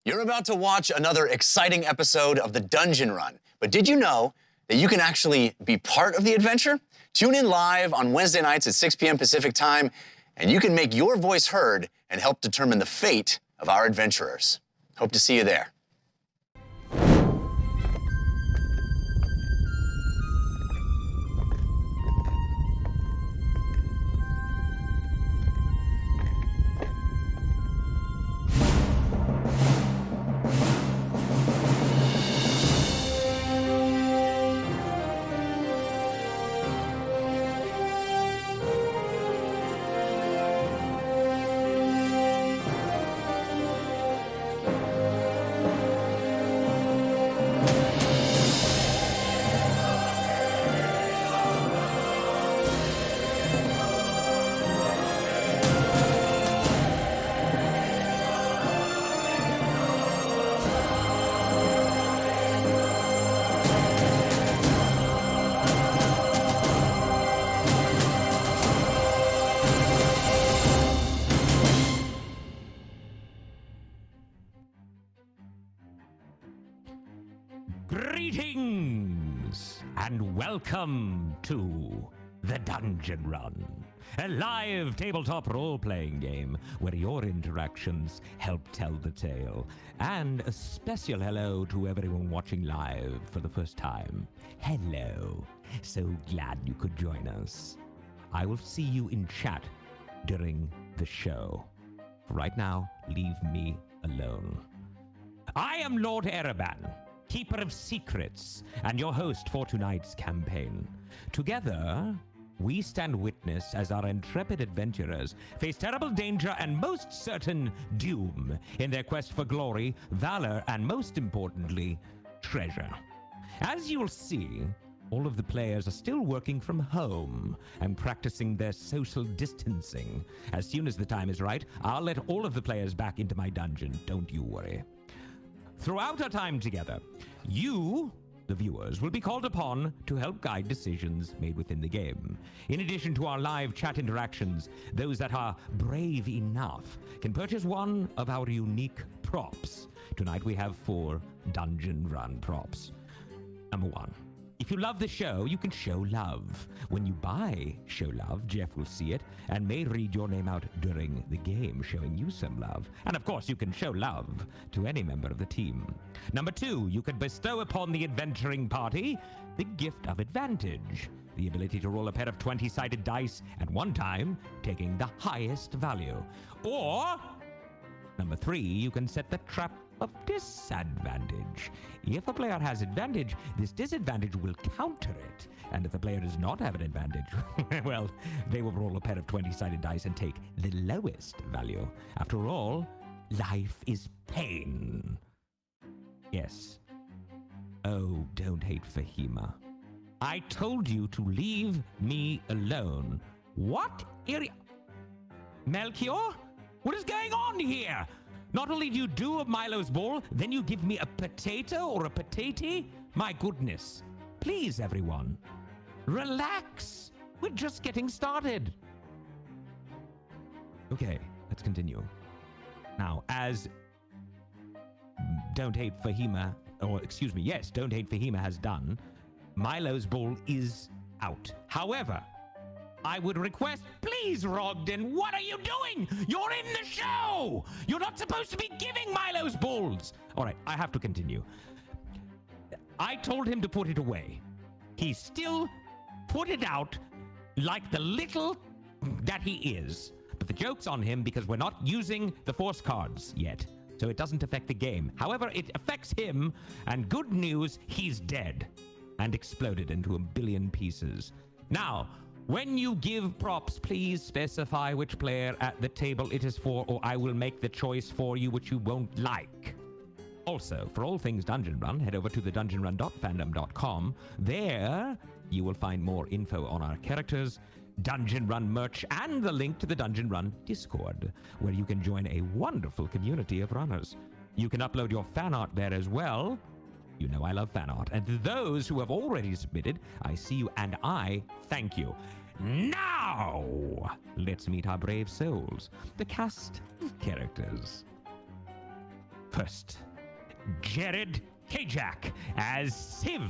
You're about to watch another exciting episode of the Dungeon Run, but did you know that you can actually be part of the adventure? Tune in live on Wednesday nights at 6 p.m. Pacific time, and you can make your voice heard and help determine the fate of our adventurers. Hope to see you there. Greetings and welcome to the Dungeon Run, a live tabletop role-playing game where your interactions help tell the tale. And a special hello to everyone watching live for the first time. Hello. So glad you could join us. I will see you in chat during the show. For right now, leave me alone. I am Lord Ereban, Keeper of Secrets, and your host for tonight's campaign. Together, we stand witness as our intrepid adventurers face terrible danger and most certain doom in their quest for glory, valor, and most importantly, treasure. As you'll see, all of the players are still working from home and practicing their social distancing. As soon as the time is right, I'll let all of the players back into my dungeon, don't you worry. Throughout our time together, you, the viewers, will be called upon to help guide decisions made within the game. In addition to our live chat interactions, those that are brave enough can purchase one of our unique props. Tonight we have 4 Dungeon Run props. Number 1. If you love the show, you can show love. When you buy Show Love, Jeff will see it and may read your name out during the game, showing you some love. And of course, you can show love to any member of the team. Number 2, you can bestow upon the adventuring party the gift of advantage, the ability to roll a pair of 20-sided dice at one time, taking the highest value. Or, number 3, you can set the trap of disadvantage. If a player has advantage, this disadvantage will counter it. And if the player does not have an advantage, well, they will roll a pair of 20-sided dice and take the lowest value. After all, life is pain. Yes. Oh, don't hate Fahima. I told you to leave me alone. What? Melchior? What is going on here? Not only do you do a Milo's ball, then you give me a potato or a patati? My goodness. Please, everyone, relax. We're just getting started. Okay, let's continue. Now, as Don't Hate Fahima, or excuse me, yes, Don't Hate Fahima has done, Milo's ball is out. However, I would request, please, Rogden, what are you doing? You're in the show! You're not supposed to be giving Milo's balls! All right, I have to continue. I told him to put it away. He still put it out like the little that he is. But the joke's on him because we're not using the force cards yet, so it doesn't affect the game. However, it affects him, and good news, he's dead and exploded into a billion pieces. Now, when you give props, please specify which player at the table it is for, or I will make the choice for you which you won't like. Also, for all things Dungeon Run, head over to the dungeonrun.fandom.com. There, you will find more info on our characters, Dungeon Run merch, and the link to the Dungeon Run Discord, where you can join a wonderful community of runners. You can upload your fan art there as well. You know I love fan art. And to those who have already submitted, I see you and I thank you. Now, let's meet our brave souls, the cast of characters. First, Jared Kajak as Civ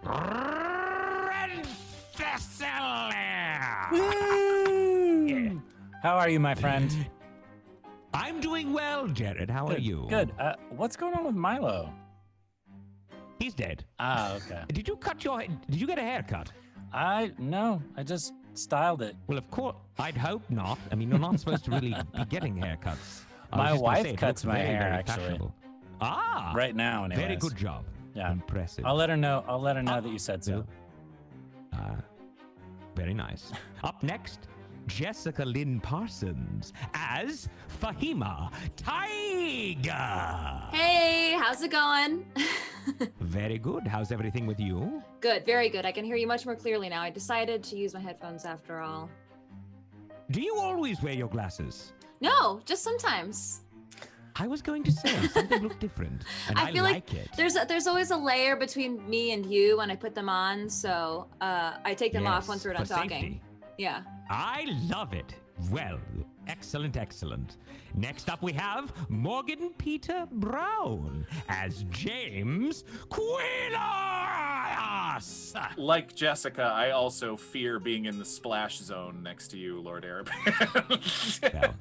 Redfessel. How are you, my friend? I'm doing well, Jared. How are you? Good. What's going on with Milo? He's dead. Ah, okay. Did you get a haircut? No, I just styled it. Well, of course, I'd hope not. I mean, you're not supposed to really be getting haircuts. My wife cuts my hair, actually. Fashionable. Ah, Right now, anyways. very good job. Yeah. Impressive. I'll let her know. That you said so. Very nice. Up next, Jessica Lynn Parsons as Fahima Tiger. Hey, how's it going? Very good. How's everything with you? Good, very good. I can hear you much more clearly now. I decided to use my headphones after all. Do you always wear your glasses? No, just sometimes. I was going to say something looked different, and I feel like it. There's always a layer between me and you when I put them on, so I take them off once we're done talking. Safety. Yeah. I love it. Well, excellent, excellent. Next up we have Morgan Peter Brown as James Quilas. Like Jessica, I also fear being in the splash zone next to you, Lord Arab. Well,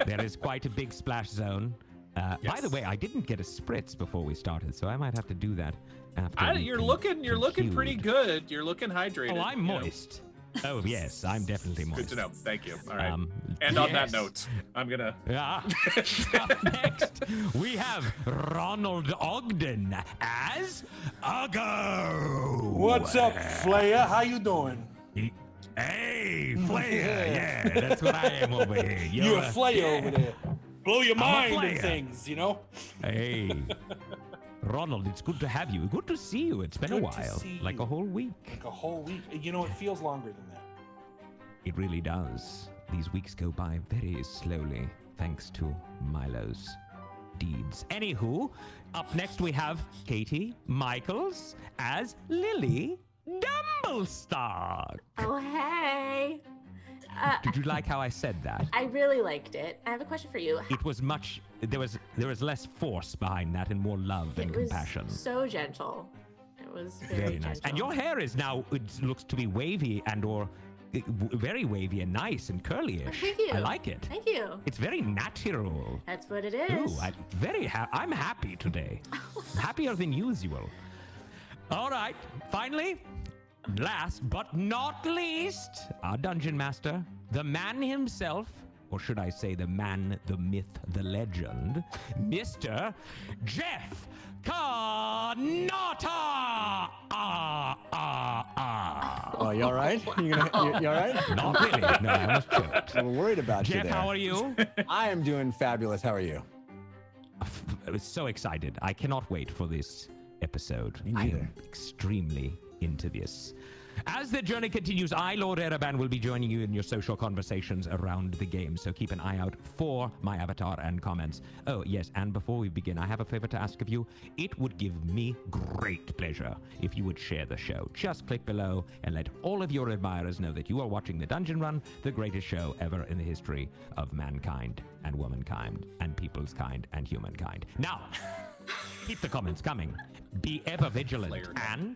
there is quite a big splash zone. By the way, I didn't get a spritz before we started, so I might have to do that after. You're looking pretty good. You're looking hydrated. Oh, I'm moist. Oh yes, I'm definitely moist. Good to know. Thank you. All right. And yes. on that note, I'm gonna. Up next, we have Ronald Ogden as Uggo. What's up, Flaya? How you doing? Hey, Flaya. Yeah, that's what I am over here. You're a Flaya over there. Blow your mind Flaya. and things, you know? Hey. Ronald, it's good to have you. Good to see you. It's been a Good to while. see Like you. a whole week. Like a whole week. You know, it feels longer than that. It really does. These weeks go by very slowly, thanks to Milo's deeds. Anywho, up next we have Katie Michaels as Lily Dumblestock. Oh, hey. Did you like how I said that? I really liked it. I have a question for you. It was much. There was less force behind that and more love and It was compassion. so gentle. It was very, Very nice. gentle. And your hair is now. It looks to be wavy and/or very wavy and nice and curly-ish. Thank you. I like it. Thank you. It's very natural. That's what it is. Ooh, I'm happy today. Happier than usual. All right. Finally, last but not least, our dungeon master, the man himself, or should I say the man, the myth, the legend, Mr. Jeff Carnata. Oh, you all right? You all right? Not really. No, I almost choked. I'm worried about you Jeff, there. how are you? I am doing fabulous. How are you? I was so excited. I cannot wait for this episode. Me I neither. am extremely into this. As the journey continues, I, Lord Ereban, will be joining you in your social conversations around the game, so keep an eye out for my avatar and comments. Oh, yes, and before we begin, I have a favor to ask of you. It would give me great pleasure if you would share the show. Just click below and let all of your admirers know that you are watching The Dungeon Run, the greatest show ever in the history of mankind and womankind and people's kind and humankind. Now, keep the comments coming. Be ever vigilant and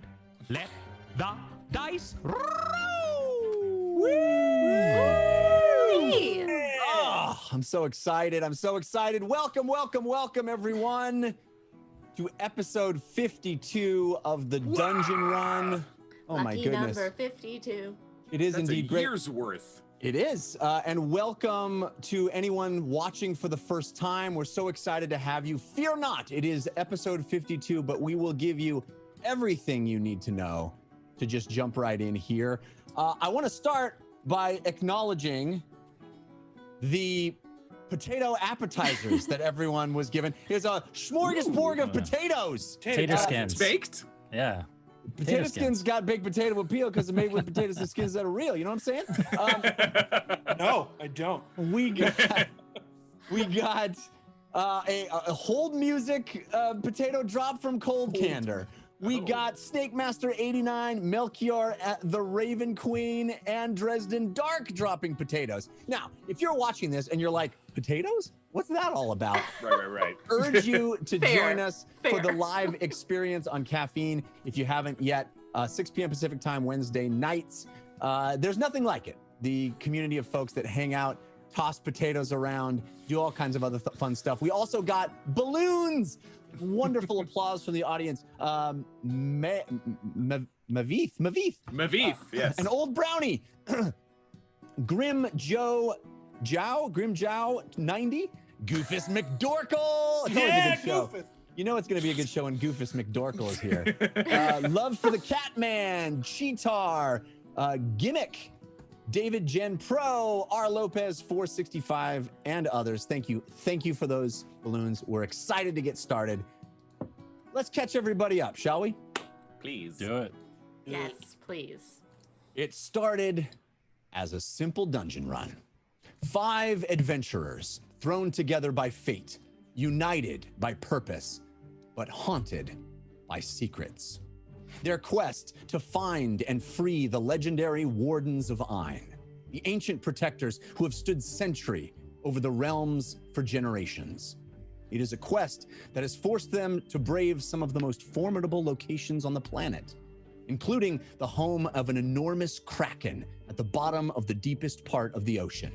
let the dice roll! Hey. Oh, I'm so excited. I'm so excited. Welcome, welcome, welcome, everyone, to episode 52 of the Dungeon Run. Oh, Lucky my goodness. number 52. It is That's indeed a great. year's worth. It is. And welcome to anyone watching for the first time. We're so excited to have you. Fear not, it is episode 52, but we will give you everything you need to know to just jump right in here. I want to start by acknowledging the potato appetizers that everyone was given. Here's a smorgasbord of potatoes. Potato skins. Baked? Yeah. Potato skins got big potato appeal because they're made with potatoes and skins that are real. You know what I'm saying? No, I don't. We got a hold music potato drop from Cold Candor. We got Snake Master 89, Melchior at the Raven Queen, and Dresden Dark dropping potatoes. Now, if you're watching this and you're like, potatoes? What's that all about? Right. Urge you to Fair, join us for the fair. live experience on Caffeine if you haven't yet. 6 p.m. Pacific time, Wednesday nights. There's nothing like it. The community of folks that hang out, toss potatoes around, do all kinds of other fun stuff. We also got balloons. Wonderful applause from the audience. Mavith, yes. An old brownie. Grim Jow 90. Goofus McDorkle. It's always a Yeah, good show. Goofus. You know it's going to be a good show when Goofus McDorkle is here. Love for the Catman, Cheetar, Gimmick, David Gen Pro, R. Lopez 465, and others. Thank you. Thank you for those balloons. We're excited to get started. Let's catch everybody up, shall we? Please. Do it. Yes, please. It started as a simple dungeon run. 5 adventurers thrown together by fate, united by purpose, but haunted by secrets. Their quest to find and free the legendary Wardens of Ayn, the ancient protectors who have stood sentry over the realms for generations. It is a quest that has forced them to brave some of the most formidable locations on the planet, including the home of an enormous kraken at the bottom of the deepest part of the ocean.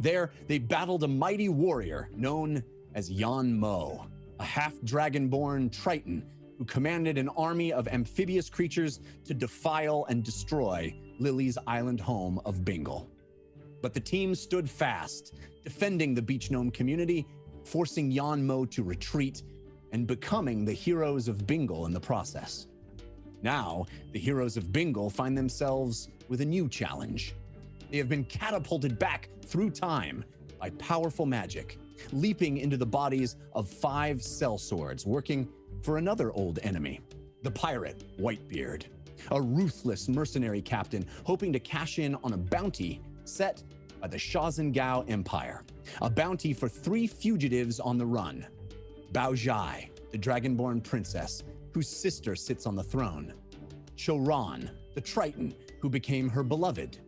There, they battled a mighty warrior known as Yan Mo, a half-dragonborn Triton who commanded an army of amphibious creatures to defile and destroy Lily's island home of Bingle. But the team stood fast, defending the beach gnome community, forcing Yan Mo to retreat and becoming the Heroes of Bingle in the process. Now, the Heroes of Bingle find themselves with a new challenge. They have been catapulted back through time by powerful magic, leaping into the bodies of 5 sellswords working for another old enemy, the pirate Whitebeard, a ruthless mercenary captain hoping to cash in on a bounty set by the Shazengao Empire, a bounty for 3 fugitives on the run: Bao Zhai, the dragonborn princess whose sister sits on the throne; Choran, the Triton who became her beloved;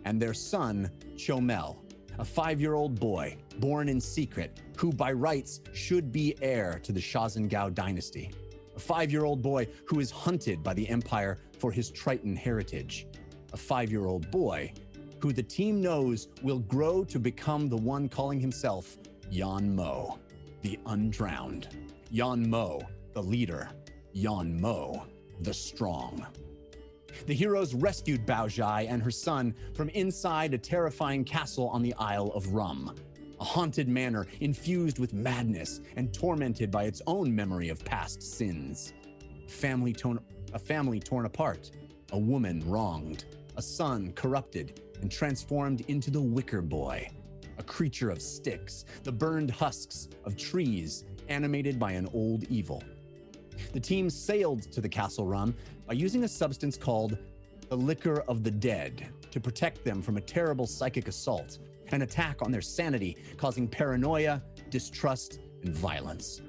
and their son, Chomel, a 5-year-old boy born in secret who by rights should be heir to the Shazengao dynasty. A 5-year-old boy who is hunted by the Empire for his Triton heritage. A 5-year-old boy who the team knows will grow to become the one calling himself Yan Mo, the undrowned. Yan Mo, the leader. Yan Mo, the strong. The heroes rescued Bao Zhai and her son from inside a terrifying castle on the Isle of Rum, a haunted manor infused with madness and tormented by its own memory of past sins. A family torn apart, a woman wronged, a son corrupted and transformed into the Wicker Boy, a creature of sticks, the burned husks of trees animated by an old evil. The team sailed to the Castle Rum by using a substance called the Liquor of the Dead to protect them from a terrible psychic assault, an attack on their sanity, causing paranoia, distrust, and violence.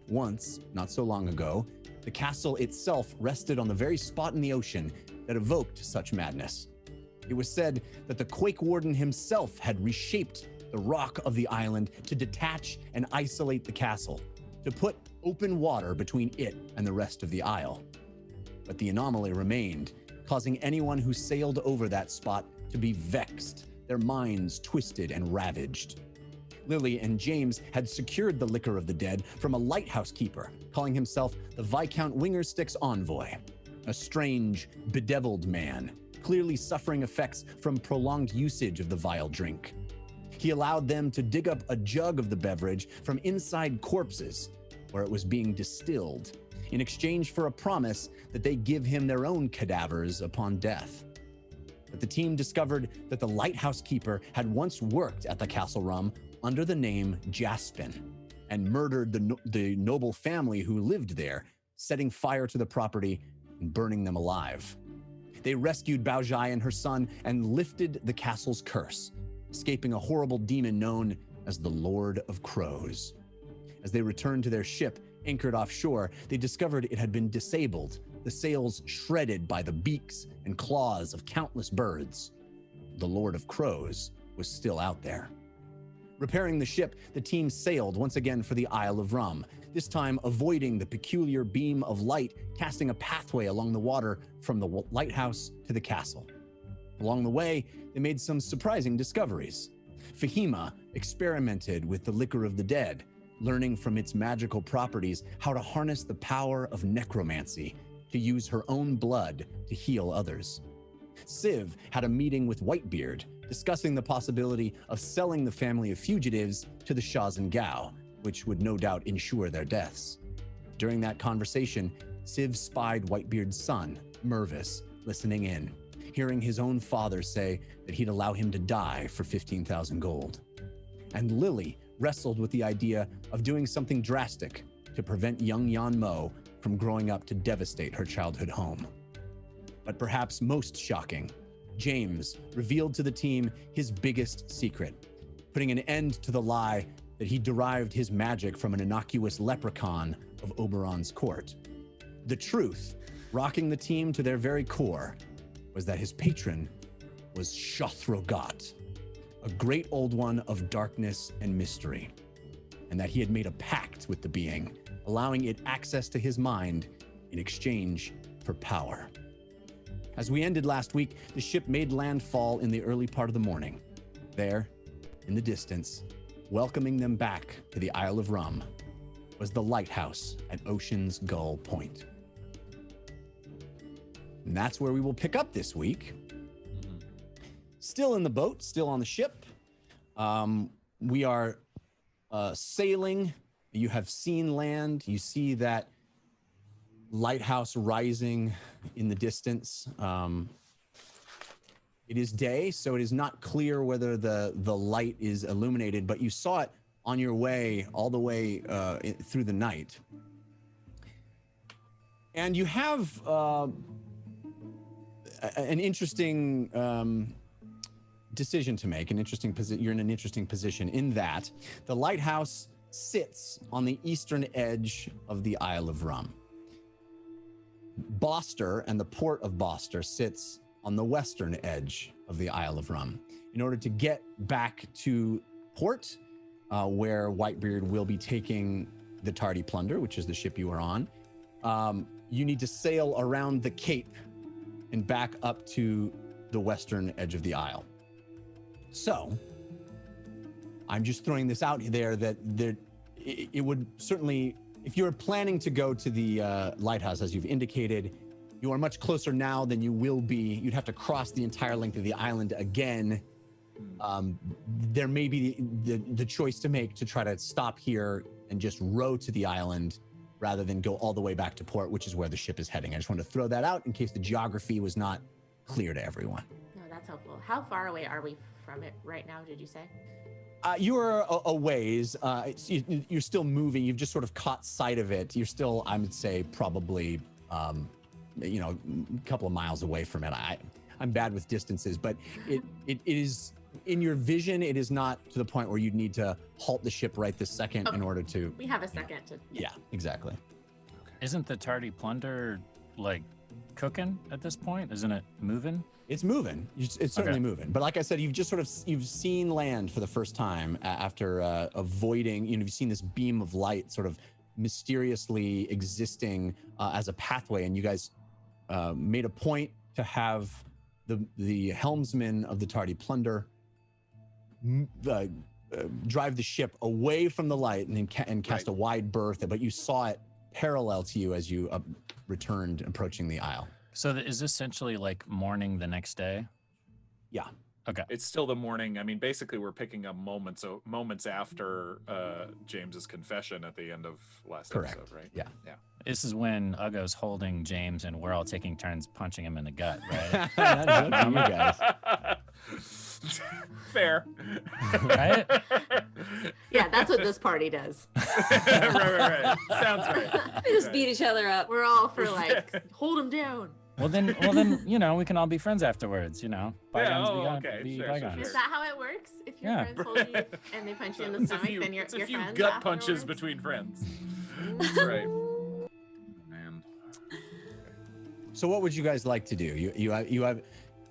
Once, not so long ago, the castle itself rested on the very spot in the ocean that evoked such madness. It was said that the Quake Warden himself had reshaped the rock of the island to detach and isolate the castle, to put open water between it and the rest of the isle. But the anomaly remained, causing anyone who sailed over that spot to be vexed, their minds twisted and ravaged. Lily and James had secured the Liquor of the Dead from a lighthouse keeper, calling himself the Viscount Winger-Sticks Envoy, a strange, bedeviled man, clearly suffering effects from prolonged usage of the vile drink. He allowed them to dig up a jug of the beverage from inside corpses, where it was being distilled, in exchange for a promise that they give him their own cadavers upon death. But the team discovered that the lighthouse keeper had once worked at the Castle Rum under the name Jaspin and murdered the noble family who lived there, setting fire to the property and burning them alive. They rescued Bao Zhai and her son and lifted the castle's curse, escaping a horrible demon known as the Lord of Crows. As they returned to their ship, anchored offshore, they discovered it had been disabled, the sails shredded by the beaks and claws of countless birds. The Lord of Crows was still out there. Repairing the ship, the team sailed once again for the Isle of Rum, this time avoiding the peculiar beam of light, casting a pathway along the water from the lighthouse to the castle. Along the way, they made some surprising discoveries. Fahima experimented with the liquor of the dead, learning from its magical properties how to harness the power of necromancy to use her own blood to heal others. Civ had a meeting with Whitebeard, discussing the possibility of selling the family of fugitives to the Shazan Gao, which would no doubt ensure their deaths. During that conversation, Civ spied Whitebeard's son, Mervis, listening in, hearing his own father say that he'd allow him to die for 15,000 gold. And Lily wrestled with the idea of doing something drastic to prevent young Yan Mo from growing up to devastate her childhood home. But perhaps most shocking, James revealed to the team his biggest secret, putting an end to the lie that he derived his magic from an innocuous leprechaun of Oberon's court. The truth, rocking the team to their very core, was that his patron was Shothrogot, a great old one of darkness and mystery, and that he had made a pact with the being, allowing it access to his mind in exchange for power. As we ended last week, the ship made landfall in the early part of the morning. There, in the distance, welcoming them back to the Isle of Rum, was the lighthouse at Ocean's Gull Point. And that's where we will pick up this week. Still in the boat, still on the ship. We are sailing. You have seen land. You see that lighthouse rising in the distance. It is day, so it is not clear whether the light is illuminated, but you saw it on your way all the way through the night. And you have an interesting decision to make, you're in an interesting position in that the lighthouse sits on the eastern edge of the Isle of Rum. Boster and the port of Boster sits on the western edge of the Isle of Rum. In order to get back to port, where Whitebeard will be taking the Tardy Plunder, which is the ship you are on, you need to sail around the Cape and back up to the western edge of the Isle. So, I'm just throwing this out there that it would certainly, if you're planning to go to the lighthouse, as you've indicated, you are much closer now than you will be. You'd have to cross the entire length of the island again. There may be the choice to make to try to stop here and just row to the island rather than go all the way back to port, which is where the ship is heading. I just wanted to throw that out in case the geography was not clear to everyone. No, that's helpful. How far away are we from it right now, did you say? You are a ways. You're still moving. You've just sort of caught sight of it. You're still, I would say, probably, a couple of miles away from it. I'm bad with distances, but it is in your vision. It is not to the point where you'd need to halt the ship right this second in order to. We have a second to. Yeah, exactly. Isn't the Tardy Plunder like cooking at this point? Isn't it moving? It's moving. It's certainly moving. But like I said, you've seen land for the first time after avoiding, you've seen this beam of light sort of mysteriously existing as a pathway. And you guys made a point to have the helmsman of the Tardy Plunder drive the ship away from the light and cast a wide berth. But you saw it parallel to you as you returned, approaching the Isle. So is this essentially like morning the next day? Yeah. Okay. It's still the morning. I mean, basically, we're picking up moments after James's confession at the end of last episode, right? Yeah. Yeah. This is when Ugo's holding James and we're all taking turns punching him in the gut, right? That's you guys. Fair. Right? Yeah, that's what this party does. right. Sounds right. They just beat each other up. We're all for like, hold him down. Well then, we can all be friends afterwards, Bygones be bygones. Is that how it works? If your friends hold you and they punch you in the stomach, then you're it's a few friends gut punches afterwards? between friends. That's right. Man. So what would you guys like to do? You have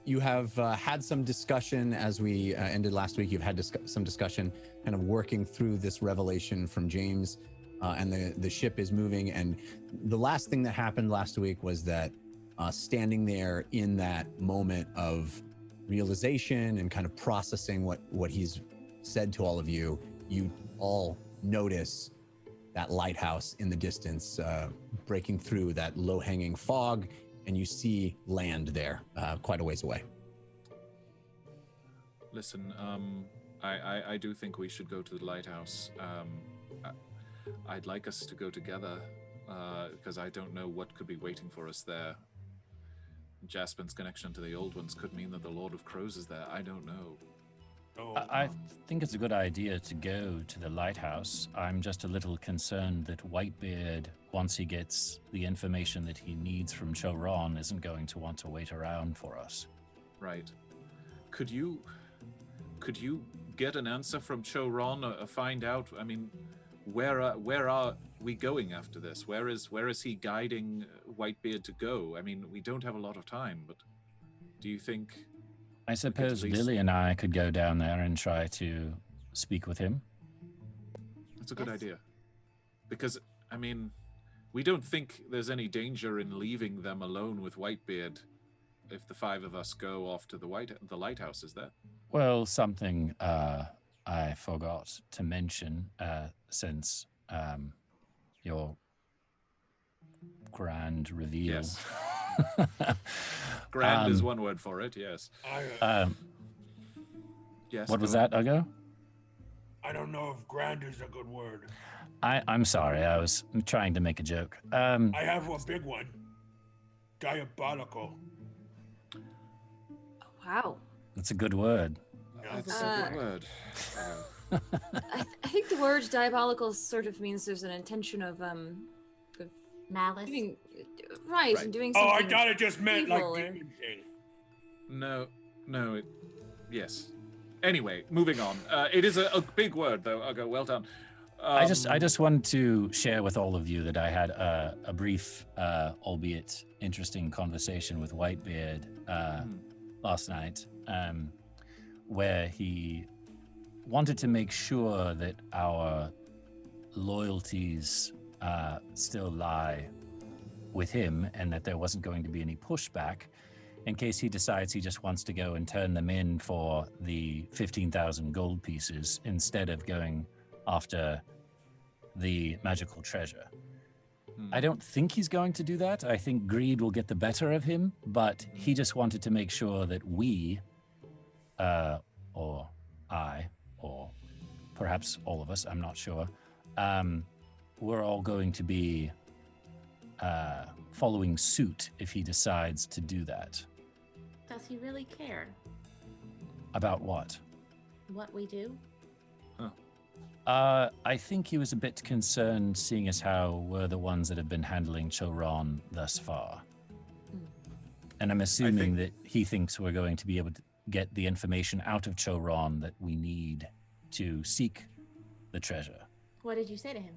you have had some discussion as we ended last week. You've had some discussion kind of working through this revelation from James, and the ship is moving. And the last thing that happened last week was that standing there in that moment of realization and kind of processing what he's said to all of you, you all notice that lighthouse in the distance breaking through that low-hanging fog, and you see land there quite a ways away. Listen, I do think we should go to the lighthouse. I'd like us to go together because I don't know what could be waiting for us there. Jasper's connection to the old ones could mean that the Lord of Crows is there. I don't know. I think it's a good idea to go to the lighthouse. I'm just a little concerned that Whitebeard, once he gets the information that he needs from Choron, isn't going to want to wait around for us. Right. Could you get an answer from Choron or find out? I mean, where are we going after this? Where is he guiding Whitebeard to go? I mean, we don't have a lot of time, but do you think? I suppose Lily and I could go down there and try to speak with him. That's a good idea. Because, I mean, we don't think there's any danger in leaving them alone with Whitebeard if the five of us go off to the lighthouse, is there? Well, something I forgot to mention since your grand reveal. Yes. Grand is one word for it, yes. Yes. What was that, Ugo? I don't know if grand is a good word. I'm sorry, I was trying to make a joke. I have a big one. Diabolical. Wow. That's a good word. That's a good word. I think the word diabolical sort of means there's an intention of Malice. doing, right, and doing Oh, something. I thought it just meant like evil or- demon thing. No, yes. Anyway, moving on. It is a big word, though. Ugo, well done. I just wanted to share with all of you that I had a brief, albeit interesting, conversation with Whitebeard last night, where he wanted to make sure that our loyalties still lie with him and that there wasn't going to be any pushback in case he decides he just wants to go and turn them in for the 15,000 gold pieces instead of going after the magical treasure. I don't think he's going to do that. I think greed will get the better of him, but he just wanted to make sure that we, or I, or perhaps all of us, I'm not sure, we're all going to be following suit if he decides to do that. Does he really care About what? what we do? I think he was a bit concerned, seeing as how we're the ones that have been handling Choron thus far. And I'm assuming that he thinks we're going to be able to get the information out of Choron that we need to seek the treasure. What did you say to him?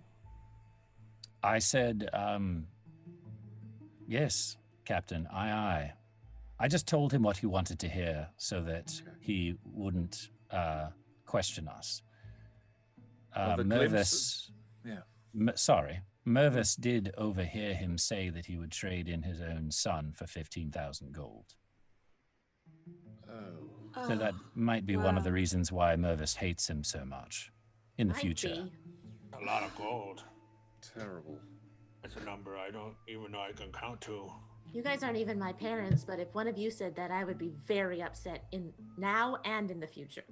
I said, yes, Captain, aye. I just told him what he wanted to hear so that he wouldn't question us. Well, the Mervis, yeah. Mervis did overhear him say that he would trade in his own son for 15,000 gold. Oh. So that might be one of the reasons why Mervis hates him so much in the Might future. be. A lot of gold. Terrible. That's a number I don't even know I can count to. You guys aren't even my parents, but if one of you said that, I would be very upset in now and in the future.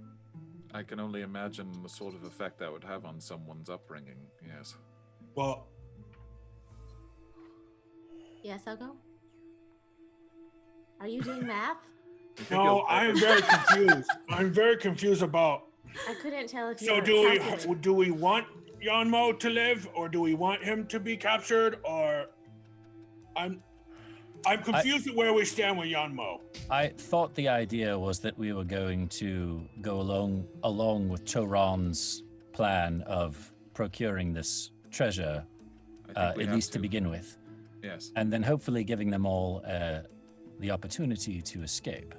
I can only imagine the sort of effect that would have on someone's upbringing, yes. Well, Yes, I'll go. Are you doing math? no, I am very confused. I'm very confused about. I couldn't tell if you So were do we want Yanmo to live, or do we want him to be captured, or I'm confused at where we stand with Yanmo. I thought the idea was that we were going to go along with Choron's plan of procuring this treasure, I think we at have least to begin with, Yes. and then hopefully giving them all the opportunity to escape.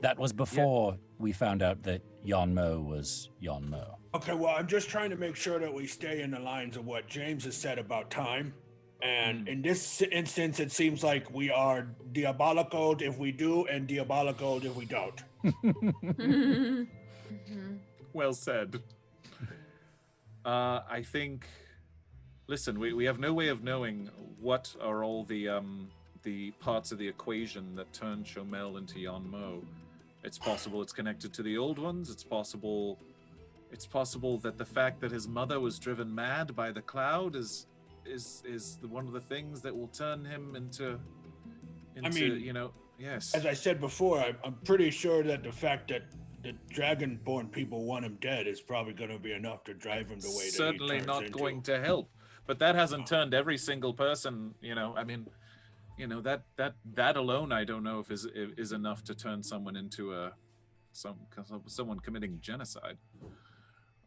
That was before we found out that Yon Mo was Yon Mo. Okay, well, I'm just trying to make sure that we stay in the lines of what James has said about time. And in this instance, it seems like we are diabolical if we do and diabolical if we don't. Well said. I think. Listen, we have no way of knowing what are all the parts of the equation that turn Chomel into Yon Mo. It's possible it's connected to the old ones. It's possible that the fact that his mother was driven mad by the cloud is one of the things that will turn him into I mean, you know, yes. As I said before, I'm pretty sure that the fact that the dragonborn people want him dead is probably going to be enough to drive him the way that Certainly he turns not into. going to help. But that hasn't turned every single person, you know, I mean, you know, that alone I don't know if is enough to turn someone into someone committing genocide.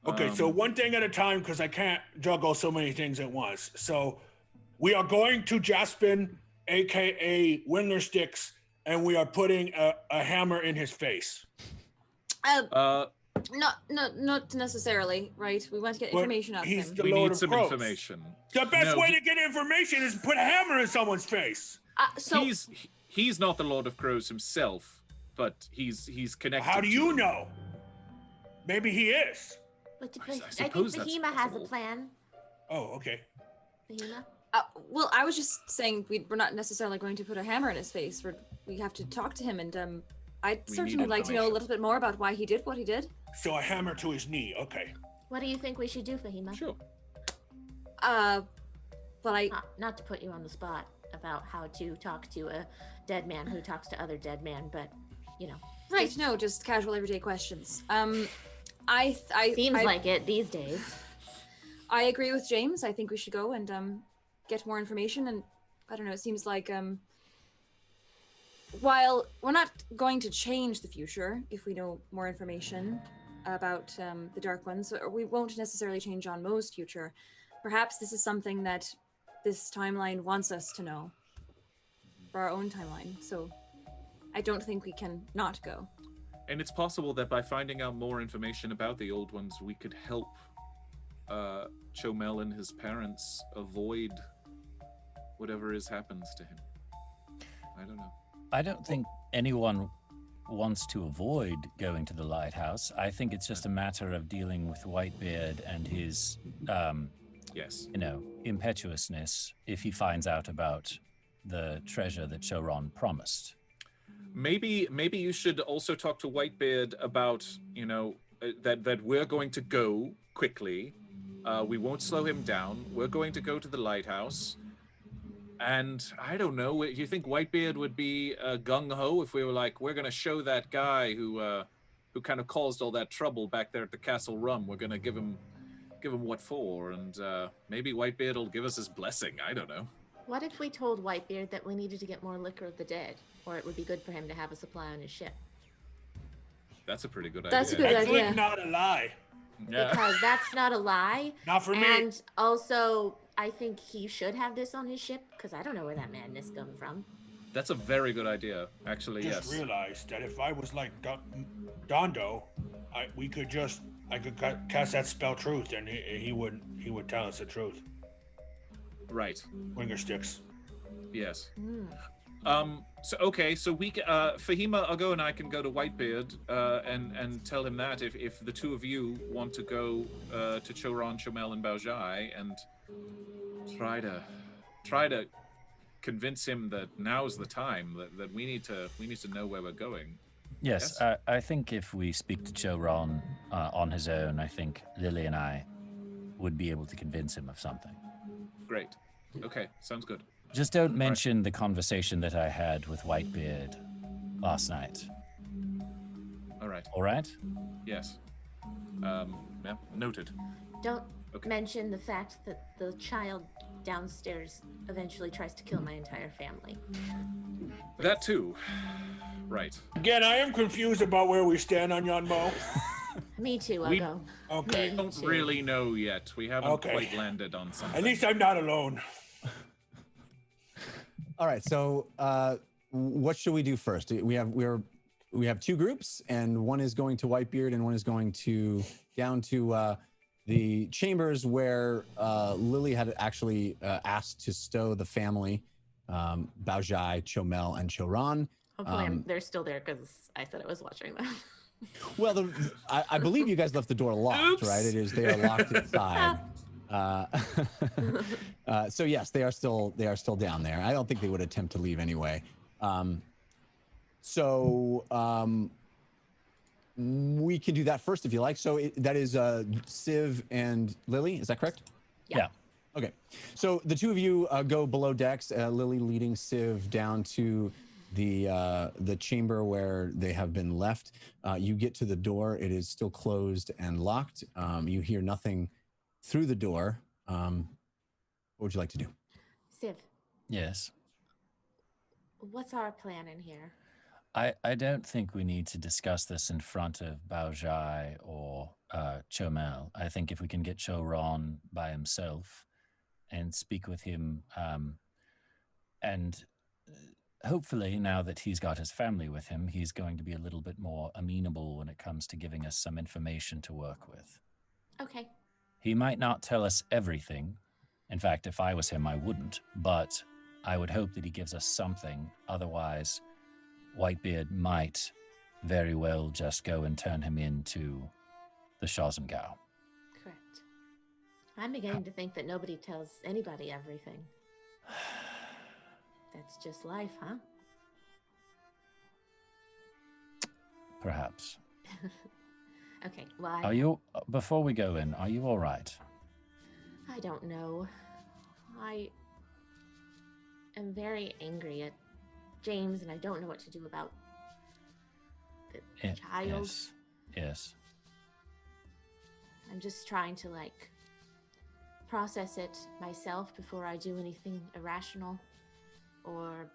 Okay, so one thing at a time, because I can't juggle so many things at once. So we are going to Jaspin, aka Winger-Sticks, and we are putting a hammer in his face. Not necessarily, right? We want to get But information out of he's him. the We Lord need of some Crows. information. The best No, way to get information is put a hammer in someone's face. So He's not the Lord of Crows himself, but he's connected. How do to you them. know? Maybe he is. But I I think suppose that's Fahima has a possible. plan. Oh, okay. Fahima? well, I was just saying we're not necessarily going to put a hammer in his face. We have to talk to him, and I'd We certainly need like to know a information. little bit more about why he did what he did. So a hammer to his knee. Okay. What do you think we should do, Fahima? Sure. Well, Not to put you on the spot about how to talk to a dead man who talks to other dead man, but you know. right, no, just casual everyday questions. I Seems like it these days. I agree with James. I think we should go and get more information. And I don't know. It seems like while we're not going to change the future if we know more information about the Dark Ones, or we won't necessarily change John Moe's future. Perhaps this is something that this timeline wants us to know for our own timeline. So I don't think we can not go. And it's possible that by finding out more information about the old ones, we could help Chomel and his parents avoid whatever happens to him. I don't know. I don't think anyone wants to avoid going to the lighthouse. I think it's just a matter of dealing with Whitebeard and his, Yes. you know, impetuousness if he finds out about the treasure that Choron promised. Maybe you should also talk to Whitebeard about, you know, that we're going to go quickly. We won't slow him down. We're going to go to the lighthouse. And I don't know, you think Whitebeard would be gung-ho if we were like, we're going to show that guy who kind of caused all that trouble back there at the Castle Rum. We're going to give him what for, and maybe Whitebeard will give us his blessing. I don't know. What if we told Whitebeard that we needed to get more liquor of the dead, or it would be good for him to have a supply on his ship? That's a pretty good That's a idea. good That's idea. not a lie. Yeah. Because that's not a lie. Not for me. And also, I think he should have this on his ship, because I don't know where that madness comes from. That's a very good idea, actually. Just Yes. realized that if I was like Dondo, I could cast that spell Truth, and he would tell us the truth. Right. Winger-Sticks. Yes. So we Fahima, Ugo, and I can go to Whitebeard and tell him that if the two of you want to go to Choron, Chomel, and Baojai and try to convince him that now's the time, that we need to know where we're going. Yes, Yes? I think if we speak to Choron on his own, I think Lily and I would be able to convince him of something. Great. Okay, sounds good. Just don't mention the conversation that I had with Whitebeard last night. All right. All right? Yes. Yeah, noted. Don't Okay. mention the fact that the child downstairs eventually tries to kill my entire family. That too. Right. Again, I am confused about where we stand on Yon Mo. Me too, We- Ugo. Okay. We don't really know yet. We haven't Okay. quite landed on something. At least I'm not alone. All right. So, what should we do first? We're we have two groups, and one is going to Whitebeard, and one is going to down to the chambers where Lily had actually asked to stow the family, Baojai, Chomel, and Choran. Hopefully they're still there because I said I was watching them. Well, I believe you guys left the door locked, Oops. right? They are locked inside. So yes, they are still down there. I don't think they would attempt to leave anyway. We can do that first if you like. So that is Civ and Lily. Is that correct? Yeah. Okay. So the two of you go below decks. Lily leading Civ down to the chamber where they have been left. You get to the door. It is still closed and locked. You hear nothing through the door. What would you like to do? Civ, Yes. what's our plan in here? I don't think we need to discuss this in front of Baojai or Chomel. I think if we can get Choran by himself and speak with him, and hopefully now that he's got his family with him, he's going to be a little bit more amenable when it comes to giving us some information to work with. Okay. He might not tell us everything. In fact, if I was him, I wouldn't. But I would hope that he gives us something. Otherwise, Whitebeard might very well just go and turn him into the Shazamgao. Correct. I'm beginning to think that nobody tells anybody everything. That's just life, huh? Perhaps. Okay, well, Are you, before we go in, are you all right? I don't know. I am very angry at James, and I don't know what to do about the child. Yes. Yes. I'm just trying to, process it myself before I do anything irrational or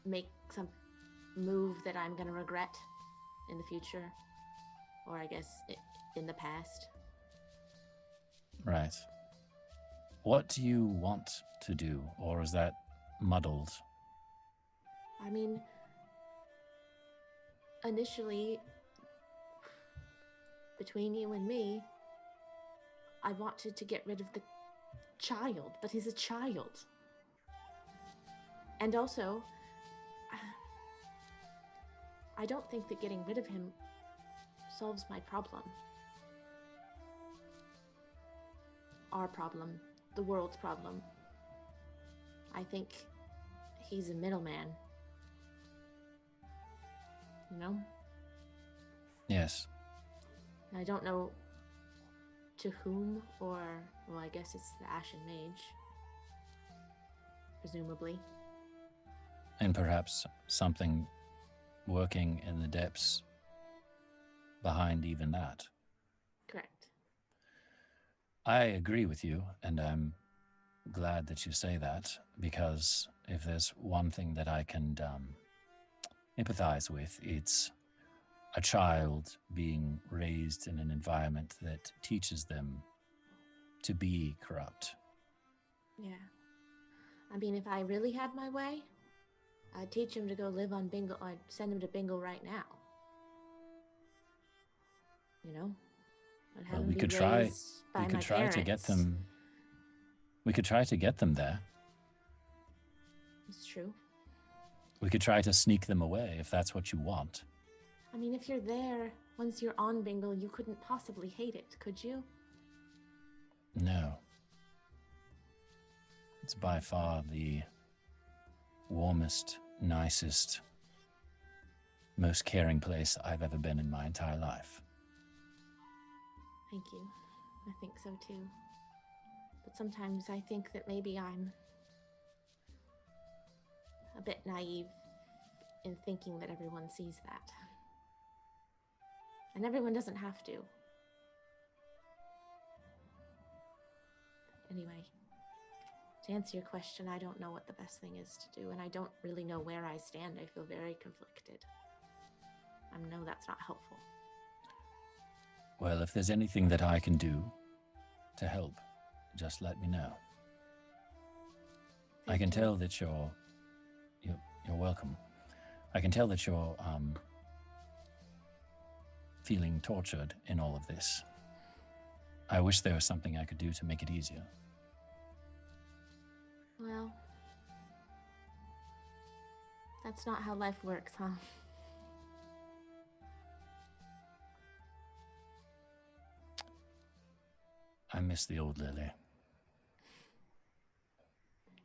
make some move that I'm going to regret in the future, or I guess in the past. Right. What do you want to do, or is that muddled? I mean, initially, between you and me, I wanted to get rid of the child, but he's a child. And also, I don't think that getting rid of him solves my problem. Our problem, the world's problem. I think he's a middleman. You know? Yes. I don't know to whom, or, well, I guess it's the Ashen Mage. Presumably. And perhaps something working in the depths behind even that. Correct. I agree with you, and I'm glad that you say that, because if there's one thing that I can empathize with, it's a child being raised in an environment that teaches them to be corrupt. Yeah. I mean, if I really had my way, I'd teach him to go live on Bingle. I'd send him to Bingle right now. You know? I'd have Well, him we be could try. raised by We could my try to get parents. them. We could try to get them there. It's true. We could try to sneak them away if that's what you want. I mean, if you're there, once you're on Bingle, you couldn't possibly hate it, could you? No. It's by far the warmest, nicest, most caring place I've ever been in my entire life. Thank you. I think so too. But sometimes I think that maybe I'm a bit naive in thinking that everyone sees that. And everyone doesn't have to. Anyway, to answer your question, I don't know what the best thing is to do, and I don't really know where I stand. I feel very conflicted. I know that's not helpful. Well, if there's anything that I can do to help, just let me know. I can tell that you're welcome. I can tell that you're feeling tortured in all of this. I wish there was something I could do to make it easier. Well, that's not how life works, huh? I miss the old Lily.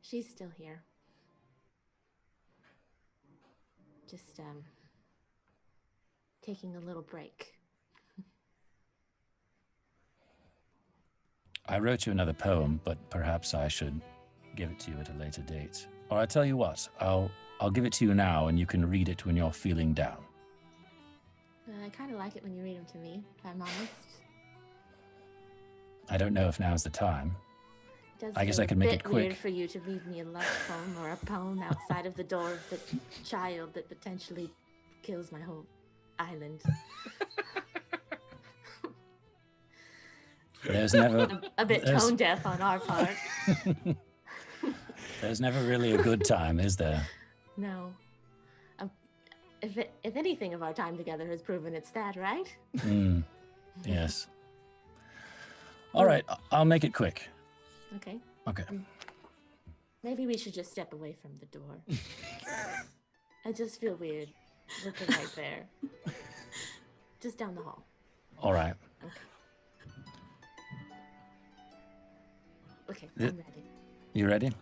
She's still here. Just, taking a little break. I wrote you another poem, but perhaps I should give it to you at a later date. Or I tell you what, I'll give it to you now, and you can read it when you're feeling down. I kind of like it when you read them to me, if I'm honest. I don't know if now's the time. It does I guess feel I could make a it bit weird quick. for you to read me a love poem or a poem outside of the door of the child that potentially kills my whole island. There's never A bit tone deaf on our part. there's never really a good time, is there? No. If anything of our time together has proven it's that, right? Yes. All right, I'll make it quick. Okay. Okay. Maybe we should just step away from the door. I just feel weird looking right there. Just down the hall. All right. Okay, I'm ready. You ready?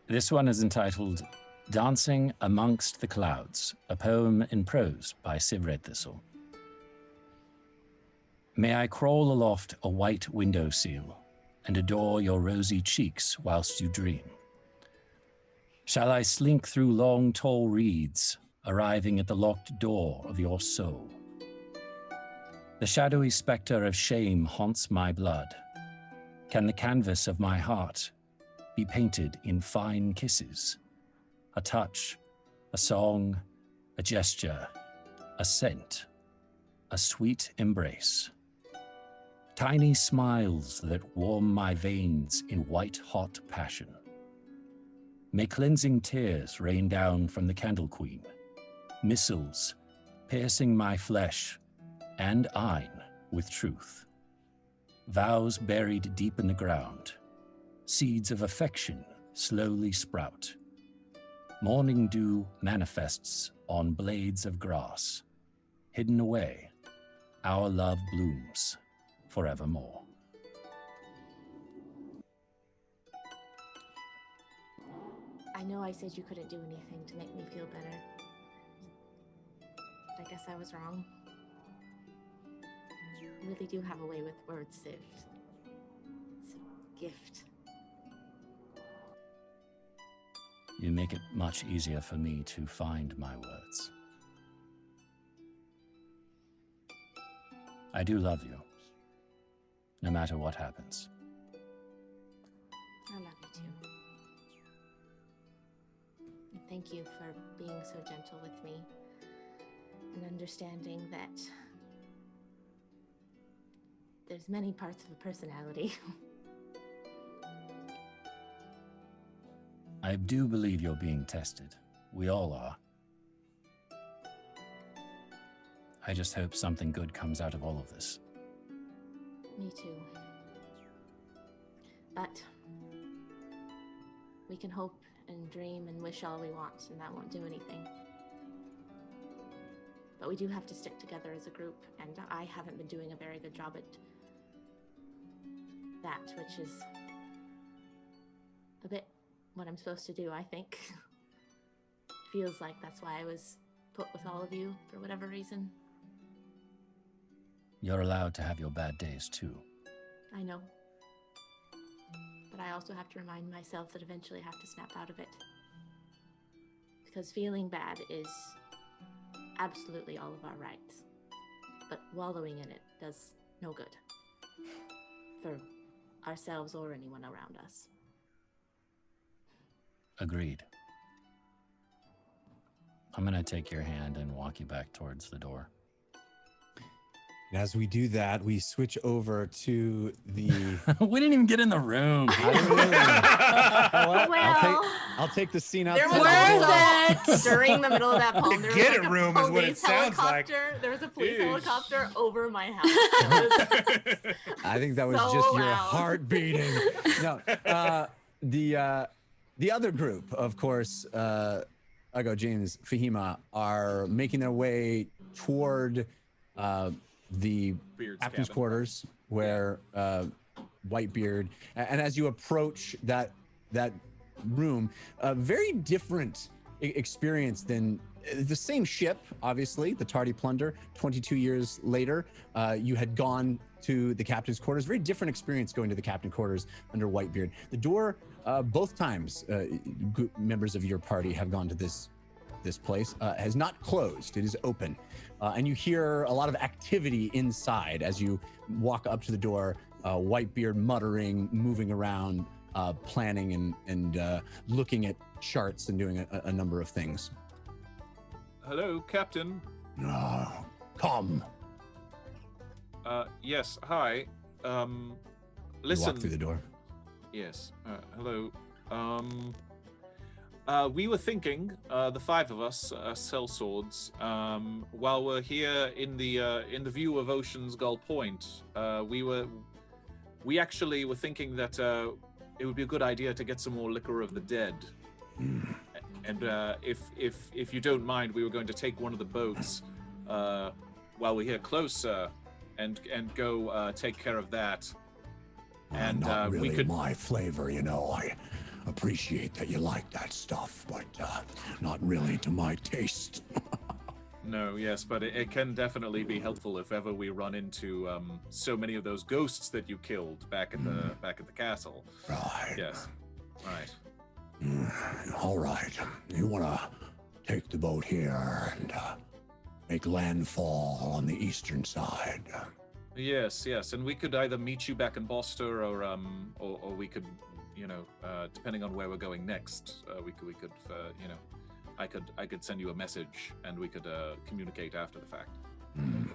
This one is entitled Dancing Amongst the Clouds, a poem in prose by Siv Red Thistle. May I crawl aloft a white window sill and adore your rosy cheeks whilst you dream? Shall I slink through long, tall reeds, arriving at the locked door of your soul? The shadowy spectre of shame haunts my blood. Can the canvas of my heart be painted in fine kisses? A touch, a song, a gesture, a scent, a sweet embrace. Tiny smiles that warm my veins in white-hot passion. May cleansing tears rain down from the candle queen, missiles piercing my flesh and eyne with truth. Vows buried deep in the ground, seeds of affection slowly sprout. Morning dew manifests on blades of grass. Hidden away, our love blooms forevermore. I know I said you couldn't do anything to make me feel better. But I guess I was wrong. You really do have a way with words, Siv. It's a gift. You make it much easier for me to find my words. I do love you, no matter what happens. I love you too. And thank you for being so gentle with me and understanding that there's many parts of a personality. I do believe you're being tested. We all are. I just hope something good comes out of all of this. Me too. But we can hope and dream and wish all we want, and that won't do anything. But we do have to stick together as a group, and I haven't been doing a very good job at that, which is a bit what I'm supposed to do, I think. Feels like that's why I was put with all of you for whatever reason. You're allowed to have your bad days too. I know. But I also have to remind myself that eventually I have to snap out of it. Because feeling bad is absolutely all of our rights. But wallowing in it does no good. For ourselves or anyone around us. Agreed. I'm gonna take your hand and walk you back towards the door. And as we do that, we switch over to the. We didn't even get in the room. I'll take the scene There outside. was also, during the middle of that poem, there was Get like a room is what it police sounds like. helicopter. There was a police Eesh. helicopter over my house. It was I think that was so just your loud. heart beating. No, the other group, of course, Ugo, James, Fahima, are making their way toward the Beard's captain's cabin. quarters, where Whitebeard. And as you approach that room, a very different experience than the same ship, obviously, the Tardy Plunder. 22 years later, you had gone to the captain's quarters. Very different experience going to the captain's quarters under Whitebeard. The door, both times members of your party have gone to this place, has not closed. It is open. And you hear a lot of activity inside as you walk up to the door, Whitebeard muttering, moving around, planning and looking at charts and doing a number of things. Hello, Captain. Come. Yes, hi. You Listen. walk through the door. Yes. Hello. We were thinking, the five of us, sellswords, while we're here in the view of Ocean's Gull Point, we actually were thinking that it would be a good idea to get some more liquor of the dead. And if you don't mind, we were going to take one of the boats while we're here closer and go take care of that. And Not really we could. my flavor, you know. I appreciate that you like that stuff, but not really to my taste. No, yes, but it can definitely be helpful if ever we run into so many of those ghosts that you killed back at the castle. Right. Yes. Right. All right. You want to take the boat here and make landfall on the eastern side. Yes, and we could either meet you back in Boston, or we could, depending on where we're going next, we could, I could send you a message and we could communicate after the fact.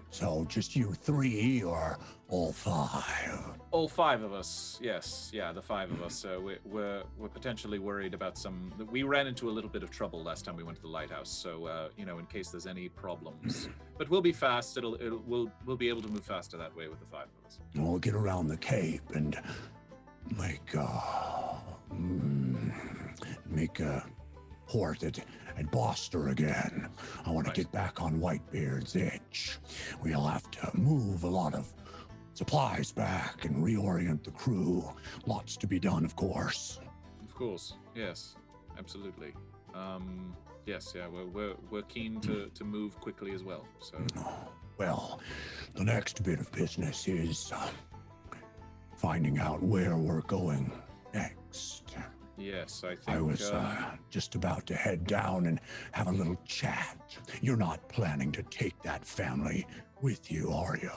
So just you three or all five? All five of us, yes, yeah, the five of us. We're potentially worried about we ran into a little bit of trouble last time we went to the Lighthouse. So in case there's any problems, but we'll be fast. We'll be able to move faster that way with the five of us. We'll get around the Cape and make a port at Boston again. I want to get back on Whitebeard's itch. We'll have to move a lot of supplies back and reorient the crew. Lots to be done, of course. Of course, yes, absolutely. Yes, yeah, we're keen to move quickly as well. So. Well, the next bit of business is finding out where we're going next. Yes, I think I was just about to head down and have a little chat. You're not planning to take that family with you, are you?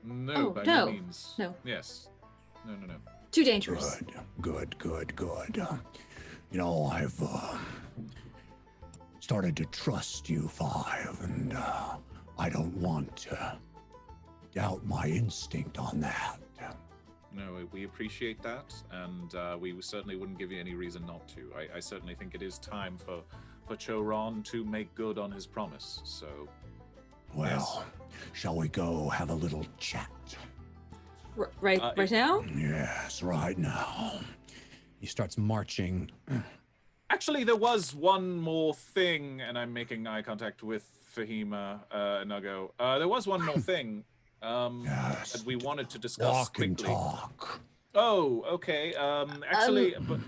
No, by no. no means. No. Yes. No. Too dangerous. Good. I've started to trust you five, and I don't want to doubt my instinct on that. No, we appreciate that, and we certainly wouldn't give you any reason not to. I certainly think it is time for Choron to make good on his promise, so... Well, shall we go have a little chat? Right now? Yes, right now. He starts marching. Actually, there was one more thing, and I'm making eye contact with Fahima Nugo. There was one more thing that we wanted to discuss Walk and quickly. talk. Oh, okay. Actually, but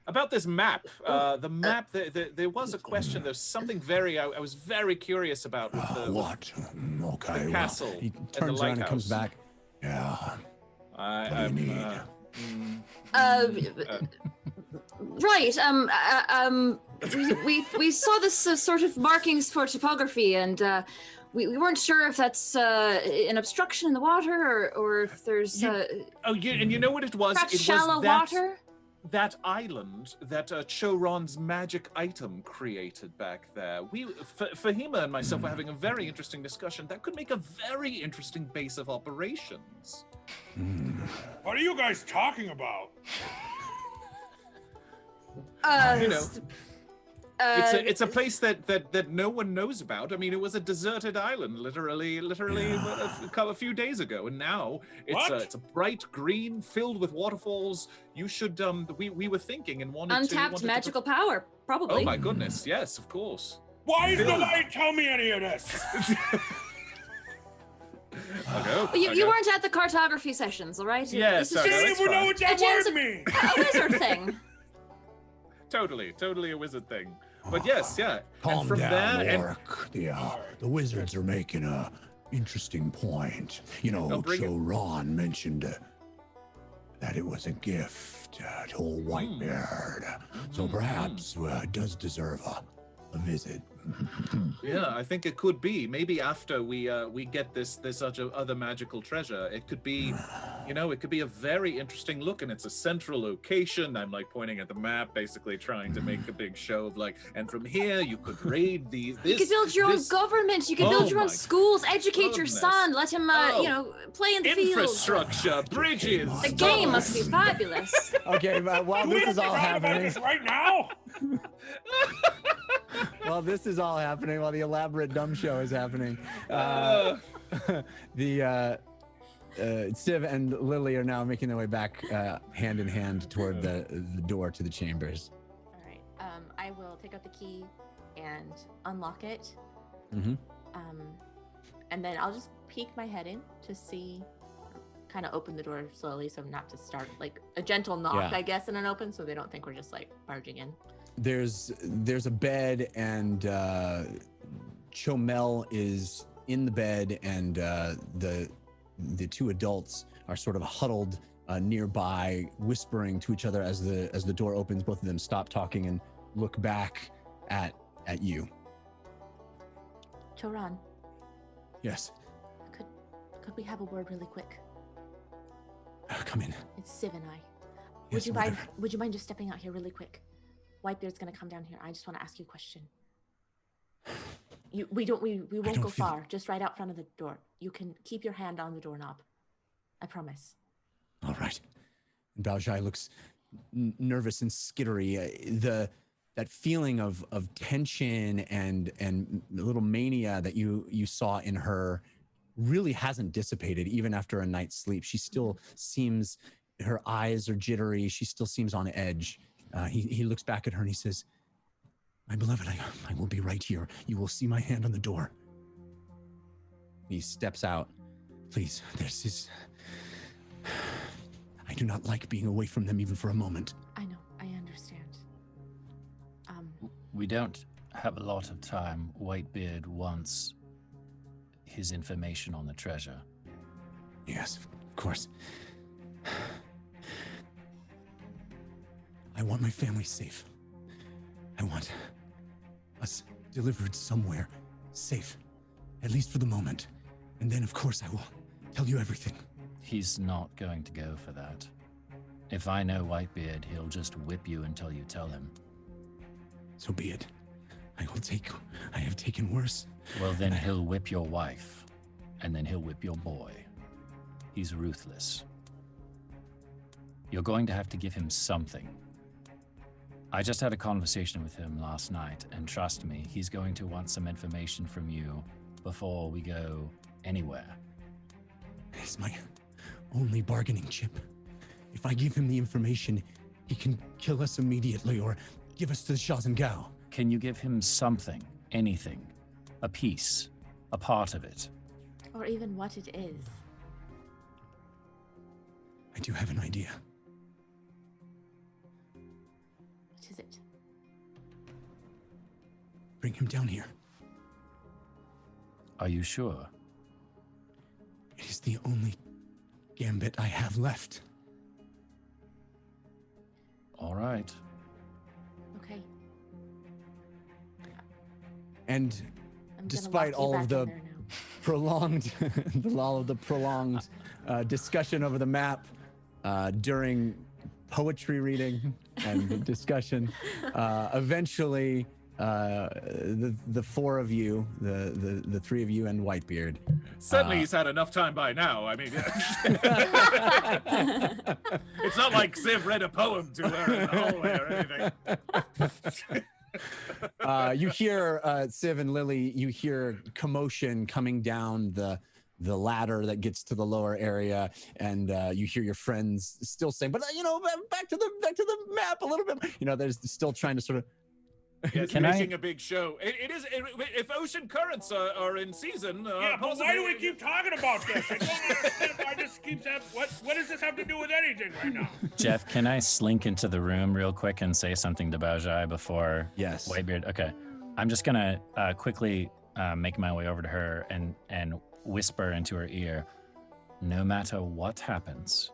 about this map, the map, there was a question. There's something I was very curious about with the What? Okay. the castle He and the turns around and lighthouse. comes back. Yeah. What do you need? Right. We saw this sort of markings for topography, and we weren't sure if that's an obstruction in the water or if there's and you know what it was? perhaps It shallow was that, water. that island that Choron's magic item created back there. Fahima and myself were having a very interesting discussion. That could make a very interesting base of operations. What are you guys talking about? You know, it's a place that no one knows about. I mean, it was a deserted island, literally a few days ago, and now it's a bright green filled with waterfalls. You should we were thinking and wanted untapped magical power, probably. Oh my goodness, yes, of course. Why did nobody tell me any of this? You weren't at the cartography sessions, all right? Yes, I don't even know what that word means. A wizard thing. Totally a wizard thing. But yes, yeah. Calm and from down, there, Orc. The wizards are making a interesting point. You know, Choron mentioned that it was a gift to old Whitebeard. So perhaps it does deserve a visit. Yeah, I think it could be. Maybe after we get this other magical treasure, it could be, it could be a very interesting look, and it's a central location. I'm like pointing at the map, basically trying to make a big show of and from here you could raid these. You could build your own government. You could build your own schools. Educate your son. Let him, play in the field. Infrastructure, bridges. The game must be fabulous. Okay, but while this is all happening, right now. While this is all happening, while the elaborate dumb show is happening, Civ and Lily are now making their way back hand in hand toward the door to the chambers. All right. I will take out the key and unlock it. Mm-hmm. And then I'll just peek my head in to see, kind of open the door slowly, so not to start a gentle knock, I guess, and then open, so they don't think we're just barging in. There's a bed, and Chomel is in the bed, and the two adults are sort of huddled nearby, whispering to each other as the door opens. Both of them stop talking and look back at you. Choron. Yes. Could we have a word really quick? Come in. It's Civ and I. Yes, Would you mind just stepping out here really quick? Whitebeard's gonna come down here. I just want to ask you a question. We won't go far. Just right out front of the door. You can keep your hand on the doorknob. I promise. All right. And Baojai looks nervous and skittery. That feeling of tension and a little mania that you saw in her really hasn't dissipated even after a night's sleep. She still seems, her eyes are jittery. She still seems on edge. He looks back at her and he says, "My beloved, I will be right here. You will see my hand on the door." He steps out. "Please, this is... I do not like being away from them even for a moment." I know. I understand. We don't have a lot of time. Whitebeard wants his information on the treasure. Yes, of course. I want my family safe. I want us delivered somewhere safe, at least for the moment. And then, of course, I will tell you everything. He's not going to go for that. If I know Whitebeard, he'll just whip you until you tell him. So be it. I have taken worse. Well, then he'll whip your wife, and then he'll whip your boy. He's ruthless. You're going to have to give him something. I just had a conversation with him last night, and trust me, he's going to want some information from you before we go anywhere. He's my only bargaining chip. If I give him the information, he can kill us immediately or give us to the Shazengao. Can you give him something, anything, a piece, a part of it? Or even what it is. I do have an idea. What is it? Bring him down here. Are you sure? It is the only gambit I have left. All right. Okay. And despite all of the prolonged, discussion over the map during poetry reading and discussion. Eventually, the four of you, the three of you and Whitebeard. Certainly he's had enough time by now. I mean, it's not like Civ read a poem to her in the hallway or anything. You hear, Civ and Lily, you hear commotion coming down the ladder that gets to the lower area, and you hear your friends still saying, but back to the map a little bit. They're still trying to sort of. Yes, making a big show. It is. If ocean currents are in season, yeah, but why do we keep talking about this? I don't understand why this keeps happening. What does this have to do with anything right now? Jeff, can I slink into the room real quick and say something to Baojai before Yes. Whitebeard? Okay. I'm just gonna quickly make my way over to her and whisper into her ear, no matter what happens,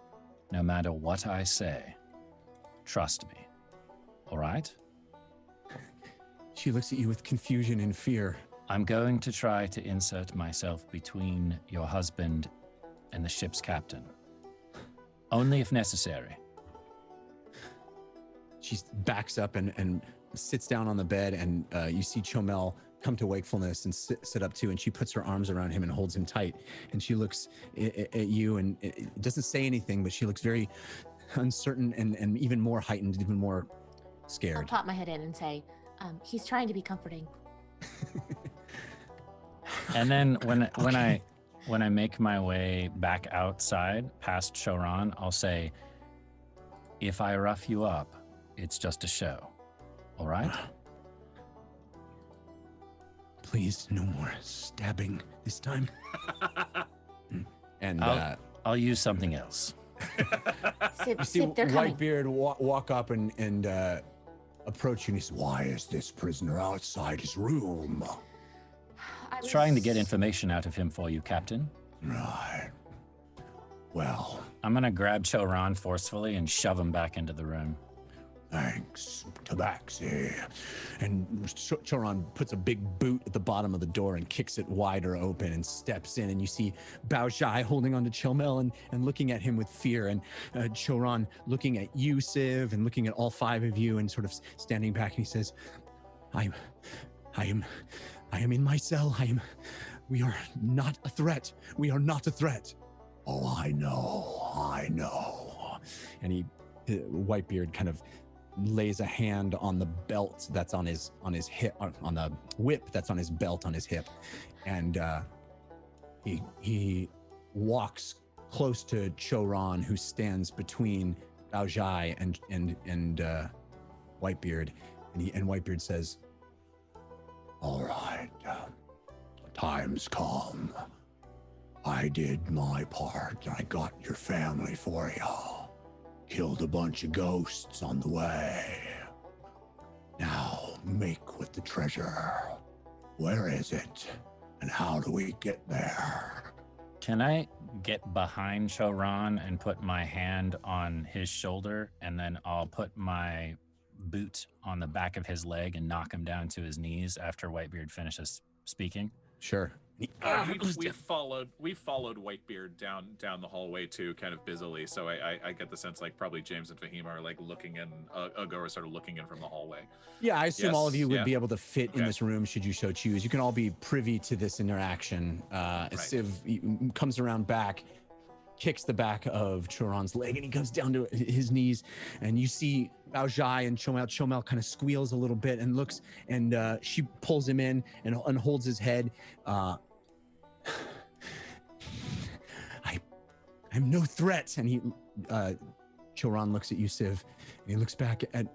no matter what I say, trust me. All right? She looks at you with confusion and fear. I'm going to try to insert myself between your husband and the ship's captain. Only if necessary. She backs up and sits down on the bed, and you see Chomel come to wakefulness and sit up too, and she puts her arms around him and holds him tight. And she looks at you and doesn't say anything, but she looks very uncertain and even more heightened, even more scared. I'll pop my head in and say, he's trying to be comforting. And then when I make my way back outside past Choron, I'll say, if I rough you up, it's just a show. All right? Please, no more stabbing this time. And I'll use something else. you see they're coming. Whitebeard walk up and approach you, and he says, Why is this prisoner outside his room? Trying to get information out of him for you, Captain. Right. Well, I'm gonna grab Choron forcefully and shove him back into the room. thanks, Tabaxi. and Choron puts a big boot at the bottom of the door and kicks it wider open and steps in, and you see Baojai holding onto Chomel and looking at him with fear, and Choron looking at you, Civ, and looking at all five of you and sort of standing back, and he says, I am in my cell. We are not a threat. We are not a threat. Oh, I know. And Whitebeard kind of lays a hand on the belt that's on his hip, on the whip that's on his belt on his hip, and he walks close to Choron, who stands between Baojai and Whitebeard, and Whitebeard says, All right, time's come. I did my part. I got your family for y'all. Killed a bunch of ghosts on the way. Now, make with the treasure. Where is it? And how do we get there? Can I get behind Choron and put my hand on his shoulder, and then I'll put my boot on the back of his leg and knock him down to his knees after Whitebeard finishes speaking? Sure. We've followed Whitebeard down the hallway too, kind of busily. So I get the sense like probably James and Fahima are like looking in, Agora sort of looking in from the hallway. Yeah, I assume all of you would yeah. be able to fit in this room should you so choose. You can all be privy to this interaction. Civ comes around back, kicks the back of Choron's leg, and he comes down to his knees, and you see Baojai and Chomel kind of squeals a little bit and looks, and she pulls him in and holds his head. I'm no threat. And he, Choron looks at you, Civ, and he looks back at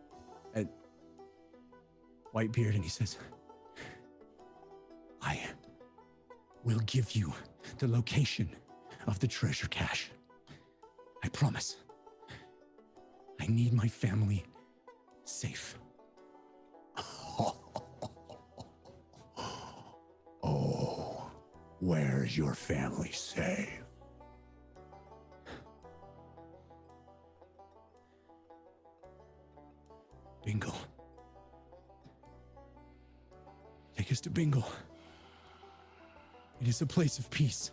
Whitebeard, and he says, I will give you the location of the treasure cache. I promise. I need my family safe. Oh, where's your family safe? Bingle. Take us to Bingle. It is a place of peace.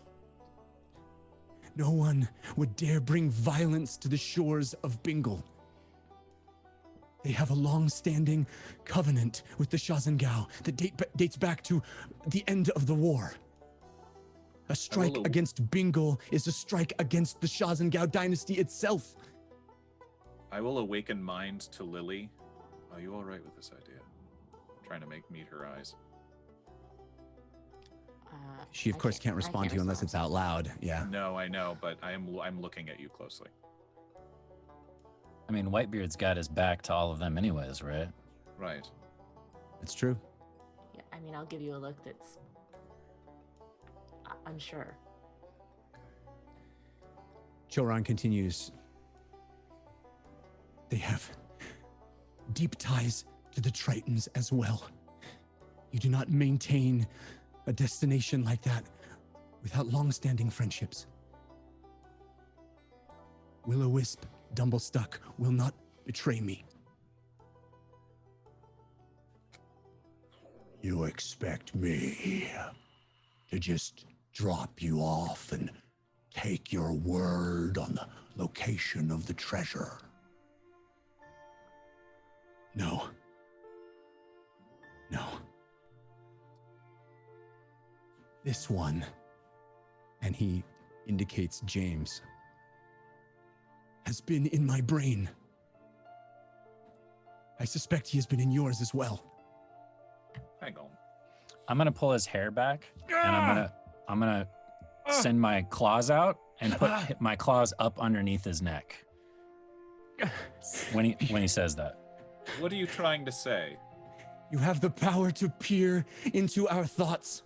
No one would dare bring violence to the shores of Bingle. They have a long-standing covenant with the Shazengao that dates back to the end of the war. A strike against Bingle is a strike against the Shazengao dynasty itself. I will awaken mind to Lily. Are you all right with this idea? I'm trying to meet her eyes. She, of course, can't respond to you unless it's out loud. Yeah. No, I know, but I'm looking at you closely. I mean, Whitebeard's got his back to all of them anyways, right? Right. It's true. Yeah, I mean, I'll give you a look that's unsure. Choron continues. They have deep ties to the Tritons as well. You do not maintain a destination like that without long-standing friendships. Will-o-wisp, Dumblestuck will not betray me. You expect me to just drop you off and take your word on the location of the treasure? No. No. This one, And he indicates James, has been in my brain. I suspect he has been in yours as well. Hang on. I'm gonna pull his hair back, and I'm gonna send my claws out and put my claws up underneath his neck. When he says that. What are you trying to say? You have the power to peer into our thoughts.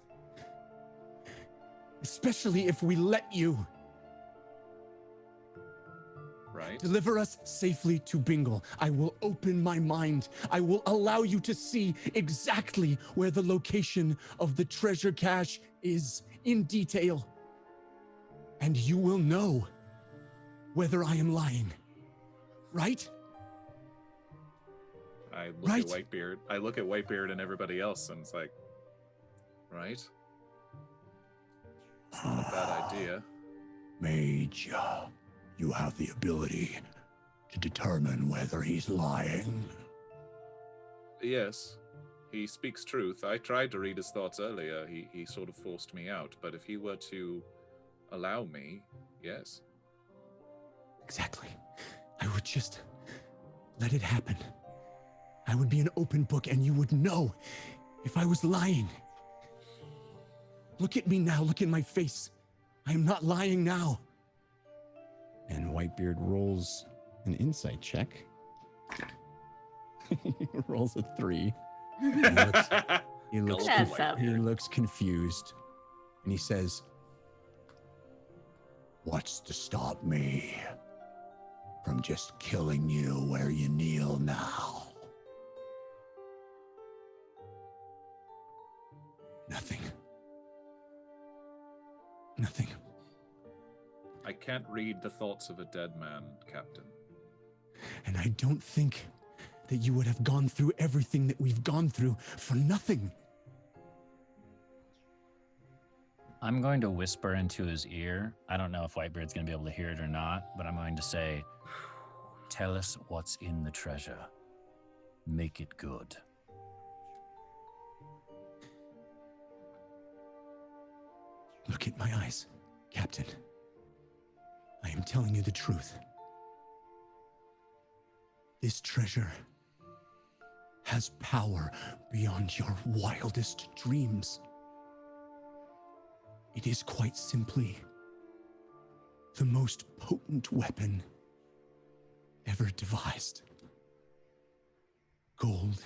Especially if we let you. Right. Deliver us safely to Bingle. I will open my mind. I will allow you to see exactly where the location of the treasure cache is in detail. And you will know whether I am lying. Right? I look at Whitebeard. I look at Whitebeard and everybody else, and it's like, right? It's not a bad idea. Mage, you have the ability to determine whether he's lying. Yes, he speaks truth. I tried to read his thoughts earlier. He sort of forced me out. But if he were to allow me, yes. Exactly. I would just let it happen. I would be an open book and you would know if I was lying. Look at me now. Look in my face. I am not lying now. and Whitebeard rolls an insight check. He rolls a 3. He looks confused, and he says, What's to stop me from just killing you where you kneel now? Nothing. Nothing. I can't read the thoughts of a dead man, Captain. And I don't think that you would have gone through everything that we've gone through for nothing. I'm going to whisper into his ear. I don't know if Whitebeard's going to be able to hear it or not, but I'm going to say, tell us what's in the treasure. Make it good. Look at my eyes, Captain. I am telling you the truth. This treasure has power beyond your wildest dreams. It is quite simply the most potent weapon ever devised. Gold,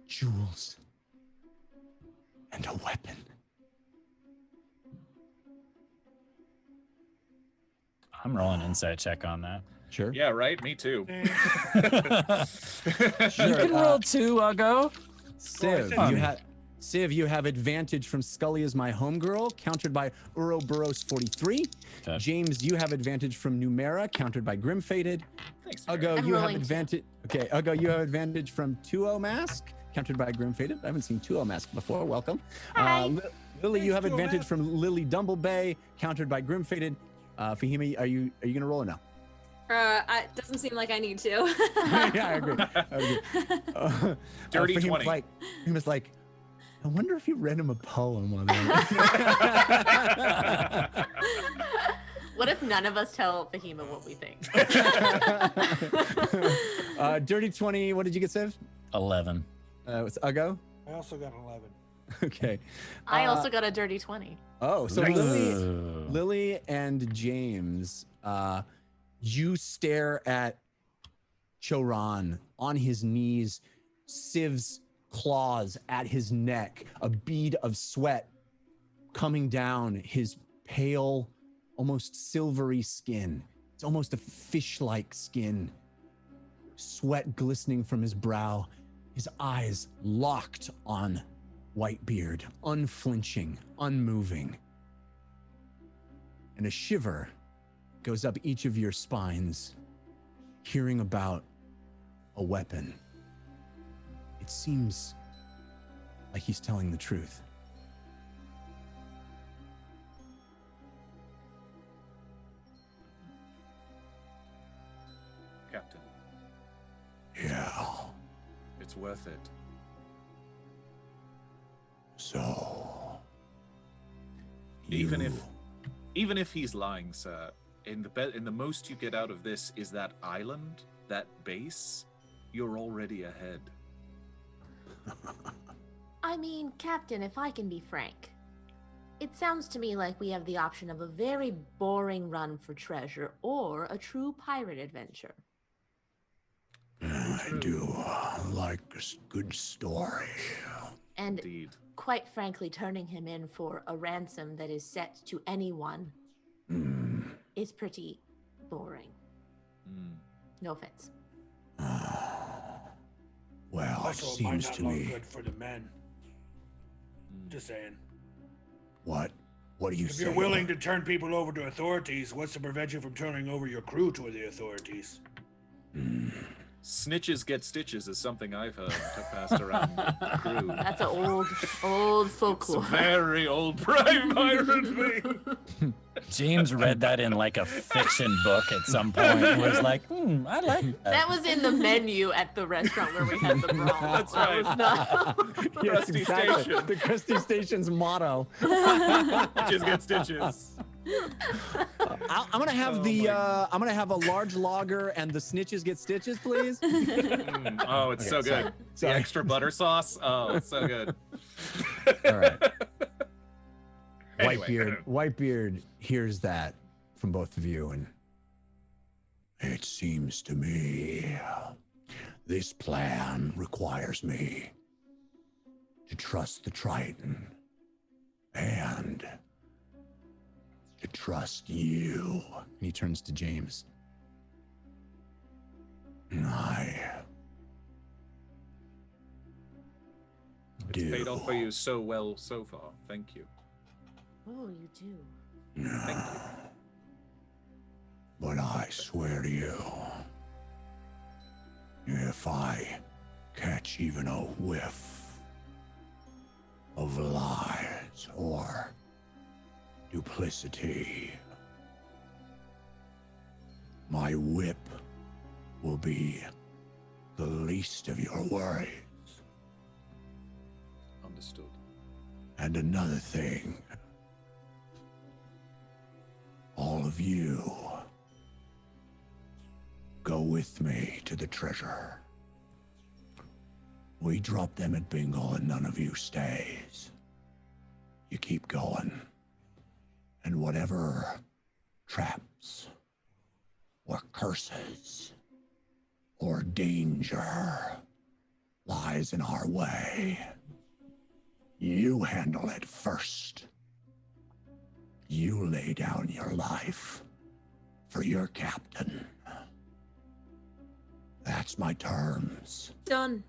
jewels, and a weapon. I'm rolling an insight check on that. sure. Yeah, right? Me too. You can roll 2, Uggo. Civ, you have advantage from Scully as my homegirl, countered by Uroboros 43. Okay. James, you have advantage from Numera, countered by Grimfaded. Thanks. Uggo, I'm you have rolling advantage. Okay, Uggo, you have advantage from 2-0 Mask, countered by Grimfaded. I haven't seen 2-0 Mask before. Welcome. Hi. Lily, you have advantage from Lily Dumblebay, countered by Grimfaded. Fahima, are you gonna roll or no? It doesn't seem like I need to. Yeah, I agree. Dirty Fahim 20. He was like, I wonder if you read him a poem on there. What if none of us tell Fahima what we think? Dirty 20, what did you get, Siv? 11. What's Ugo? I also got 11. Okay. I also got a dirty 20. Oh, so Nice. Lily and James, you stare at Choran on his knees, Siv's claws at his neck, a bead of sweat coming down his pale, almost silvery skin. It's almost a fish-like skin. Sweat glistening from his brow, his eyes locked on Whitebeard, unflinching, unmoving. And a shiver goes up each of your spines, hearing about a weapon. It seems like he's telling the truth. Captain, Yeah. it's worth it. So. Even you- if he's lying, sir, in the most you get out of this is that island, that base, you're already ahead. I mean, Captain, if I can be frank, it sounds to me like we have the option of a very boring run for treasure or a true pirate adventure. I do like a good story. And Indeed. quite frankly, turning him in for a ransom that is set to anyone is pretty boring. No offense. Well, it Also, it might seems not to look me. good for the men. Just saying. What? What do you If say? you're willing to turn people over to authorities, what's to prevent you from turning over your crew to the authorities? Snitches get stitches is something I've heard passed around the crew. That's an old It's a folklore. very old prime pirate thing. James read that in like a fiction book at some point and was like, I like that. That was in the menu at the restaurant where we had the brawl. That's That right. was not- Yes, Krusty exactly. Station. The Krusty Station's motto. Snitches get stitches. I'm gonna have I'm gonna have a large lager and the snitches get stitches, please. Oh, it's so good. Sorry. The extra butter sauce. Oh, it's so good. All right. Anyway. Whitebeard hears that from both of you, and It seems to me this plan requires me to trust the Triton and to trust you. he turns to James. It's paid off for you so well so far. Thank you. Oh, you do. Thank you. But I swear to you, if I catch even a whiff of lies or duplicity, my whip will be the least of your worries. Understood. And another thing, all of you go with me to the treasure. We drop them at Bingle and none of you stays. You keep going. And whatever traps or curses or danger lies in our way, you handle it first. You lay down your life for your captain. That's my terms. Done.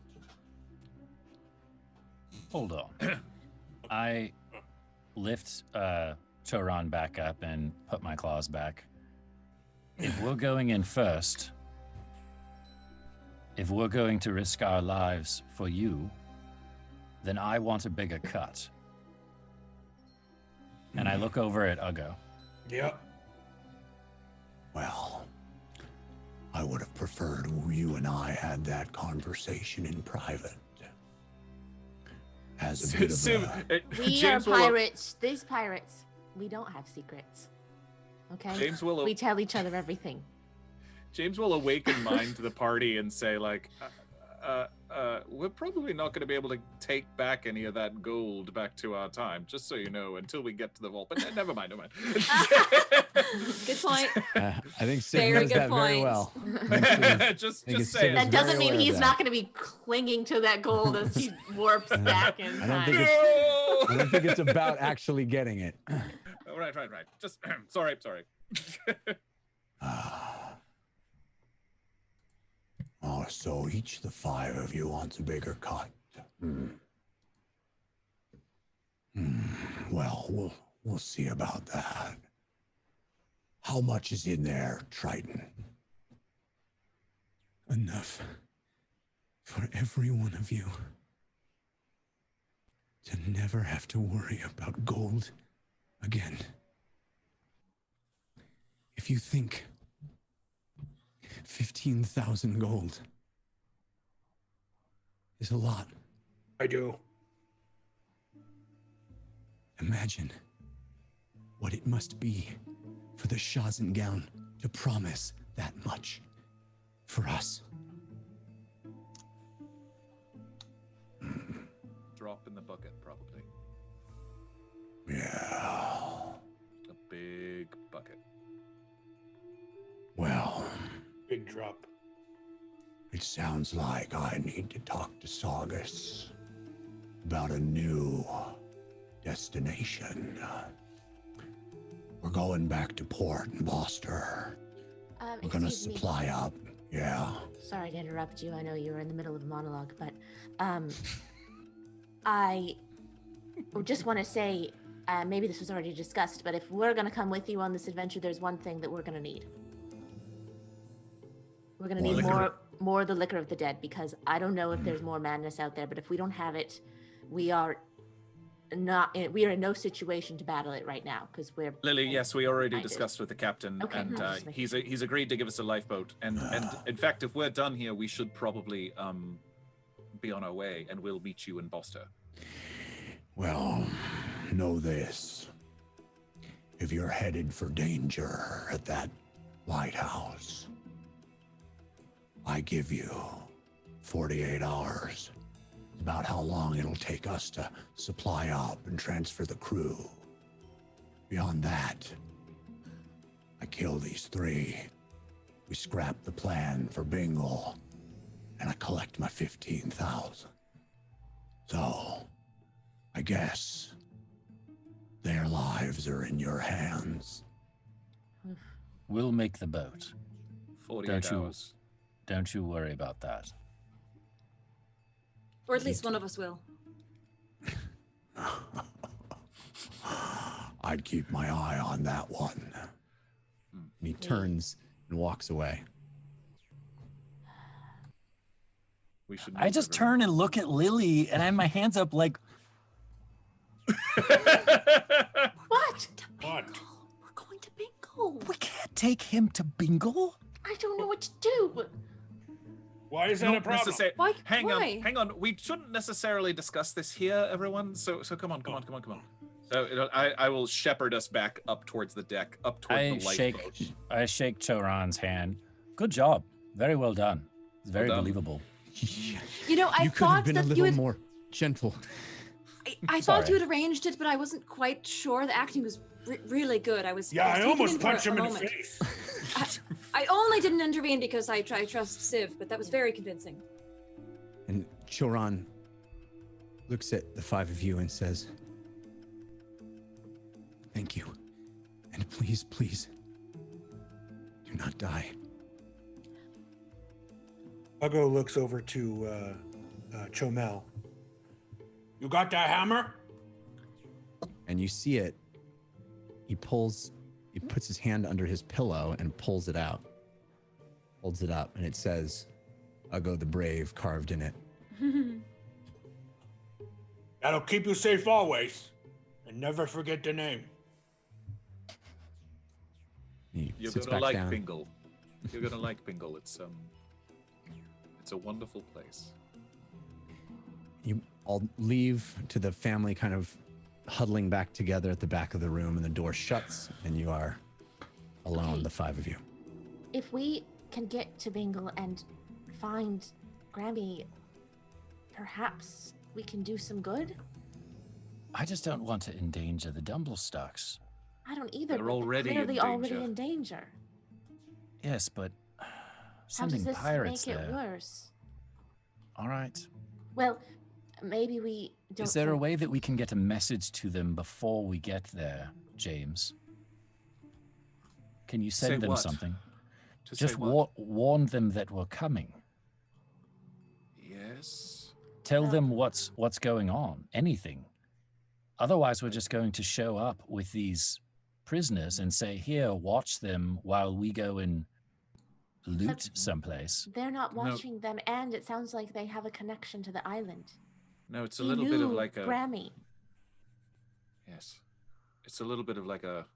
Hold on. I lift Choran back up and put my claws back. If we're going in first, if we're going to risk our lives for you, then I want a bigger cut. And I look over at Ugo. Yep. Well, I would have preferred you and I had that conversation in private. As a bit of a... We are pirates. These pirates, we don't have secrets. Okay? James will... We tell each other everything. James will awaken mind to the party and say, like, we're probably not going to be able to take back any of that gold back to our time, just so you know, until we get to the vault. But never mind, never mind. Good point. I think Sid Very knows good that very point. well. just think say That it. doesn't very mean aware he's of not that. going to be clinging to that gold as he warps back in I don't time. think I don't think it's about actually getting it. Right. Just, sorry. Oh, so each the 5 of you wants a bigger cut. Well, we'll see about that. How much is in there, Triton? Enough for every one of you to never have to worry about gold again. If you think 15,000 gold is a lot, I do. imagine what it must be for the Shazengown to promise that much for us. Drop in the bucket, probably. Yeah. A big bucket. Well, Big drop. it sounds like I need to talk to Saugus about a new destination. We're going back to port in Gloucester. We're gonna Excuse me. supply up. Yeah. Sorry to interrupt you. I know you were in the middle of a monologue, but I just want to say, maybe this was already discussed, but if we're going to come with you on this adventure, there's one thing that we're going to need. We're going to need more of the liquor of the dead, because I don't know if there's more madness out there, but if we don't have it, we are in no situation to battle it right now, because we're... Lily, yes, we already blinded. discussed with the captain, Okay, and no, just making he's agreed to give us a lifeboat. And in fact, if we're done here, we should probably be on our way, and we'll meet you in Gloucester. Well, know this. If you're headed for danger at that lighthouse, I give you 48 hours. It's about how long it'll take us to supply up and transfer the crew. Beyond that, I kill these 3. We scrap the plan for Bingle, and I collect my 15,000. So, I guess their lives are in your hands. We'll make the boat. 48 hours. Don't you worry about that. Or at least one of us will. I'd keep my eye on that one. And he turns and walks away. We should. I just turn and look at Lily, and I have my hands up like, What? What? We're going to Bingle. we can't take him to Bingle. I don't know what to do. Why is that a problem? Why? Hang Why? on. We shouldn't necessarily discuss this here, everyone. So come on. So I will shepherd us back up towards the deck, up toward the lifeboat. I shake Choran's hand. Good job. Very well done. It's very Well done. believable. You know, I You could have thought been a that you little had... more gentle. I thought Sorry. you had arranged it, but I wasn't quite sure. The acting was really good. I was Yeah, I taken almost in for punched a him in the moment. face. I only didn't intervene because I trust Civ, but that was very convincing. And Choran looks at the 5 of you and says, "Thank you. And please, please, do not die." Ugo looks over to Chomel. You got that hammer? And you see it. He puts his hand under his pillow and pulls it out. Holds it up, and it says, Ugo the Brave carved in it. That'll keep you safe always. And never forget the name. He You're sits gonna back like down. Bingle. You're gonna like Bingle. It's a wonderful place. You all leave to the family kind of huddling back together at the back of the room, and the door shuts, and you are alone, Okay. the five of you. If we can get to Bingle and find Grammy, perhaps we can do some good? I just don't want to endanger the Dumblestocks. I don't either. They're but already in clearly already danger. in danger. Yes, but How sending does this pirates make it there. worse? All right. Well, maybe we don't. Is there a send- way that we can get a message to them before we get there, James? Can you Say send them what? something? To Just say what? warn them that we're coming. Yes. Tell them what's going on. Anything. Otherwise, we're just going to show up with these prisoners and say, "Here, watch them while we go and loot someplace." They're not No. watching them, and it sounds like they have a connection to the island. No, it's a He little bit of knew like a Grammy. yes. It's a little bit of like a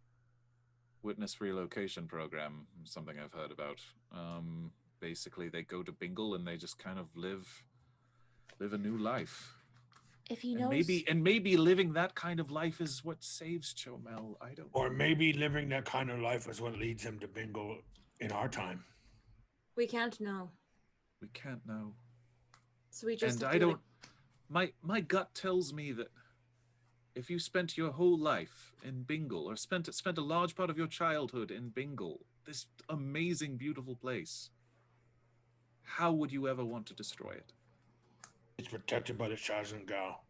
witness relocation program, something I've heard about. Basically, they go to Bingle and they just kind of live a new life. If he And knows, maybe living that kind of life is what saves Chomel. I don't. Or maybe living that kind of life is what leads him to Bingle in our time. We can't know. We can't know. So we just And have I to, don't. My gut tells me that if you spent your whole life in Bingle, or spent a large part of your childhood in Bingle, this amazing, beautiful place, how would you ever want to destroy it? It's protected by the Shazan Gal.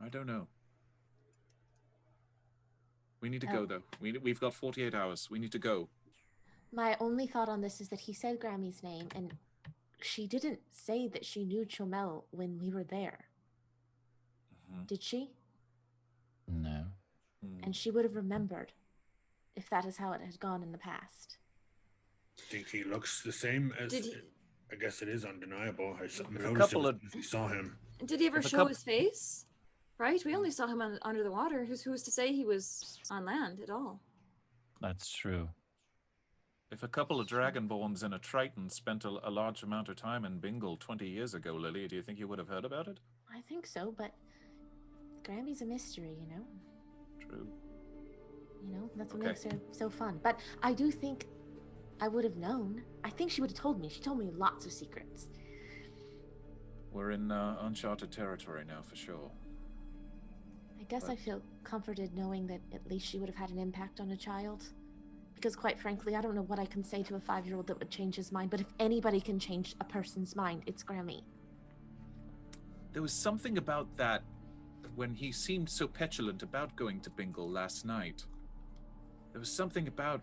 I don't know. We need to go though. We've got 48 hours. We need to go. my only thought on this is that he said Grammy's name, and she didn't say that she knew Chomel when we were there. Did she? No. And she would have remembered if that is how it had gone in the past. Think he looks the same as. Did he- I guess it is undeniable. I If a noticed couple it of- if we saw him. Did he ever If a show coup- his face? Right? We only saw him under the water. Who's to say he was on land at all? That's true. If a couple of Dragonborns and a Triton spent a large amount of time in Bingle 20 years ago, Lily, do you think you would have heard about it? I think so, but Grammy's a mystery, you know? True. You know, that's what Okay. makes her so fun. But I do think I would have known. I think she would have told me. She told me lots of secrets. We're in uncharted territory now, for sure. I guess I But- feel comforted knowing that at least she would have had an impact on a child. Because quite frankly, I don't know what I can say to a 5-year-old that would change his mind, but if anybody can change a person's mind, it's Grammy. There was something about that when he seemed so petulant about going to Bingle last night. There was something about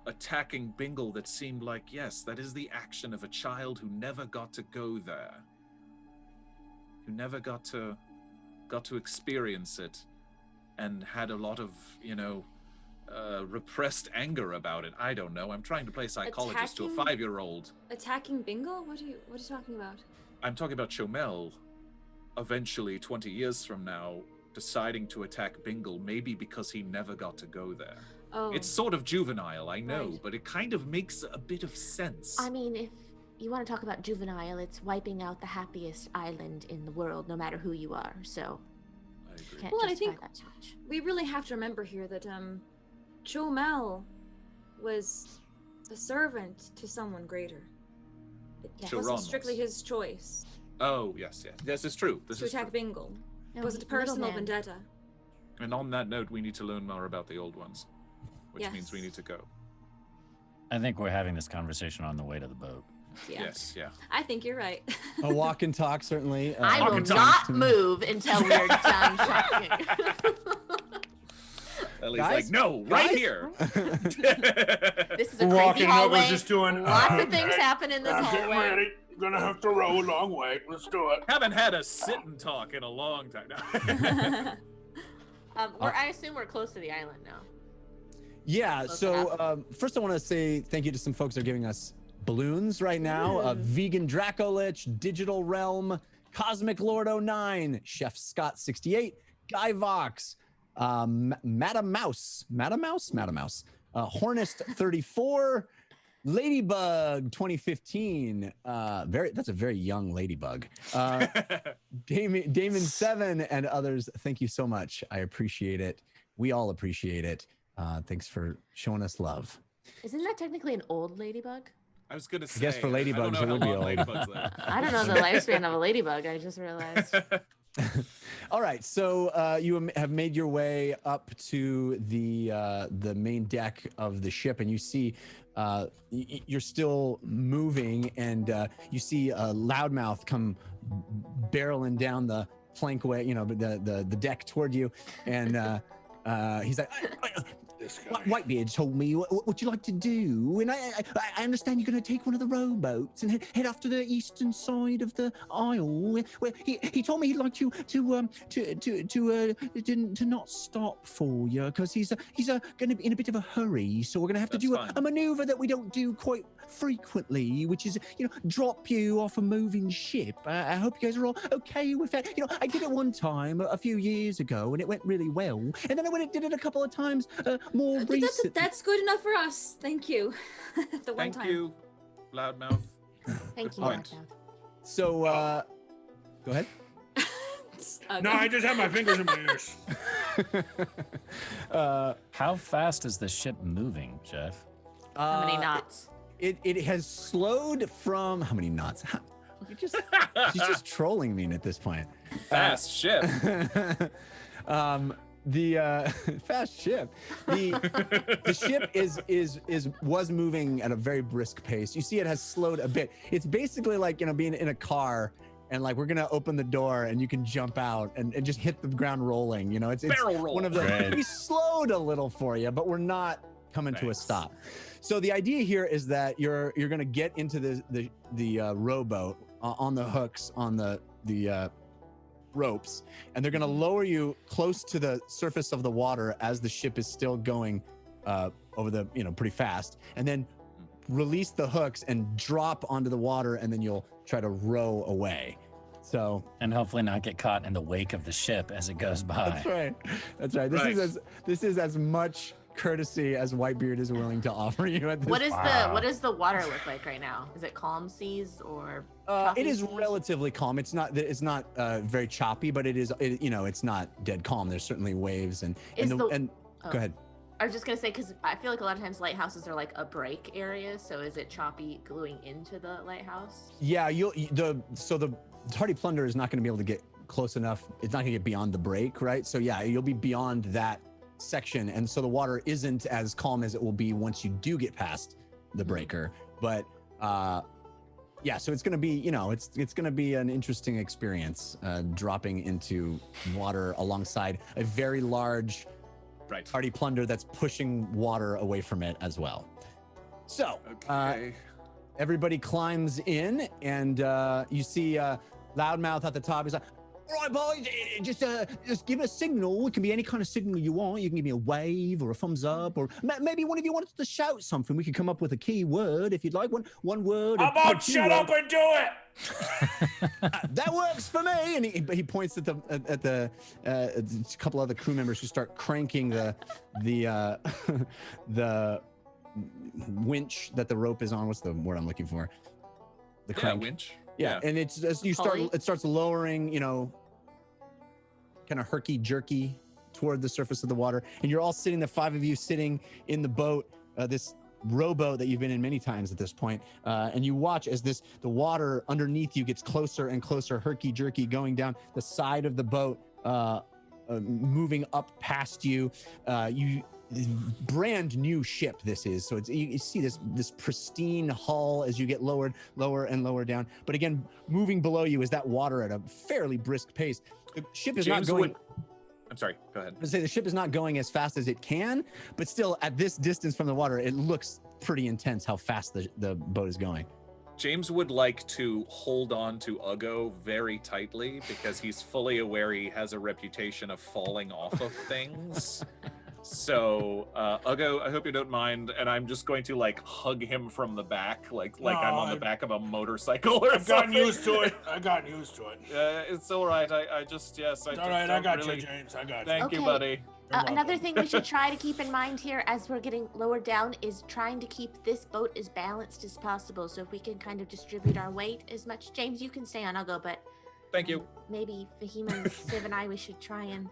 attacking Bingle that seemed like, yes, that is the action of a child who never got to go there. Who never got to experience it and had a lot of, repressed anger about it. I don't know. I'm trying to play psychologist to a Attacking- 5-year-old. Attacking Bingle? What are you talking about? I'm talking about Chomel eventually 20 years from now deciding to attack Bingle, maybe because he never got to go there. Oh, It's sort of juvenile, I know, Right. but it kind of makes a bit of sense. I mean, if you want to talk about juvenile, it's wiping out the happiest island in the world, no matter who you are. So I agree. can't Well, I justify think- that too much. we really have to remember here that Chomel was a servant to someone greater. It Yes. Choron wasn't strictly was. his choice Oh, yes. This is true. This to is attack true. Bingle. No, It wasn't a he's the personal middleman. vendetta. And on that note, we need to learn more about the old ones, which means we Yes. need to go. I think we're having this conversation on the way to the boat. Yeah. Yes, yeah. I think you're right. A walk and talk, certainly. I will and talk. not move until we're done talking. Ellie's Guys? like, no, right Guys? here. This is a We're crazy walking up, we're hallway. just doing- Lots of things happen in this I'm getting hallway. ready. Gonna have to row a long way. Let's do it. Haven't had a sit and talk in a long time. I assume we're close to the island now. Yeah, Close so enough. first I want to say thank you to some folks that are giving us balloons right now. Vegan Dracolich, Digital Realm, Cosmic Lord 09, Chef Scott 68, Guy Vox, Madam Mouse, Hornist 34, Ladybug 2015. That's a very young Ladybug. Damon 7 and others. Thank you so much. I appreciate it. We all appreciate it. Thanks for showing us love. Isn't that technically an old ladybug? I was gonna say. I guess for ladybugs, it would be old. I don't know the lifespan of a ladybug. I just realized. All right, so you have made your way up to the main deck of the ship, and you see you're still moving, and you see Loudmouth come barreling down the plankway, the deck toward you, and he's like, Whitebeard told me what you like to do, and I understand you're going to take one of the rowboats and head off to the eastern side of the isle. Where he told me he'd like you to not stop for you because he's going to be in a bit of a hurry. So we're going to have to do a maneuver that we don't do quite frequently, which is drop you off a moving ship. I hope you guys are all okay with that. I did it one time a few years ago, and it went really well. And then I did it a couple of times more recently. That's good enough for us. Thank you. Thank you, Loudmouth. Thank you, Right. Loudmouth. So, go ahead. No, I just have my fingers in my ears. How fast is the ship moving, Jeff? How many knots? It has slowed from how many knots? She's just trolling me at this point. Fast ship. The fast ship. The ship was moving at a very brisk pace. You see, it has slowed a bit. It's basically like being in a car, and like we're gonna open the door and you can jump out and just hit the ground rolling. It's barrel roll. One of the we slowed a little for you, but we're not coming to a stop. So the idea here is that you're gonna get into the rowboat on the hooks on the ropes, and they're going to lower you close to the surface of the water as the ship is still going over the pretty fast, and then release the hooks and drop onto the water, and then you'll try to row away. So, and hopefully not get caught in the wake of the ship as it goes by. That's right. This is as much courtesy as Whitebeard is willing to offer you at this. What does the water look like right now? Is it calm seas or? It is relatively calm. It's not very choppy, but it's not dead calm. There's certainly waves and go ahead. I was just gonna say, because I feel like a lot of times lighthouses are like a break area. So is it choppy gluing into the lighthouse? Yeah, the Tardy Plunder is not going to be able to get close enough. It's not going to get beyond the break, right? So yeah, you'll be beyond that section, and so the water isn't as calm as it will be once you do get past the breaker. But yeah, so it's going to be it's going to be an interesting experience dropping into water alongside a very large Tardy Plunder that's pushing water away from it as well. So everybody climbs in, and you see Loudmouth at the top. He's like, all right, boys, just give a signal. It can be any kind of signal you want. You can give me a wave or a thumbs up, or maybe one of you wanted to shout something. We could come up with a key word if you'd like. One word. How about shut up and do it? That works for me. And he points at the a couple other crew members who start cranking the winch that the rope is on. What's the word I'm looking for? The crank. Winch. Yeah, and it's as you start, it starts lowering, kind of herky-jerky toward the surface of the water, and you're all sitting, the five of you sitting in the boat, this rowboat that you've been in many times at this point, and you watch as the water underneath you gets closer and closer, herky-jerky, going down the side of the boat, moving up past you. Brand new ship this is, so you see this pristine hull as you get lower and lower down, but again moving below you is that water at a fairly brisk pace. The ship is not going. I'm sorry, go ahead. I would say the ship is not going as fast as it can, but still at this distance from the water it looks pretty intense how fast the boat is going. James would like to hold on to Ugo very tightly because he's fully aware he has a reputation of falling off of things. So, Ugo, I hope you don't mind, and I'm just going to hug him from the back, like I'm on the back of a motorcycle or something. I've gotten used to it. It's all right. I just, yes. It's all right. I got you, James. I got you. Thank you, buddy. Another thing we should try to keep in mind here as we're getting lower down is trying to keep this boat as balanced as possible. So if we can kind of distribute our weight as much. James, you can stay on. I'll go, but Thank you. maybe Fahima and Civ and I, we should try and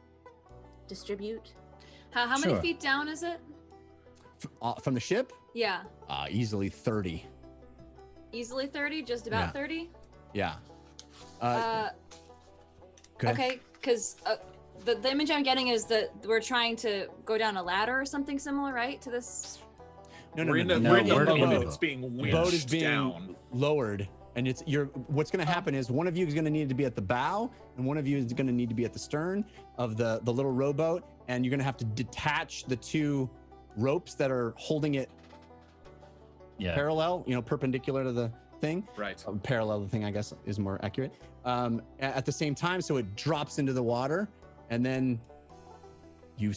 distribute. How Sure. many feet down is it? From the ship? Yeah. Easily 30. Easily 30, just about Yeah. 30? Yeah. Uh, go ahead. okay, because the image I'm getting is that we're trying to go down a ladder or something similar, right? To this. No, We're in the no, we're in the we're boat in the and it's boat. being The winched boat is being down. lowered, and what's going to happen is one of you is going to need to be at the bow, and one of you is going to need to be at the stern of the little rowboat, and you're going to have to detach the two ropes that are holding it Yeah. parallel, perpendicular to the thing. Right. Parallel to the thing, I guess, is more accurate. At the same time, so it drops into the water, and then you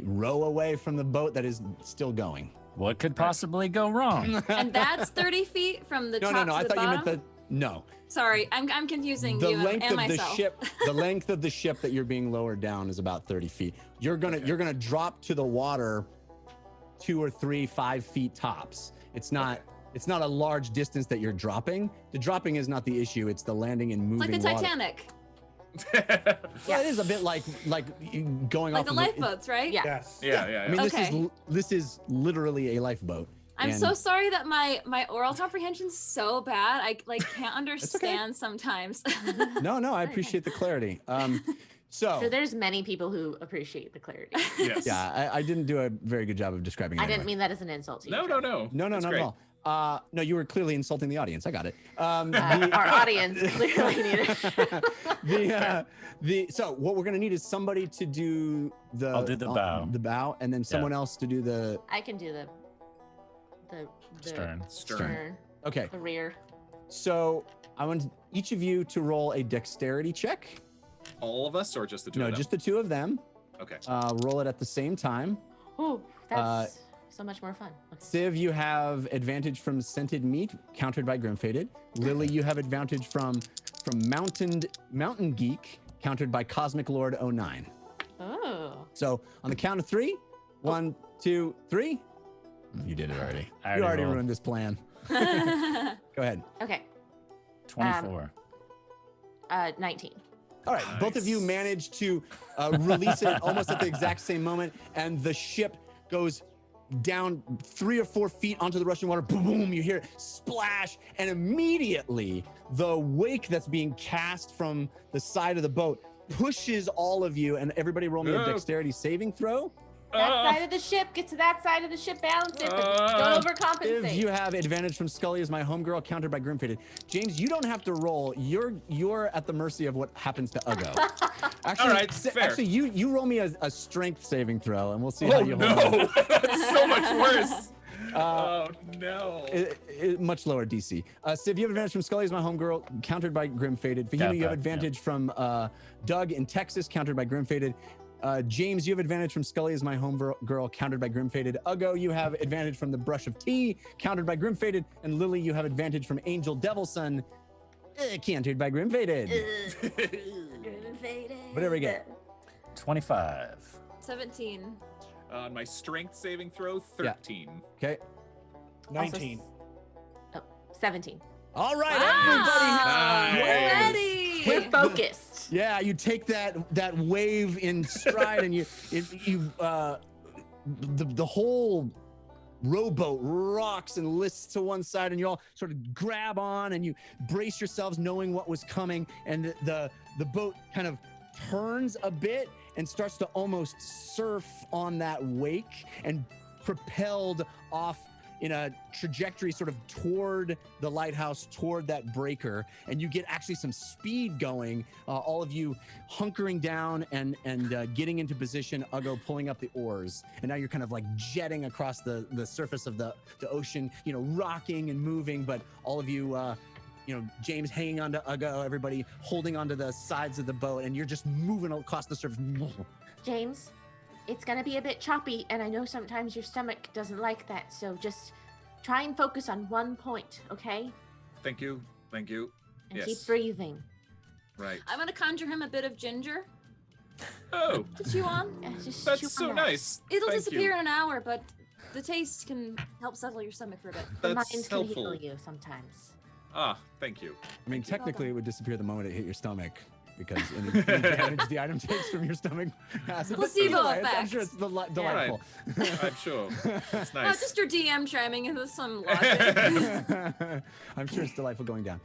row away from the boat that is still going. What could possibly go wrong? And that's 30 feet from the No, top no, to I the thought bottom? you meant no. Sorry, I'm confusing The you length and of myself. the ship, the length of the ship that you're being lowered down is about 30 feet. You're gonna drop to the water 2 or 3, 5 feet tops. It's not a large distance that you're dropping. The dropping is not the issue. It's the landing and moving. Like the water. Titanic. Well, it is a bit like going Like off the of lifeboats, right? Yeah. Yes. Yeah. I mean, Okay. this is literally a lifeboat. I'm and- so sorry that my oral comprehension's so bad. I can't understand sometimes. No, I appreciate the clarity. So there's many people who appreciate the clarity. Yes. Yeah, I didn't do a very good job of describing it. I didn't anyway. mean that as an insult to you. No. No, That's not great. at all. No, you were clearly insulting the audience. I got it. Our audience clearly needed it. So what we're gonna need is somebody to do the. I'll do the bow. The bow, and then someone else to do the. I can do the Stern. stern, Okay, the rear. so I want each of you to roll a dexterity check. All of us or just the two No, of them? just the two of them. Okay. Roll it at the same time. Oh, that's so much more fun. Okay. Civ, you have advantage from scented meat, countered by Grim-Fated. Lily, you have advantage from Mountain Geek, countered by Cosmic Lord 09. Oh. So on the count of 3, 1, 2, 3. You did it already. You already rolled. ruined this plan. Go ahead. Okay. 24. 19. All right, both of you manage to release it almost at the exact same moment, and the ship goes down 3 or 4 feet onto the rushing water. Boom, boom, you hear it splash, and immediately the wake that's being cast from the side of the boat pushes all of you, and everybody roll me a dexterity saving throw. That side of the ship, get to that side of the ship, balance it, but don't overcompensate. If you have advantage from Scully as my homegirl, countered by Grim-Fated. James, you don't have to roll. You're at the mercy of what happens to Uggo. Actually, All right, fair. Actually, you roll me a strength saving throw, and we'll see how Oh you hold up. no! That's so much worse. Oh no! Much lower DC. Civ, you have advantage from Scully as my homegirl, countered by Grim-Fated. Fahima, Got you have that, advantage from Doug in Texas, countered by Grim-Fated. James, you have advantage from Scully as my homegirl, countered by Grim-Fated. Uggo, you have advantage from the Brush of Tea, countered by Grim-Fated. And Lily, you have advantage from Angel Devilson, countered by Grim-Fated. Whatever we get. 25. 17. On my strength saving throw, 13. Okay. 19. 17. All right, Nice. We're ready. We're focused. Yeah, you take that wave in stride, and the whole rowboat rocks and lists to one side, and you all sort of grab on and you brace yourselves, knowing what was coming, and the boat kind of turns a bit and starts to almost surf on that wake and propelled off in a trajectory sort of toward the lighthouse, toward that breaker, and you get actually some speed going, all of you hunkering down and getting into position, Uggo pulling up the oars, and now you're kind of like jetting across the surface of the ocean, rocking and moving, but all of you James hanging onto Uggo, everybody holding onto the sides of the boat, and you're just moving across the surface. James, it's gonna be a bit choppy, and I know sometimes your stomach doesn't like that, so just try and focus on one point, okay? Thank you. And Yes. keep breathing. Right. I'm going to conjure him a bit of ginger. Oh, To chew on. Yeah, just that's chew so on that. nice. It'll Thank disappear you. in an hour, but the taste can help settle your stomach for a bit. The That's mind can helpful. heal you sometimes. Ah, thank you. I mean, technically, it would disappear the moment it hit your stomach because any damage the item takes from your stomach has a Placebo I'm effect. sure it's delightful. I'm sure. It's Oh, nice. just your DM chiming in with some logic. I'm sure it's delightful going down.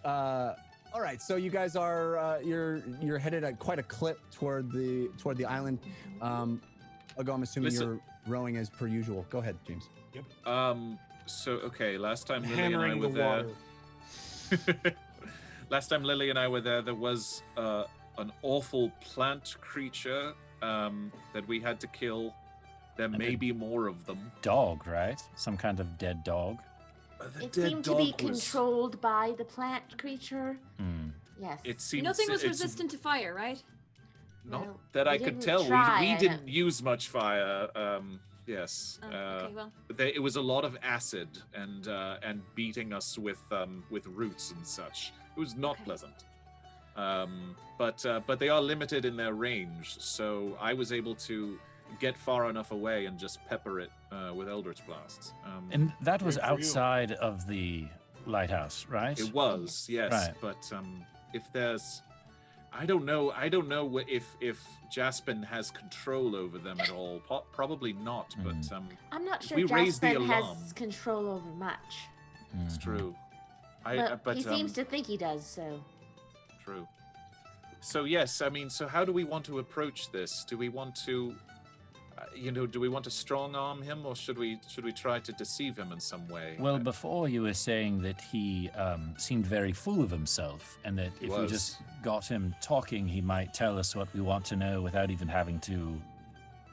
All right, so you guys are you're headed at quite a clip toward the island. I'll go. I'm assuming Listen. you're rowing as per usual. Go ahead, James. So okay, last time Lily and I Hammering were the there. water. Last time Lily and I were there, there was an awful plant creature that we had to kill. There may be more of them. Dog, right? Some kind of dead dog. The It dead seemed to be dog was- controlled by the plant creature. Yes. It seems Nothing was it's resistant to fire, right? Not Well, that we I could didn't tell. try, We I didn't don't- use much fire. Yes. Okay, well. But it was a lot of acid and beating us with roots and such. It was not Okay. pleasant. But they are limited in their range, so I was able to get far enough away and just pepper it with Eldritch blasts. And that was Good for you. outside of the lighthouse, right? It was, yes, Right. but if there's, I don't know if Jaspin has control over them at all. Probably not, but I'm not if sure we raise the Jaspin alarm. has control over much. It's true. But he seems to think he does, so. True. So yes, I mean, so how do we want to approach this? Do we want to, do we want to strong arm him, or should we try to deceive him in some way? Well, before you were saying that he seemed very full of himself, and that He if we was. just got him talking, he might tell us what we want to know without even having to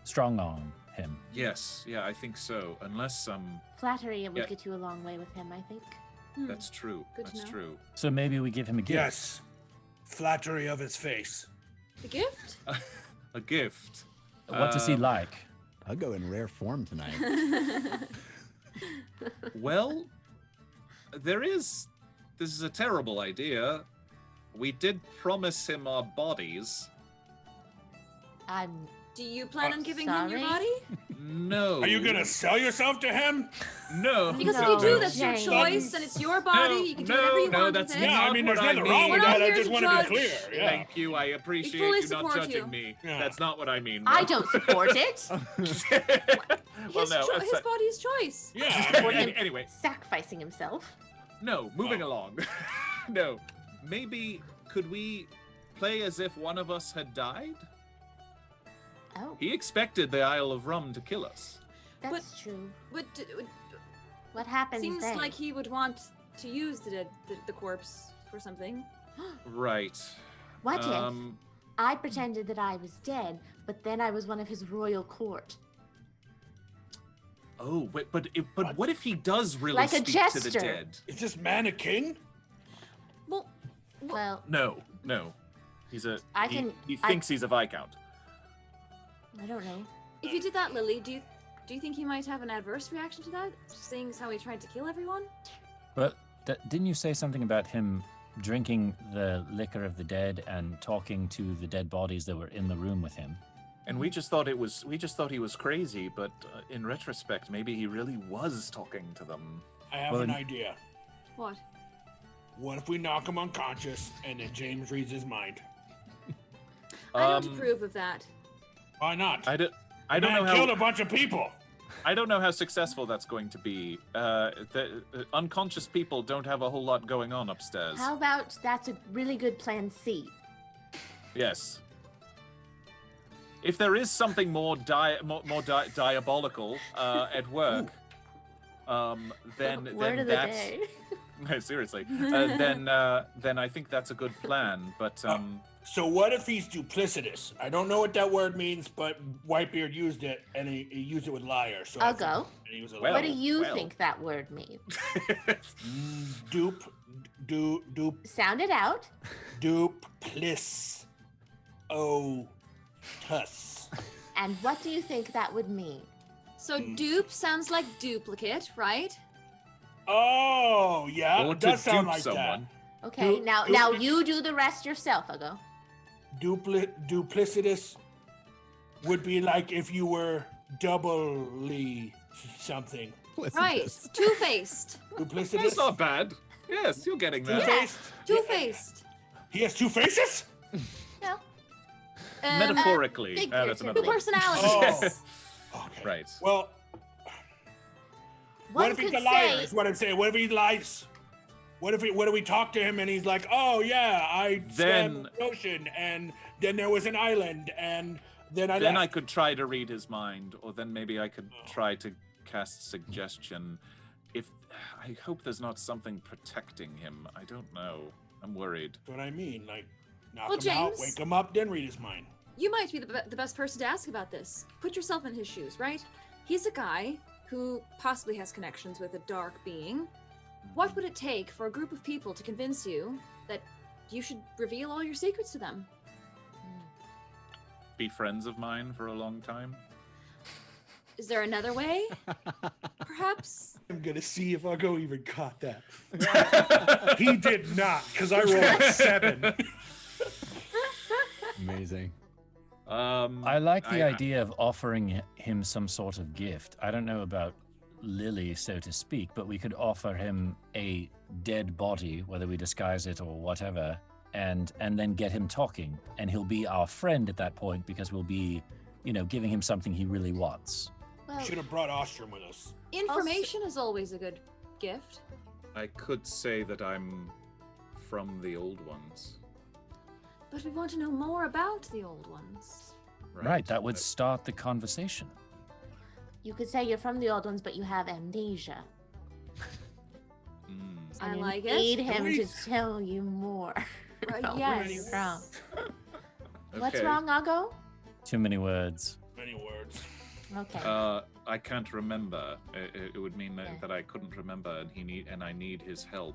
strong arm him. Yes, yeah, I think so. Unless Flattery would Yeah. get you a long way with him, I think. that's true. Good to That's know. true. So maybe we give him a gift. Yes. Flattery of his face. The gift? A gift. What does he like? I'll go in rare form tonight. Well, this is a terrible idea. We did promise him our bodies. I'm Do you plan on giving him your sorry? body? No. Are you gonna sell yourself to him? No. Because No, if you do, that's your James. choice, and it's your body. You can do whatever you no, want that's with it. Yeah, I not mean, what there's I nothing wrong mean. with We're not that. I here just to want to be judge. clear. Yeah. Thank you. I appreciate fully you not support judging you. me. Yeah. That's not what I mean. I don't support it. well, His, no. his body's choice. Yeah. Support him Anyway, sacrificing himself. no. Moving along. No. Maybe could we play as if one of us had died? Oh, He expected the Isle of Rum to kill us. that's true. But What happens seems then? like he would want to use the corpse for something. Right. What Um, if I pretended that I was dead, but then I was one of his royal court? Oh, but what if he does really Like a speak to the jester. dead? Is this man a king? Well, Well, No. He I- thinks he's a viscount. I don't know. if you did that, Lily, do you think he might have an adverse reaction to that, seeing as how he tried to kill everyone? But didn't you say something about him drinking the liquor of the dead and talking to the dead bodies that were in the room with him? And we just thought he was crazy, but in retrospect, maybe he really was talking to them. I have Well, an then- idea. What? What if we knock him unconscious and then James reads his mind? I don't approve of that. Why not? I don't Man know killed how a bunch of people. I don't know how successful that's going to be. Unconscious people don't have a whole lot going on upstairs. How about that's a really good plan C? Yes. If there is something more diabolical at work, then Word of the that's day. seriously. Then I think that's a good plan. But So what if he's duplicitous? I don't know what that word means, but Whitebeard used it, and he used it with liar. So I'll go. And he was a Well, What do liar. you well. think that word means? Dupe, Sound it out. duplice, tus. And what do you think that would mean? So dupe sounds like duplicate, right? Oh, yeah, or it to does sound dupe like someone. Okay, Dupe- now dupe- you do the rest yourself, I'll go. duplicitous would be like if you were doubly something. Right. Two-faced. Duplicitous. That's not bad. Yes, you're getting there. Two-faced. Two-faced. He has two faces? No. Metaphorically. That's another the one. personalities. Oh. Okay. Right. Well, One what if he's could a liar? say- Is what I'm saying. What if he lies? What if we talk to him and he's like, "Oh yeah, I swam in the ocean, and then there was an island, and then I Then I left." could try to read his mind, or then maybe I could try to cast suggestion. If I hope there's not something protecting him. I don't know. I'm worried. That's what I mean. Like, knock Well, him out, James- wake him up, then read his mind. You might be the best person to ask about this. Put yourself in his shoes, right? He's a guy who possibly has connections with a dark being. What would it take for a group of people to convince you that you should reveal all your secrets to them? Be friends of mine for a long time. Is there another way? Perhaps? I'm gonna see if Ugo even caught that. He did not, because I rolled a 7. Amazing. I like the idea of offering him some sort of gift. I don't know about Lily, so to speak, but we could offer him a dead body, whether we disguise it or whatever, and then get him talking, and he'll be our friend at that point because we'll be, giving him something he really wants. Well, Should have brought Ostrom with us. information is always a good gift. I could say that I'm from the old ones. But we want to know more about the old ones. Right, that would start the conversation. You could say you're from the old ones, but you have amnesia. I And you like it. need him to tell you more about where yes. you're from. What's Okay. wrong, Ugo? Too many words. Many words. Okay. I can't remember. It would mean that I couldn't remember, and I need his help.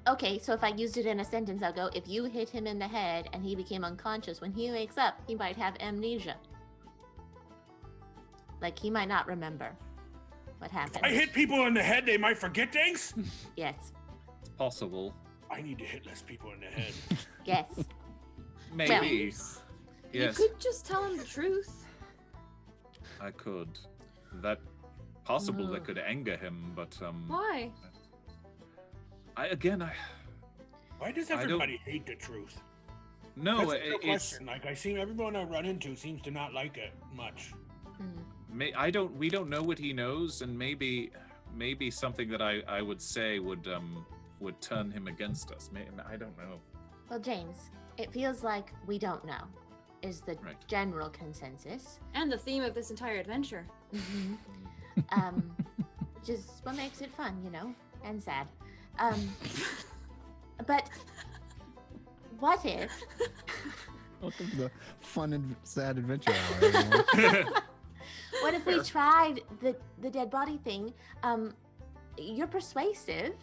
Okay, so if I used it in a sentence, I'll go, if you hit him in the head and he became unconscious, when he wakes up, he might have amnesia. Like, he might not remember what happened. I hit people in the head, they might forget things? Yes. It's possible. I need to hit less people in the head. Yes. Maybe. You Yes, could just tell him the truth. I could. That possible that could anger him, but Why? I Why does I don't- everybody hate the truth? no. That's a real It's question. Like, I see everyone I run into seems to not like it much. we don't know what he knows, and maybe something that I would say would turn him against us. I don't know. Well, James, it feels like we don't know, is the Right. general consensus. And the theme of this entire adventure. Which is what makes it fun, and sad. But what if Welcome to the fun and sad adventure hour, everyone. what if we tried the dead body thing? You're persuasive,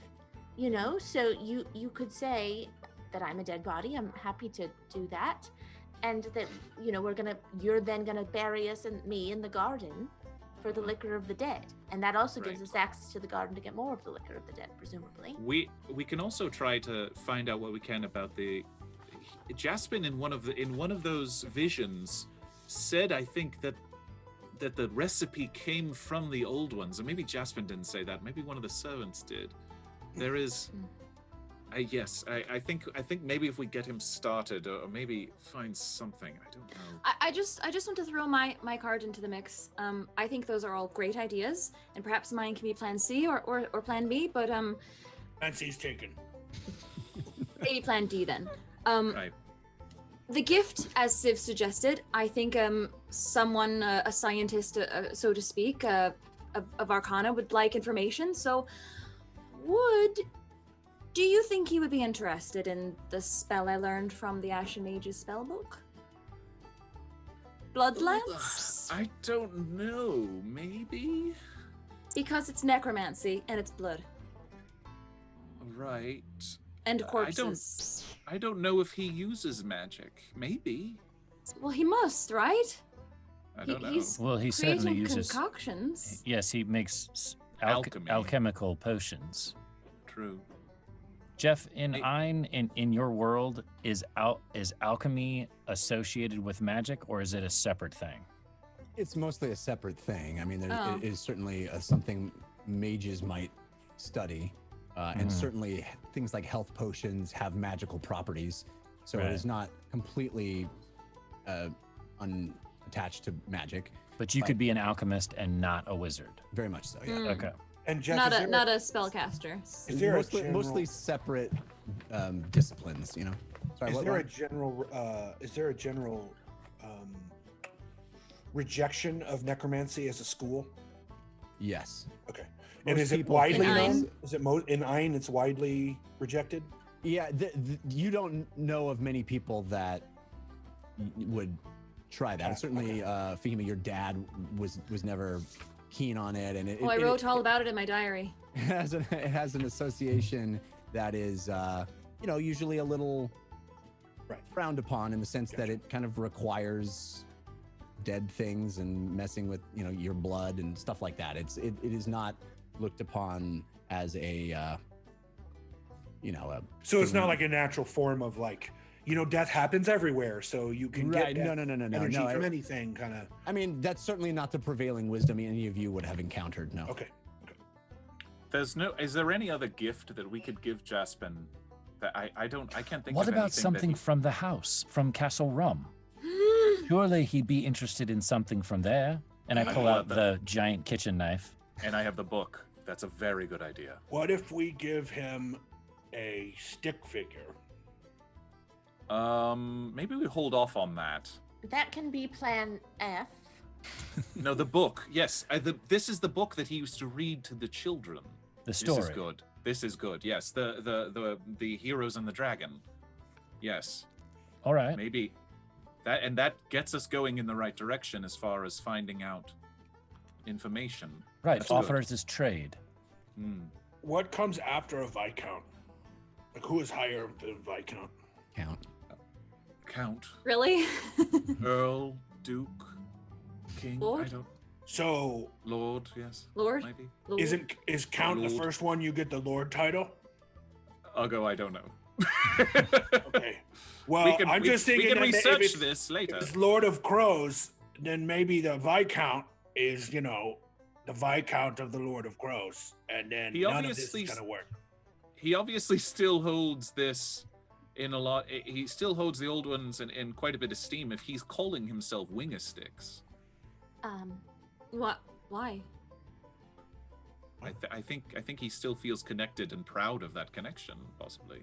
so you could say that I'm a dead body. I'm happy to do that. And that, you're then gonna bury us and me in the garden for the liquor of the dead. And that also gives us access to the garden to get more of the liquor of the dead, presumably. We can also try to find out what we can about the Jaspin in one of those visions said, I think, that the recipe came from the old ones, or maybe Jaspin didn't say that. Maybe one of the servants did. There is, I think maybe if we get him started, or maybe find something. I don't know. I just want to throw my card into the mix. I think those are all great ideas, and perhaps mine can be Plan C or Plan B, but Plan C's taken. maybe Plan D then. Right. The gift, as Civ suggested, I think someone, a scientist, so to speak, of Arcana would like information. So, do you think he would be interested in the spell I learned from the Ashen Mage's spellbook? Bloodlance? I don't know. Maybe. Because it's necromancy and it's blood Right. and corpses. I don't know if he uses magic. Maybe. Well, he must, right? I don't know. He's Well, he certainly creating uses. concoctions. Yes, he makes Alchemy. alchemical potions. True. Jeff, in your world, is alchemy associated with magic, or is it a separate thing? It's mostly a separate thing. I mean, it is certainly something mages might study, and certainly things like health potions have magical properties. So it is not completely unattached to magic. But you could be an alchemist and not a wizard. Very much so, yeah. Okay. And Jeff, not a spellcaster. Is there mostly separate disciplines, you know? Sorry, is there a general rejection of necromancy as a school? Yes. Okay. And is it widely known? Is it in Ain? It's widely rejected. Yeah, you don't know of many people that would try that. Certainly, Fahima, your dad was never keen on it, and I wrote all about it in my diary. It has an association that is, usually a little frowned upon in the sense that it kind of requires dead things and messing with your blood and stuff like that. It is not looked upon as a so it's not like a natural form of death happens everywhere, so you can get energy from anything, kind of. I mean, that's certainly not the prevailing wisdom any of you would have encountered. No. Okay. Is there any other gift that we could give Jaspin that I can't think What of about anything something from the house, from Castle Rum? Surely he'd be interested in something from there. And I pull out the giant kitchen knife. And I have the book. That's a very good idea. What if we give him a stick figure? Maybe we hold off on that. That can be Plan F. No, the book. Yes, this is the book that he used to read to the children. The story. This is good. This is good. Yes, the Heroes and the Dragon. Yes. All right. Maybe that gets us going in the right direction as far as finding out information. Right. That's offers his trade. What comes after a Viscount? Like, who is higher than Viscount? Count. Really? Earl, Duke, King. Lord? I don't. So. Lord, yes. Lord. Maybe. Lord. Is Count Lord. the first one you get the Lord title? I'll go. I don't know. Okay. Well, I'm just thinking we can that research if this later. If it's Lord of Crows, then maybe the Viscount is, the Viscount of the Lord of Crows, and then none of this is gonna work. He obviously still holds this in a lot. He still holds the old ones in quite a bit of esteem. If he's calling himself Winger-Sticks. What? Why? I think he still feels connected and proud of that connection, possibly.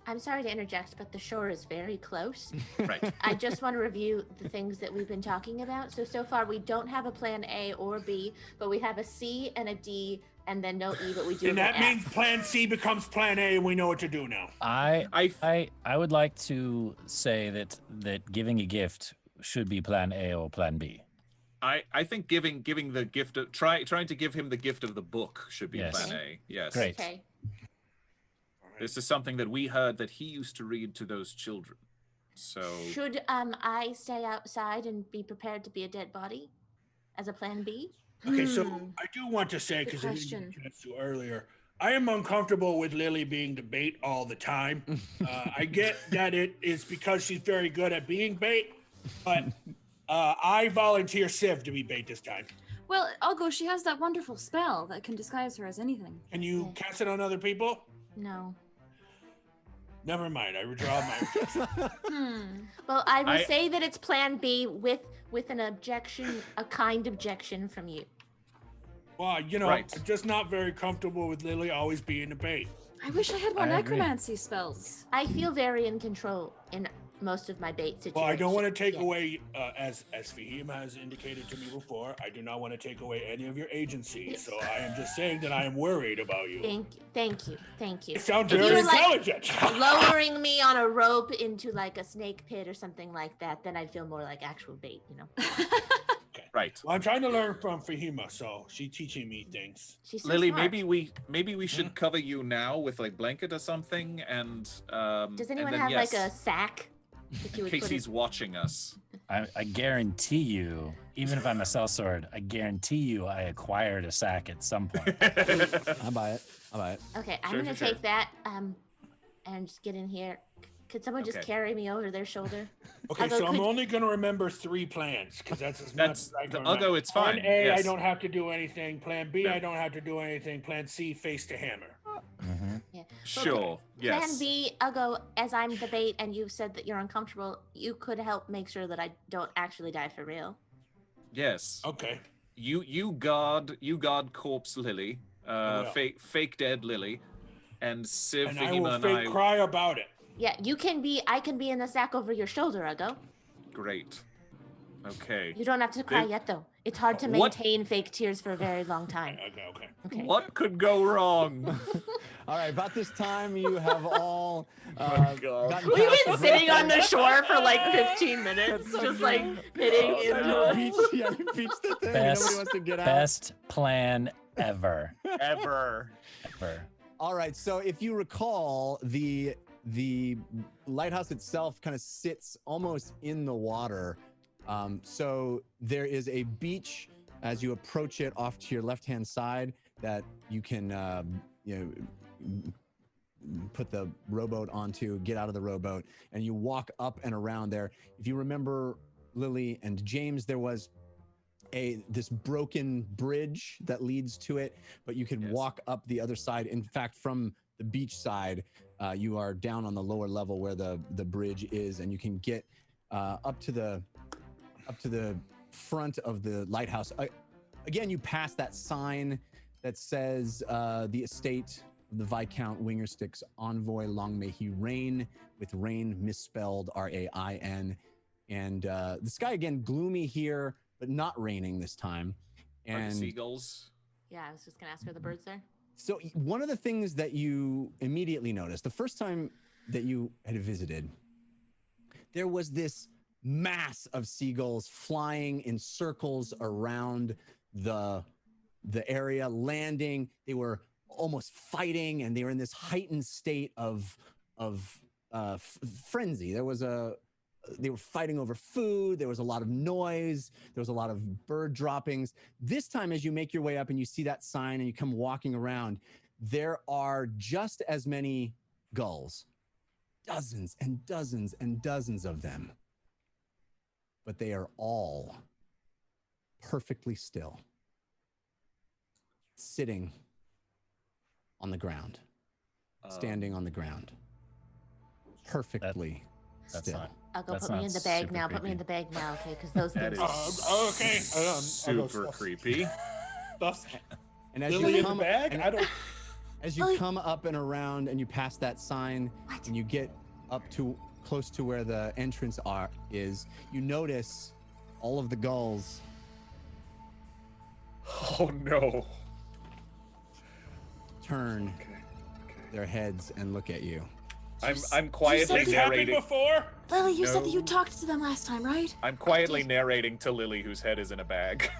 I'm sorry to interject, but the shore is very close. Right. I just want to review the things that we've been talking about. So far, we don't have a plan A or B, but we have a C and a D, and then no E, but we do. And that means Plan C becomes Plan A, and we know what to do now. I would like to say that giving a gift should be Plan A or Plan B. I think giving the gift of trying to give him the gift of the book should be Plan A. Yes. Great. Okay. This is something that we heard that he used to read to those children. So should I stay outside and be prepared to be a dead body as a Plan B? Okay, so I do want to say, because I didn't get a chance to earlier, I am uncomfortable with Lily being the bait all the time. I get that it is because she's very good at being bait, but I volunteer Civ to be bait this time. Well, I'll go. She has that wonderful spell that can disguise her as anything. Can you cast it on other people? No. Never mind. I withdraw my objection. Well, I will say that it's Plan B with an objection, a kind objection from you. Well, I'm just not very comfortable with Lily always being the bait. I wish I had more necromancy spells. I feel very in control in most of my bait situations. Well, I don't want to take away, as Fahima has indicated to me before, I do not want to take away any of your agency. Yes. So I am just saying that I am worried about you. Thank you. It sounds very intelligent. Lowering me on a rope into like a snake pit or something like that, then I'd feel more like actual bait, Okay. Right. Well, I'm trying to learn from Fahima, so she's teaching me things. She's so Lily, smart. maybe we should cover you now with like blanket or something, and does anyone and then, have like a sack? In case he's watching us. I guarantee you, even if I'm a sellsword, I guarantee you I acquired a sack at some point. I buy it. Okay, I'm gonna take that. and just get in here. Could someone just Okay. carry me over their shoulder? Okay, Although so I'm could- only going to remember 3 plans because that's as much as I can remember. Although it's fine. Plan A, I yes. don't have to do anything. Plan B, No. I don't have to do anything. Plan C, face to hammer. Yeah. Sure. Yes. Plan B, I'll go as I'm the bait, and you said that you're uncomfortable. You could help make sure that I don't actually die for real. Yes. Okay. You guard corpse Lily, will. fake dead Lily, and Civ And I Figima will and fake cry about it. Yeah, I can be in the sack over your shoulder, Uggo. Great. Okay. You don't have to cry Then- yet, though. It's hard to What- maintain fake tears for a very long time. Okay. Okay. What could go wrong? All right, about this time you have all God. gotten We've past been the sitting on the shore for like 15 minutes, just like hitting into beach. Yeah, you beached the thing. Best, Nobody wants to get out. best plan ever. Ever. Ever. All right, so if you recall, the lighthouse itself kind of sits almost in the water. So there is a beach as you approach it off to your left-hand side that you can, put the rowboat onto, get out of the rowboat, and you walk up and around there. If you remember, Lily and James, there was this broken bridge that leads to it, but you can walk up the other side. In fact, from the beach side, you are down on the lower level where the bridge is, and you can get up to the front of the lighthouse. Again, you pass that sign that says the estate of the Viscount Winger-Sticks Envoy, long may he reign, with rain misspelled R-A-I-N. And the sky again gloomy here, but not raining this time. Are And the seagulls? Yeah, I was just gonna ask, are the birds there? so one of the things that you immediately noticed the first time that you had visited, there was this mass of seagulls flying in circles around the area, landing. They were almost fighting, and they were in this heightened state of frenzy. They were fighting over food. There was a lot of noise. There was a lot of bird droppings. This time, as you make your way up and you see that sign and you come walking around, there are just as many gulls, dozens and dozens and dozens of them. But they are all perfectly still, sitting on the ground, standing on the ground, perfectly That's still. not. I'll go That's put me not in the bag super now. Put me creepy. in the bag now, okay? Because those That things. is Okay. I'll go super stuff. creepy. Stuff. And as Lily you in the come, bag? and I don't. as you come up and around and you pass that sign What? and you get up to close to where the entrance is, you notice all of the gulls Oh no. turn Okay. their heads and look at you. I'm quietly This happened narrating. before? Lily, you said that you No. talked to them last time, right? I'm quietly narrating to Lily, whose head is in a bag.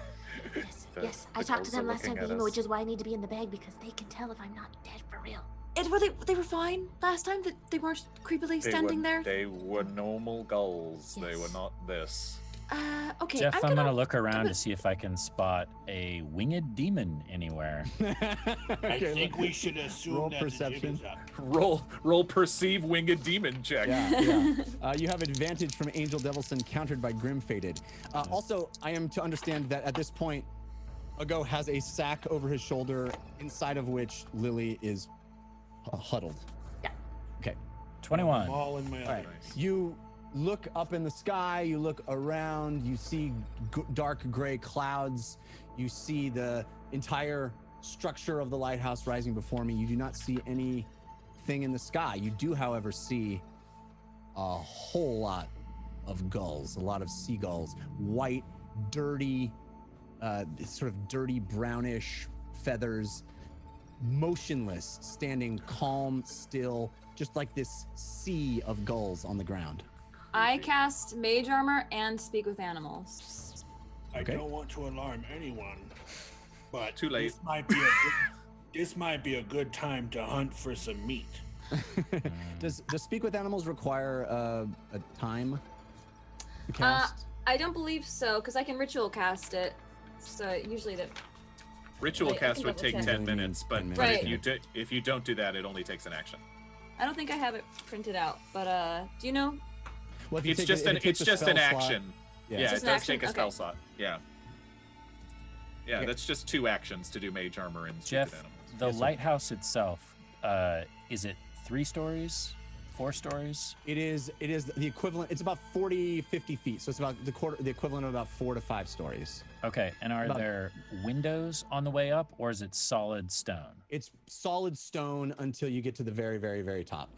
Yes, The- yes. I the talked to gulls are them last time, looking at which us. is why I need to be in the bag because they can tell if I'm not dead for real. And they were fine last time? That they weren't creepily They standing were, there? They were normal gulls. They were Yes. not this. Okay. Jeff, I'm I'm gonna gonna look around do to see if I can spot a winged demon anywhere. I think we should assume roll that the jig perception. is up. Roll perceive winged demon check. Yeah. You have advantage from Angel Devilson, countered by Grim Fated. Also, I am to understand that at this point, Uggo has a sack over his shoulder, inside of which Lily is huddled. Yeah. Okay. 21. All in my All right. Nice. You look up in the sky, you look around, you see dark gray clouds, you see the entire structure of the lighthouse rising before me. You do not see anything in the sky. You do, however, see a whole lot of gulls, a lot of seagulls, white, dirty, sort of dirty brownish feathers, motionless, standing calm, still, just like this sea of gulls on the ground. I cast Mage Armor and Speak with Animals. I Okay. don't want to alarm anyone, but Too late. This might be a good time to hunt for some meat. Does Speak with Animals require a time to cast? I don't believe so, because I can ritual cast it. So usually that. Ritual Wait, I cast can would take double check. 10 minutes, but, Right. but if you don't do that, it only takes an action. I don't think I have it printed out, but do you know? Well, if you It's take just it- an if you it's take the just spell an slot- action. Yeah. Yeah, It's it just does an action? take a spell Okay. slot. Yeah. Yeah, that's just 2 actions to do mage armor and Jeff, stupid animals. the Yes, sir. lighthouse itself, is it 3 stories, 4 stories? It is the equivalent. It's about 40, 50 feet. So it's about the equivalent of about 4 to 5 stories. Okay, and are About- there windows on the way up, or is it solid stone? It's solid stone until you get to the very, very, very top.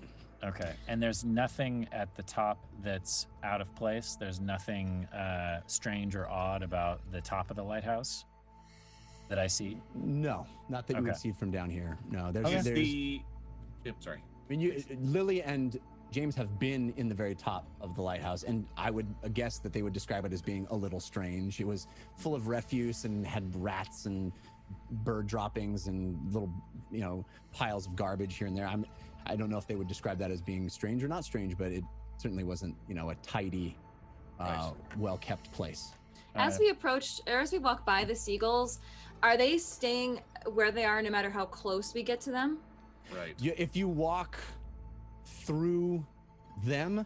Okay, and there's nothing at the top that's out of place. There's nothing strange or odd about the top of the lighthouse that I see. No, not that you would Okay. see from down here. No, there's, Is there's the... Yep, sorry. I mean, Lily and James have been in the very top of the lighthouse, and I would guess that they would describe it as being a little strange. It was full of refuse and had rats and bird droppings and little, piles of garbage here and there. I don't know if they would describe that as being strange or not strange, but it certainly wasn't, a tidy, Right. well-kept place. As we approach, or as we walk by the seagulls, are they staying where they are no matter how close we get to them? Right. If you walk through them,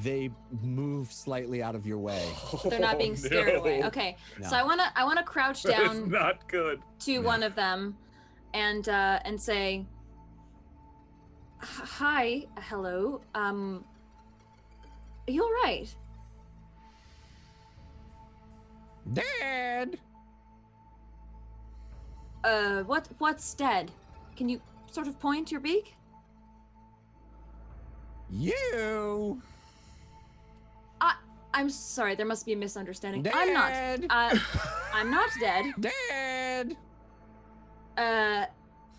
they move slightly out of your way. They're not being scared away. no. Okay, No. so I wanna crouch That's down not good. to one of them, and say, "Hi, hello. Are you all right?" Dad! What's dead? Can you sort of point your beak? You! I'm sorry, there must be a misunderstanding. Dad! I'm not dead. Dad!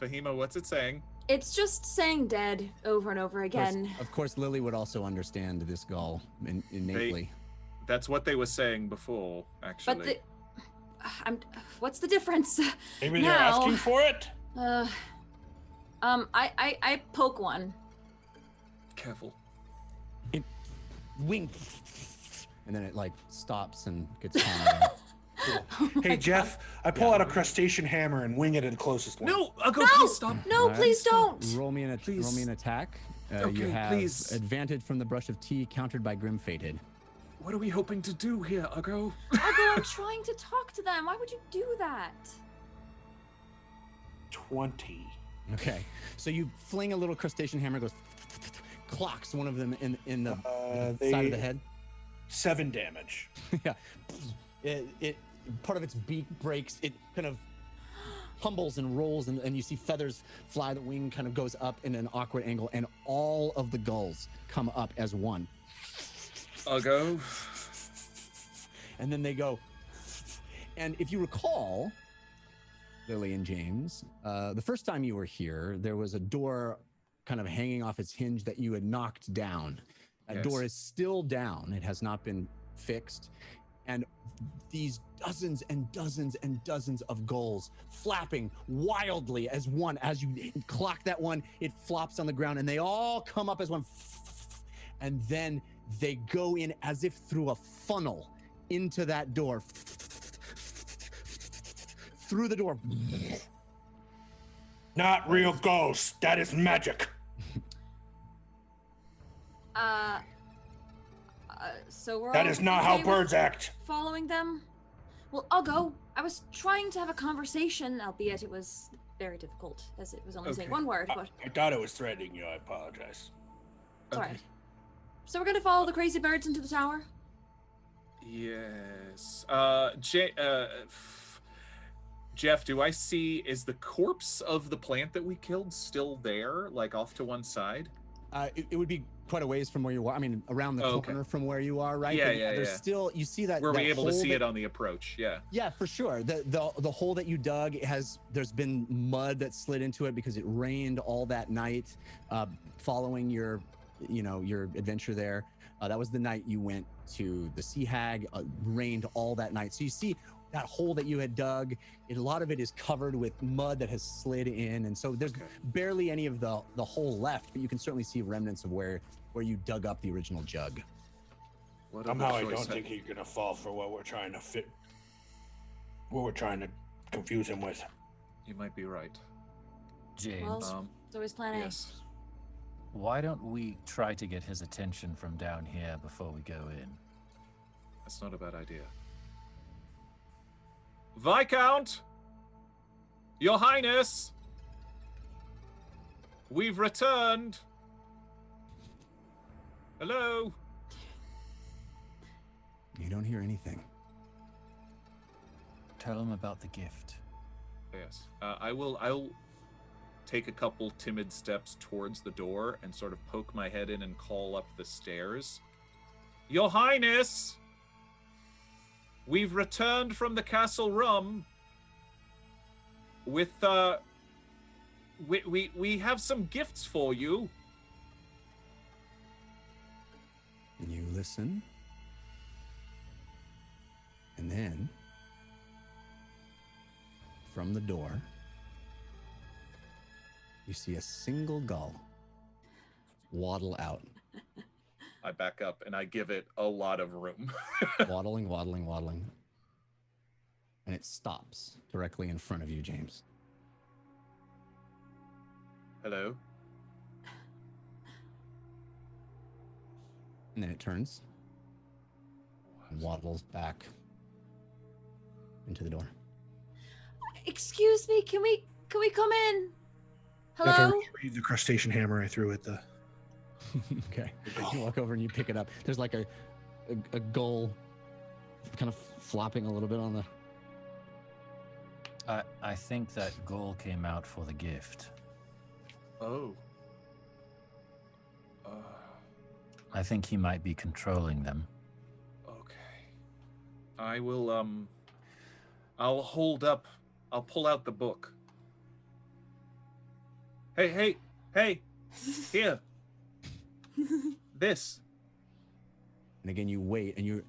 Fahima, what's it saying? It's just saying dead over and over again. Of course, Lily would also understand this Gull innately. That's what they were saying before, actually. But what's the difference? Maybe they're Now- asking for it. I poke one. Careful. Wing. And then it stops and gets calm again. Hey Jeff, I pull out a crustacean hammer and wing it at the closest one. No! I'll go, No! please stop. No, All right. please don't. Roll me an attack. You Okay, have please. advantage from the brush of tea, countered by Grim Fated. What are we hoping to do here, Uggo? I'm trying to talk to them. Why would you do that? 20. Okay, so you fling a little crustacean hammer, goes clocks one of them in the side of the head. 7 damage. Yeah, it part of its beak breaks. It kind of humbles and rolls, and you see feathers fly. The wing kind of goes up in an awkward angle, and all of the gulls come up as one. Uggo. And then they go. And if you recall, Lily and James, the first time you were here, there was a door kind of hanging off its hinge that you had knocked down. That Yes. door is still down. It has not been fixed. And these dozens and dozens and dozens of gulls flapping wildly as one. As you clock that one, it flops on the ground and they all come up as one. And then they go in as if through a funnel into that door. Through the door. Not real ghosts. That is magic. So we're That all is not how okay with birds act. following them. Well, I'll go. I was trying to have a conversation, albeit it was very difficult, as it was only saying Okay. one word. But I thought it was threatening you. I apologize. it's all right. So we're gonna follow the crazy birds into the tower. Yes. Jeff, do I see, is the corpse of the plant that we killed still there, off to one side? It would be quite a ways from where you are. I mean, around the Okay. corner from where you are, right? Yeah, But yeah, There's yeah. still, you see that. Were we that able to hole see that- it on the approach? Yeah. Yeah, for sure. The hole that you dug there's been mud that slid into it because it rained all that night, following your adventure there. That was the night you went to the Sea Hag. Rained all that night, so you see that hole that you had dug. A lot of it is covered with mud that has slid in, and so there's Okay. barely any of the hole left. But you can certainly see remnants of where you dug up the original jug. What Somehow I other don't choice think he's gonna fall for what we're trying to fit. What we're trying to confuse him with. You might be right. James. Well, Um, it's always plan A. yes. Why don't we try to get his attention from down here before we go in? That's not a bad idea. Viscount! Your Highness! We've returned! Hello? You don't hear anything. Tell him about the gift. Yes. I'll take a couple timid steps towards the door and sort of poke my head in and call up the stairs. Your Highness! We've returned from the Castle Rum with, we have some gifts for you. And you listen. And then, from the door, you see a single gull waddle out. I back up and I give it a lot of room. Waddling. And it stops directly in front of you, James. Hello? And then it turns and waddles back into the door. Excuse me, can we come in? After I Hello? retrieve the crustacean hammer I threw at the. Okay. You walk over and you pick it up. There's like a gull kind of flopping a little bit on the... I think that Gull came out for the gift. Oh. I think he might be controlling them. Okay. I will, I'll pull out the book. Hey, here. This. And again, you wait, and you're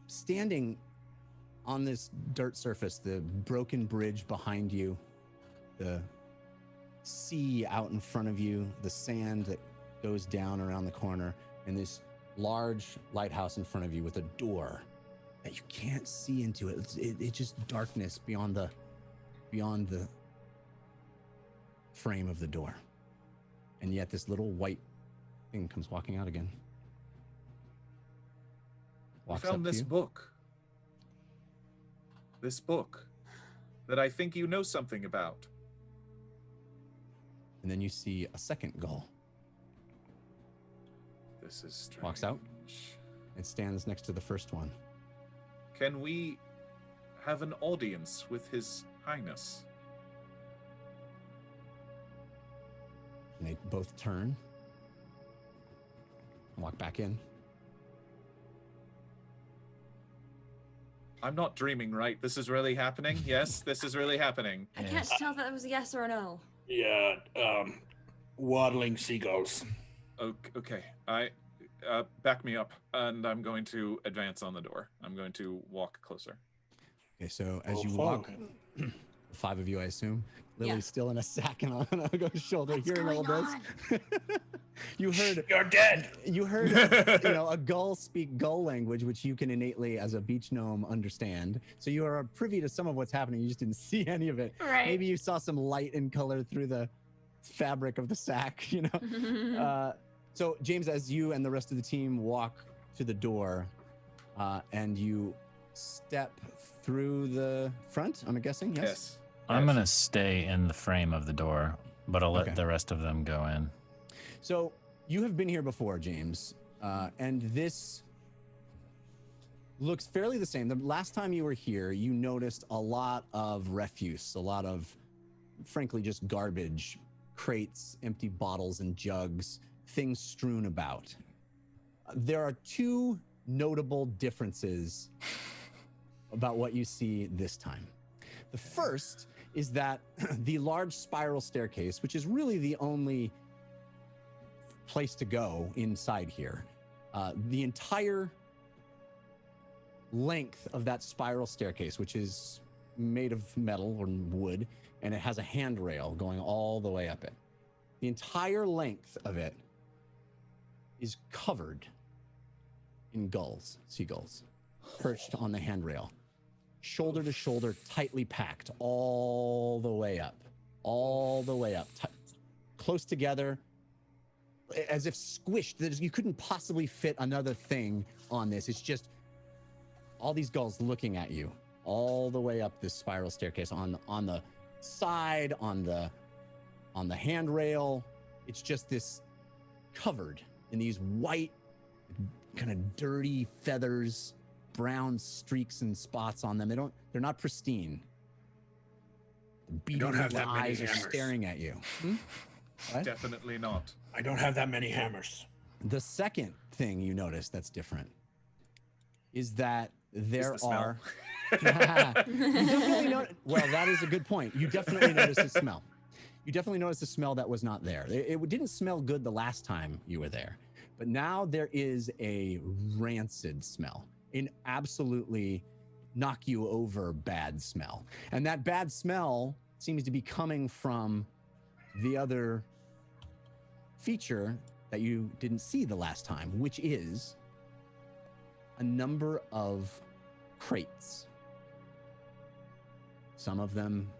standing on this dirt surface, the broken bridge behind you, the sea out in front of you, the sand that goes down around the corner, and this large lighthouse in front of you with a door that you can't see into. It's just darkness beyond the frame of the door. And yet this little white thing comes walking out again. We Walks found up to this you. book. This book that I think you know something about. And then you see a second gull. This is strange. Walks out. It stands next to the first one. Can we have an audience with His Highness? And they both turn and walk back in. I'm not dreaming, right? This is really happening? Yes, this is really happening. I can't tell if that was a yes or a no. Yeah, waddling seagulls. Okay. Back me up, and I'm going to advance on the door. I'm going to walk closer. Okay, so as you walk, 5 of you, I assume. Lily's still in a sack and on Ugo's shoulder, hearing all this. You heard. You're dead. You heard, a gull speak gull language, which you can innately, as a beach gnome, understand. So you are privy to some of what's happening. You just didn't see any of it. Right. Maybe you saw some light and color through the fabric of the sack. So James, as you and the rest of the team walk to the door, and you step through the front, I'm guessing. Yes. I'm going to stay in the frame of the door, but I'll let the rest of them go in. So you have been here before, James, and this looks fairly the same. The last time you were here, you noticed a lot of refuse, a lot of, frankly, just garbage, crates, empty bottles and jugs, things strewn about. There are 2 notable differences about what you see this time. The first is that the large spiral staircase, which is really the only place to go inside here, the entire length of that spiral staircase, which is made of metal or wood, and it has a handrail going all the way up it. The entire length of it is covered in gulls, seagulls, perched on the handrail, shoulder to shoulder, tightly packed all the way up, close together, as if squished. You couldn't possibly fit another thing on this. It's just all these gulls looking at you all the way up this spiral staircase on the side, on the handrail. It's just this covered in these white, kind of dirty feathers, brown streaks and spots on them. They're not pristine. don't have that many eyes are hammers. staring at you. What? Definitely not. I don't have that many hammers. The second thing you notice that's different is that there the smell. are. You definitely well, that is a good point. You definitely noticed the smell. You definitely noticed a smell that was not there. It didn't smell good the last time you were there, but now there is a rancid smell, an absolutely knock you over bad smell. And that bad smell seems to be coming from the other feature that you didn't see the last time, which is a number of crates. Some of them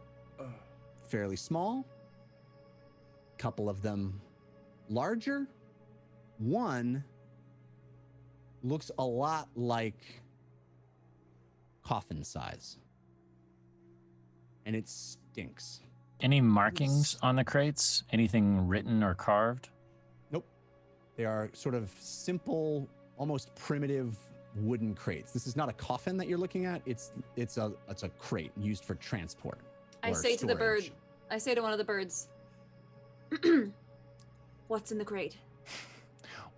fairly small, a couple of them larger. One looks a lot like coffin size, and it stinks. Any markings on the crates? Anything written or carved? Nope. They are sort of simple, almost primitive wooden crates. This is not a coffin that you're looking at. It's a crate used for transport. I or say to the bird, storage. I say to one of the birds, what's in the crate?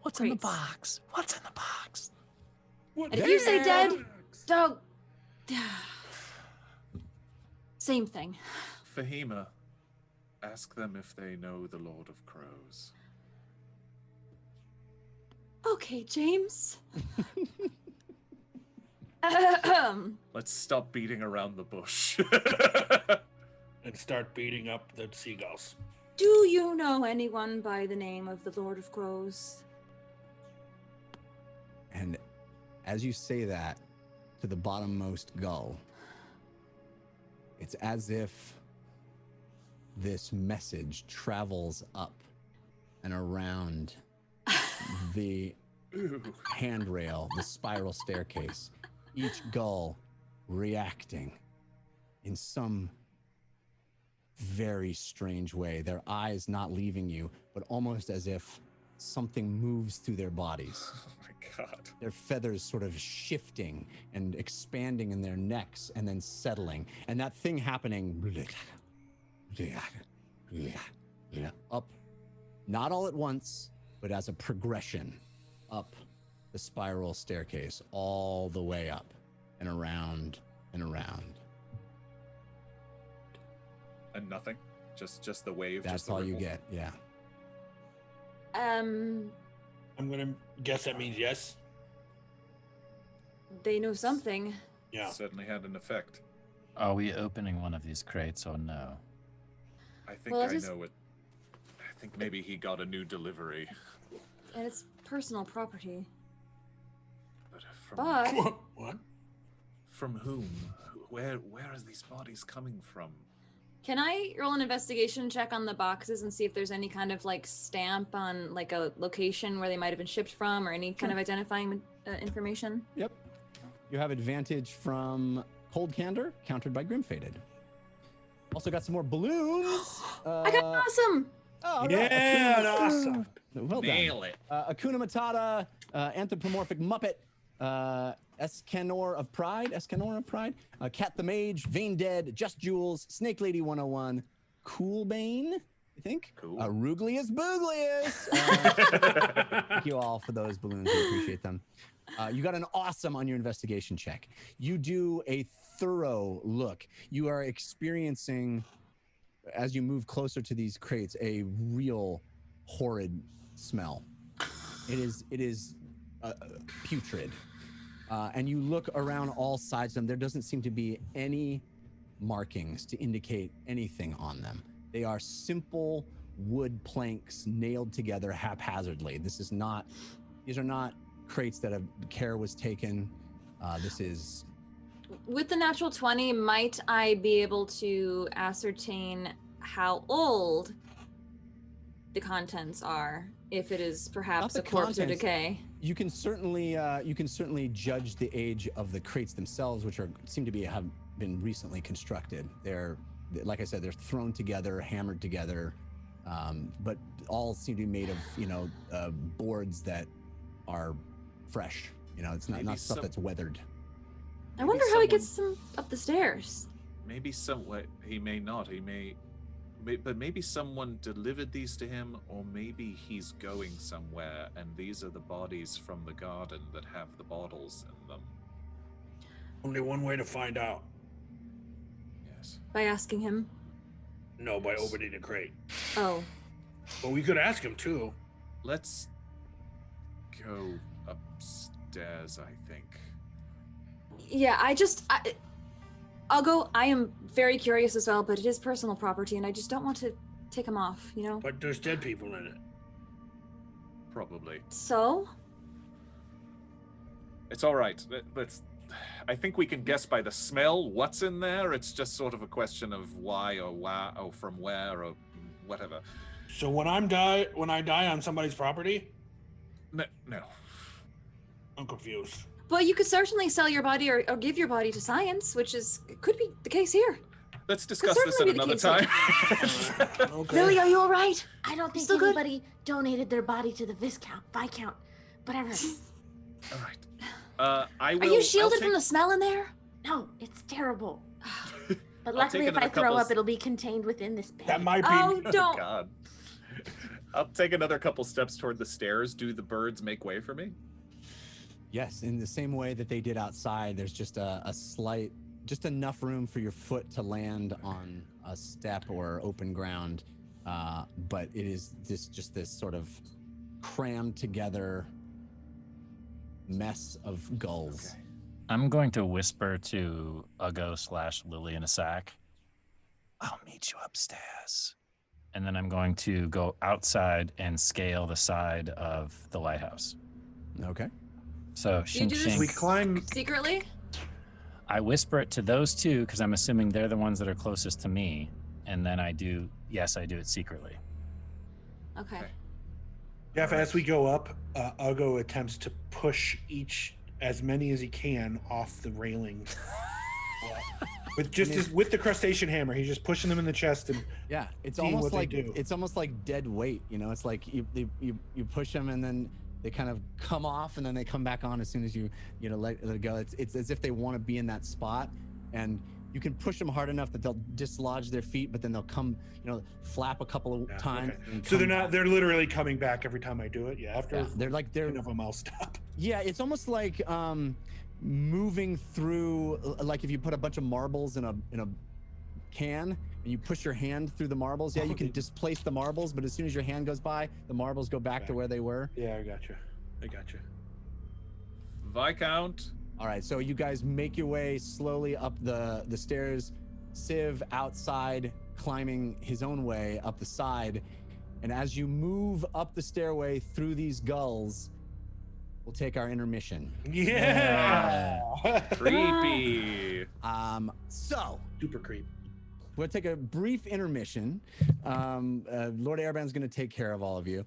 What's in the box? What's in the box? What? And if you say dead, dog. Same thing. Fahima, ask them if they know the Lord of Crows. Okay, James. Let's stop beating around the bush. And start beating up the seagulls. Do you know anyone by the name of the Lord of Crows? And as you say that to the bottommost gull, it's as if this message travels up and around the handrail, the spiral staircase, each gull reacting in some very strange way, their eyes not leaving you, but almost as if something moves through their bodies. Oh my god. Their feathers sort of shifting and expanding in their necks and then settling. And that thing happening up, not all at once, but as a progression up the spiral staircase, all the way up and around and around. And nothing? Just the wave? That's just the all you ripple? get, yeah. I'm gonna guess that means yes. They know something. Yeah. Certainly had an effect. Are we opening one of these crates or no? I think Well, I just- know it. I think maybe he got a new delivery. And it's personal property. But from, But What? from whom? Where are these bodies coming from? can I roll an investigation check on the boxes and see if there's any kind of like stamp on like a location where they might have been shipped from, or any kind of identifying information? Yep. You have advantage from Cold Candor, countered by Grim Faded. Also got some more balloons. I got awesome. Oh, all right. Yeah, Akuna- awesome. Well done. Nail it. Akuna Matata, anthropomorphic Muppet, Escanor of Pride, Cat the Mage, Vein Dead, Just Jules, Snake Lady 101, Coolbane, I think. Cool. Ruglius Booglius. Thank you all for those balloons. We appreciate them. You got an awesome on your investigation check. You do a thorough look. You are experiencing, as you move closer to these crates, a real horrid smell. It is putrid. And you look around all sides of them. There doesn't seem to be any markings to indicate anything on them. They are simple wood planks nailed together haphazardly. These are not crates that care was taken. This is... With the natural 20, might I be able to ascertain how old the contents are, if it is perhaps the a corpse or contents. decay. You can certainly judge the age of the crates themselves, which seem to have been recently constructed. They're, like I said, they're thrown together, hammered together, but all seem to be made of boards that are fresh. It's not stuff that's weathered. I wonder how he gets them up the stairs. Maybe he may not. But maybe someone delivered these to him, or maybe he's going somewhere, and these are the bodies from the garden that have the bottles in them. Only one way to find out. Yes. By asking him? No, by opening the crate. Oh. But we could ask him too. Let's go upstairs, I think. Yeah, I'll go. I am very curious as well, but it is personal property, and I just don't want to take him off, But there's dead people in it. Probably. So? It's all right. I think we can guess by the smell what's in there. It's just sort of a question of why or from where or whatever. So when I die on somebody's property? No. I'm confused. But you could certainly sell your body or give your body to science, which could be the case here. Let's discuss this at another time. Okay. Lily, are you all right? I don't think Still good? anybody donated their body to the Viscount, whatever. All right. I will. Are you shielded from the smell in there? No, it's terrible. But I'll luckily, take if I another throw couple up, it'll be contained within this bag. That might be. Oh, Oh, don't. God. I'll take another couple steps toward the stairs. Do the birds make way for me? Yes, in the same way that they did outside, there's just just enough room for your foot to land on a step or open ground, but it is just this sort of crammed together mess of gulls. Okay. I'm going to whisper to Uggo/Lily in a sack. I'll meet you upstairs. And then I'm going to go outside and scale the side of the lighthouse. Okay. Do So you shing do shing. this We climb. secretly? I whisper it to those two because I'm assuming they're the ones that are closest to me. And then I do it secretly. Okay. Jeff, as we go up, Uggo attempts to push as many as he can off the railing. With the crustacean hammer, he's just pushing them in the chest and Yeah, it's seeing almost what they do. it's almost like dead weight. It's like you push them and then they kind of come off and then they come back on as soon as you let it go. It's as if they want to be in that spot, and you can push them hard enough that they'll dislodge their feet, but then they'll come, flap a couple of times. Okay. and So come back. they're literally coming back every time I do it. Yeah, after They're of them, I'll stop. Yeah, it's almost like moving through, like if you put a bunch of marbles in a can and you push your hand through the marbles. Yeah, you can displace the marbles, but as soon as your hand goes by, the marbles go back to where they were. Yeah, I got you. Viscount. All right, so you guys make your way slowly up the stairs. Civ outside, climbing his own way up the side. And as you move up the stairway through these gulls, we'll take our intermission. Yeah. Creepy. So Super creep. we'll take a brief intermission. Lord Airband's going to take care of all of you.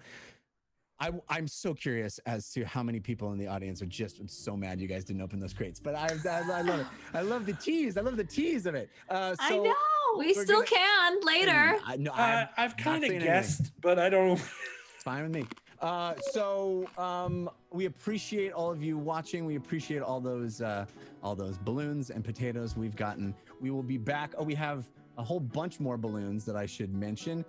I'm so curious as to how many people in the audience are just so mad you guys didn't open those crates. But I love it. I love the tease. I love the tease of it. I know. We still can later. I've kind of guessed, but I don't. It's fine with me. We appreciate all of you watching. We appreciate all those balloons and potatoes we've gotten. We will be back. Oh, we have a whole bunch more balloons that I should mention.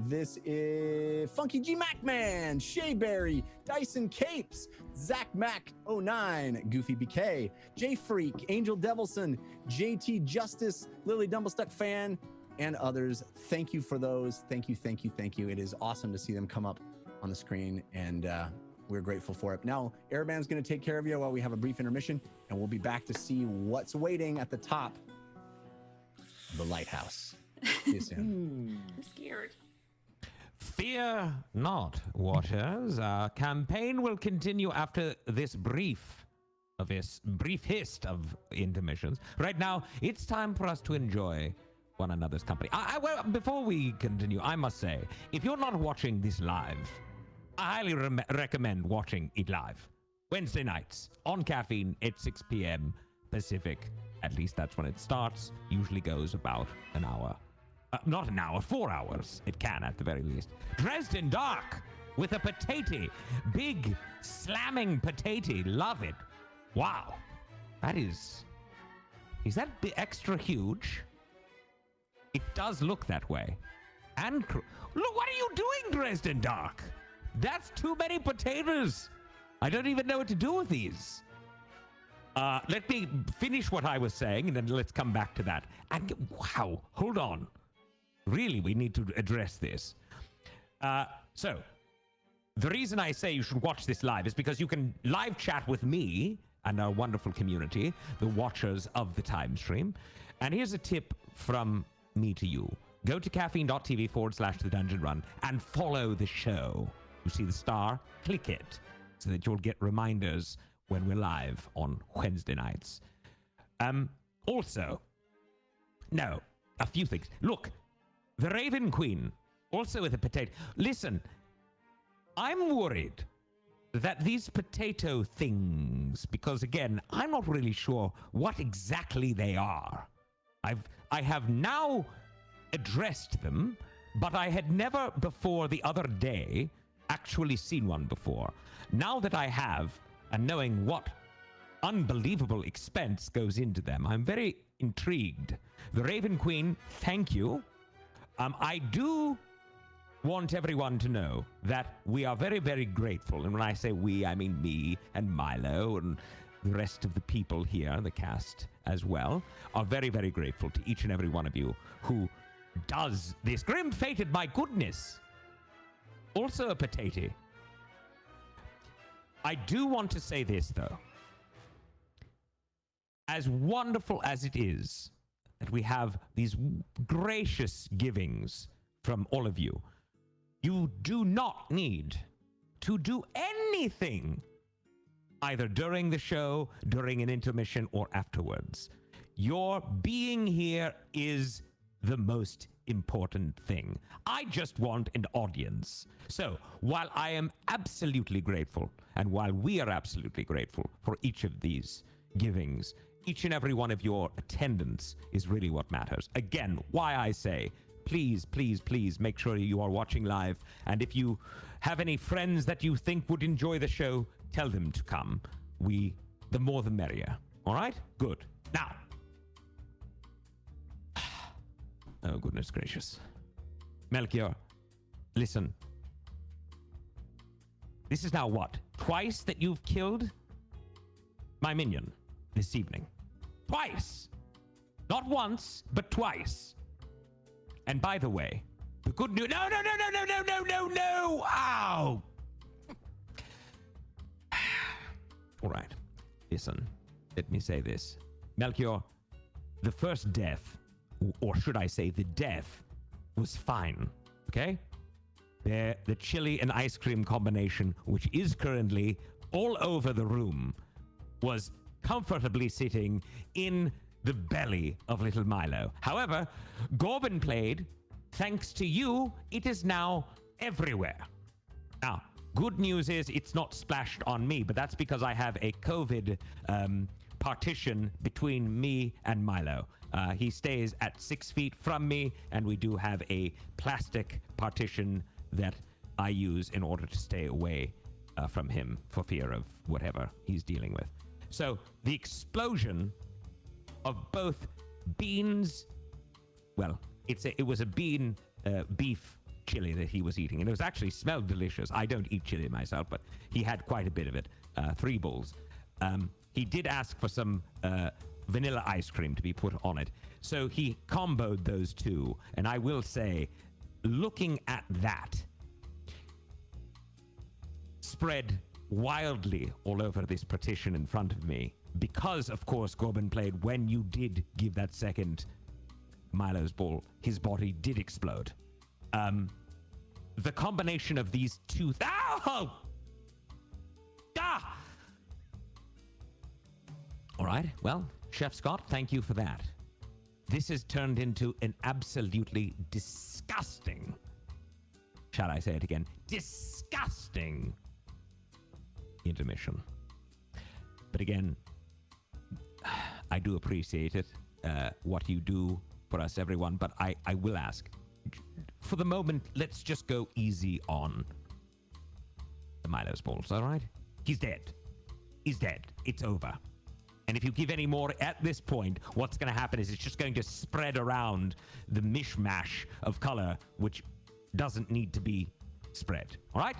This is Funky G Mac Man, Shea Berry, Dyson Capes, Zach Mac 09, Goofy BK, J Freak, Angel Devilson, JT Justice, Lily Dumblestuck Fan, and others. Thank you for those. Thank you. It is awesome to see them come up on the screen, and we're grateful for it. Now, Airband's going to take care of you while we have a brief intermission, and we'll be back to see what's waiting at the top of the lighthouse. See you soon. I'm scared. Fear not, watchers. Our campaign will continue after this brief hist of intermissions. Right now, it's time for us to enjoy one another's company. Well, before we continue, I must say, if you're not watching this live, I highly recommend watching it live. Wednesday nights on Caffeine at 6 p.m. Pacific. At least that's when it starts. Usually goes about an hour. Not an hour, 4 hours. It can at the very least. Dresden Dark with a potato. Big, slamming potato. Love it. Wow. That is that extra huge? It does look that way. And look, what are you doing, Dresden Dark? That's too many potatoes. I don't even know what to do with these. Let me finish what I was saying, and then let's come back to that. And wow, hold on. Really, we need to address this. So, the reason I say you should watch this live is because you can live chat with me and our wonderful community, the watchers of the time stream. And here's a tip from me to you. Go to caffeine.tv/The Dungeon Run and follow the show. You see the star? Click it so that you'll get reminders when we're live on Wednesday nights. Also, no, a few things. Look, the Raven Queen, also with a potato. Listen, I'm worried that these potato things, because again, I'm not really sure what exactly they are. I have now addressed them, but I had never before the other day actually seen one before. Now that I have, and knowing what unbelievable expense goes into them, I'm very intrigued. The Raven Queen, thank you. I do want everyone to know that we are very, very grateful. And when I say we, I mean me and Milo and the rest of the people here, the cast as well, are very, very grateful to each and every one of you who does this. Grim-fated, my goodness. Also a potato. I do want to say this, though. As wonderful as it is that we have these gracious givings from all of you, you do not need to do anything either during the show, during an intermission, or afterwards. Your being here is the most important thing. I just want an audience. So, while I am absolutely grateful, and while we are absolutely grateful for each of these givings, each and every one of your attendance is really what matters. Again, why I say, please, please, please make sure you are watching live. And if you have any friends that you think would enjoy the show, tell them to come. The more the merrier. All right? Good. Now. Oh, goodness gracious. Melchior, listen. This is now what? Twice that you've killed my minion this evening. Twice. Not once, but twice. And by the way, the good news... No! Ow! All right. Listen, let me say this. Melchior, the first death, or should I say the death, was fine, okay? The chili and ice cream combination, which is currently all over the room, was comfortably sitting in the belly of little Milo. However, Gorbin played, thanks to you, it is now everywhere. Now, good news is it's not splashed on me, but that's because I have a COVID partition between me and Milo. He stays at 6 feet from me, and we do have a plastic partition that I use in order to stay away from him for fear of whatever he's dealing with. So the explosion of both beans, well, it was a bean beef chili that he was eating, and it was actually smelled delicious. I don't eat chili myself, but he had quite a bit of it, 3 bowls. He did ask for some vanilla ice cream to be put on it. So he comboed those two, and I will say, looking at that, spread wildly all over this partition in front of me, because, of course, Gorbin played when you did give that second Milo's ball, his body did explode. The combination of these two... Ow! Ah! All right, well, Chef Scott, thank you for that. This has turned into an absolutely disgusting, shall I say it again, disgusting intermission. But again, I do appreciate it, what you do for us, everyone, but I will ask, for the moment, let's just go easy on the Milo's balls, all right? He's dead. He's dead. It's over. And if you give any more at this point, what's going to happen is it's just going to spread around the mishmash of color, which doesn't need to be spread, all right?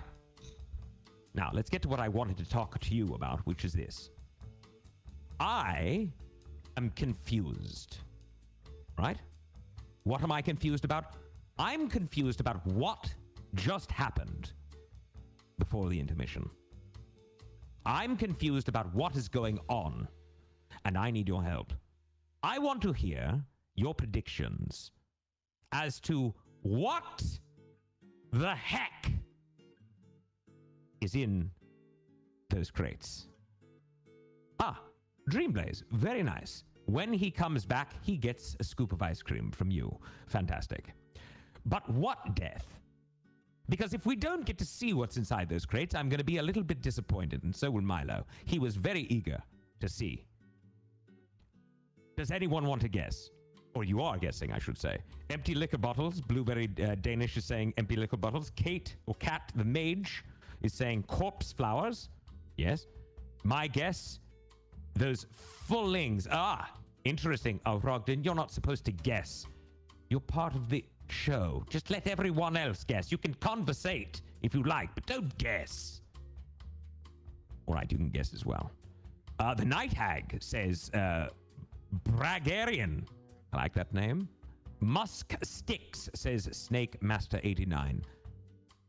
Now, let's get to what I wanted to talk to you about, which is this. I am confused, right? What am I confused about? I'm confused about what just happened before the intermission. I'm confused about what is going on, and I need your help. I want to hear your predictions as to what the heck is in those crates. Dreamblaze, very nice. When he comes back, he gets a scoop of ice cream from you. Fantastic. But what death? Because if we don't get to see what's inside those crates, I'm going to be a little bit disappointed, and so will Milo. He was very eager to see. Does anyone want to guess? Or you are guessing, I should say. Empty liquor bottles. Blueberry Danish is saying empty liquor bottles. Kate, or Cat the Mage, is saying corpse flowers. Yes. My guess, those fullings. Interesting. Oh, Rogden, you're not supposed to guess. You're part of the show. Just let everyone else guess. You can conversate if you like, but don't guess. All right, you can guess as well. The Night Hag says Bragarian. I like that name. Musk Sticks says Snake Master 89.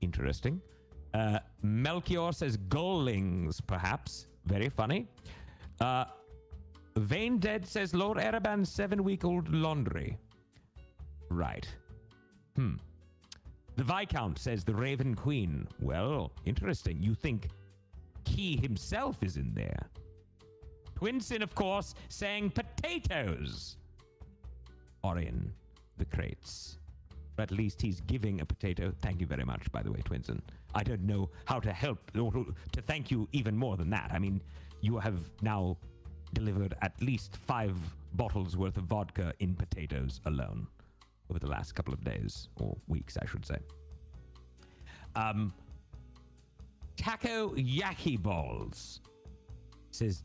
Interesting. Melchior says Gullings, perhaps. Very funny. Vain Dead says Lord Ereban's 7-week-old laundry. Right. The Viscount says the Raven Queen. Well, interesting. You think he himself is in there. Twinson, of course, saying potatoes are in the crates. But at least he's giving a potato. Thank you very much, by the way, Twinson. I don't know how to help or to thank you even more than that. I mean, you have now delivered at least 5 bottles worth of vodka in potatoes alone over the last couple of days, or weeks, I should say. Taco Yaki Balls says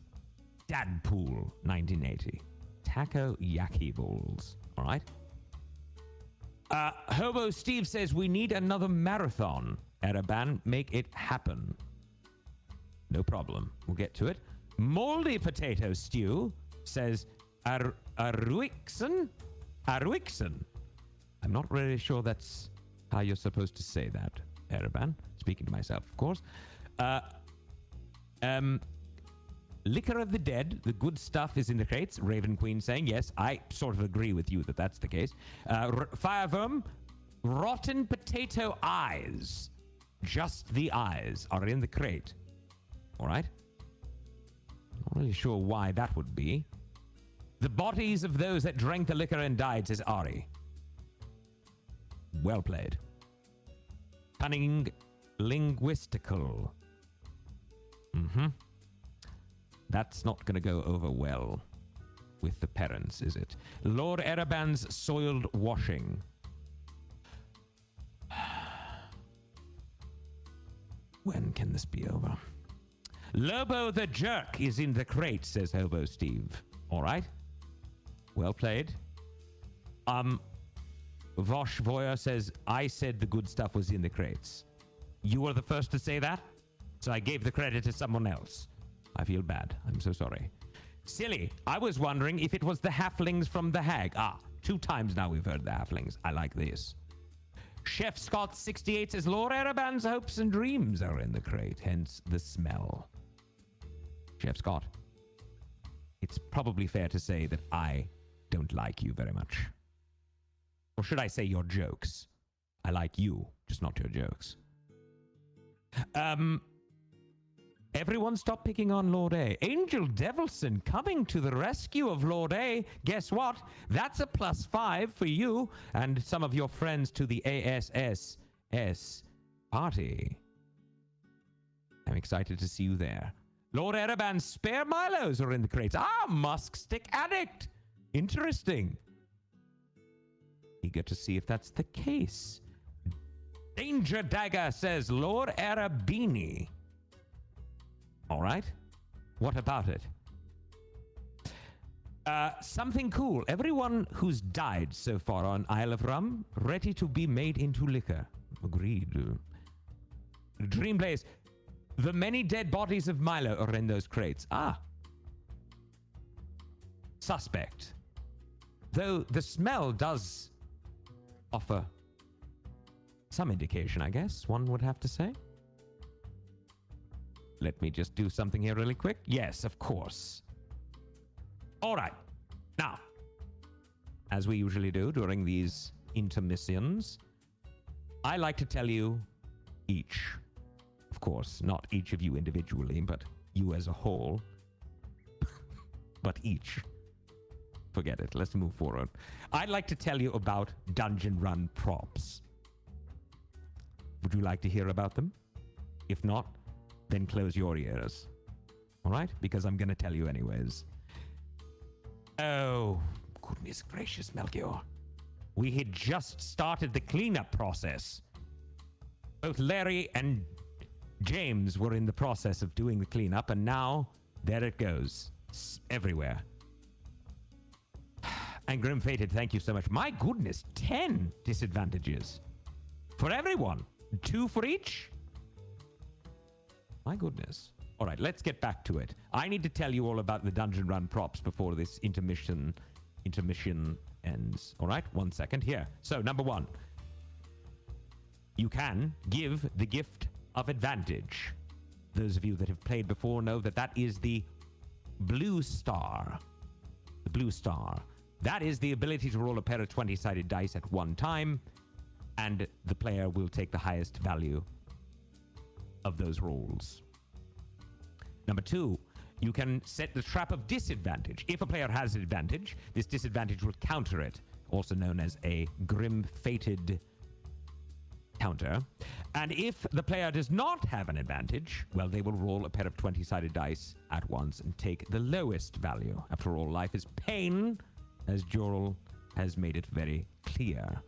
Dadpool 1980. Taco Yaki Balls. All right. Hobo Steve says we need another marathon. Ereban, make it happen. No problem. We'll get to it. Moldy Potato Stew says Arwixen? Arwixen. I'm not really sure that's how you're supposed to say that, Ereban. Speaking to myself, of course. Liquor of the Dead, the good stuff is in the crates. Raven Queen saying, yes, I sort of agree with you that that's the case. Fireworm, rotten potato eyes. Just the eyes are in the crate. All right. Not really sure why that would be. The bodies of those that drank the liquor and died, says Ari. Well played. Cunning linguistical. That's not going to go over well with the parents, is it? Lord Ereban's soiled washing. When can this be over? Lobo the Jerk is in the crate, says Hobo Steve. All right. Well played. Vosh Voyer says, I said the good stuff was in the crates. You were the first to say that, so I gave the credit to someone else. I feel bad. I'm so sorry. Silly. I was wondering if it was the halflings from the Hag. 2 times now we've heard the halflings. I like this. Chef Scott 68 says, Lord Ereban's hopes and dreams are in the crate, hence the smell. Chef Scott, it's probably fair to say that I don't like you very much. Or should I say your jokes? I like you, just not your jokes. Everyone stop picking on Lord A. Angel Devilson coming to the rescue of Lord A. Guess what? That's a +5 for you and some of your friends to the ASSS party. I'm excited to see you there. Lord Ereban's spare Milos are in the crates. Ah, Musk Stick Addict. Interesting. Eager to see if that's the case. Danger Dagger says Lord Erebini. All right. What about it? Something cool. Everyone who's died so far on Isle of Rum, ready to be made into liquor. Agreed. Dreamblaze. The many dead bodies of Milo are in those crates. Ah. Suspect. Though the smell does offer some indication, I guess, one would have to say. Let me just do something here really quick. Yes, of course. All right. Now, as we usually do during these intermissions, I like to tell you each. Of course, not each of you individually, but you as a whole. But each. Forget it. Let's move forward. I'd like to tell you about Dungeon Run props. Would you like to hear about them? If not, then close your ears. All right? Because I'm going to tell you anyways. Oh, goodness gracious, Melchior. We had just started the cleanup process. Both Larry and James were in the process of doing the cleanup, and now there it goes. Everywhere. And Grim Fated, thank you so much. My goodness, 10 disadvantages. For everyone. 2 for each? My goodness. All right, let's get back to it. I need to tell you all about the Dungeon Run props before this intermission ends. All right, 1 second. Here. So, number 1. You can give the gift of advantage. Those of you that have played before know that that is the blue star. The blue star. That is the ability to roll a pair of 20-sided dice at one time, and the player will take the highest value of those rolls. Number 2, you can set the trap of disadvantage. If a player has an advantage, this disadvantage will counter it, also known as a grim-fated counter. And if the player does not have an advantage, well, they will roll a pair of 20-sided dice at once and take the lowest value. After all, life is pain, as Jorl has made it very clear.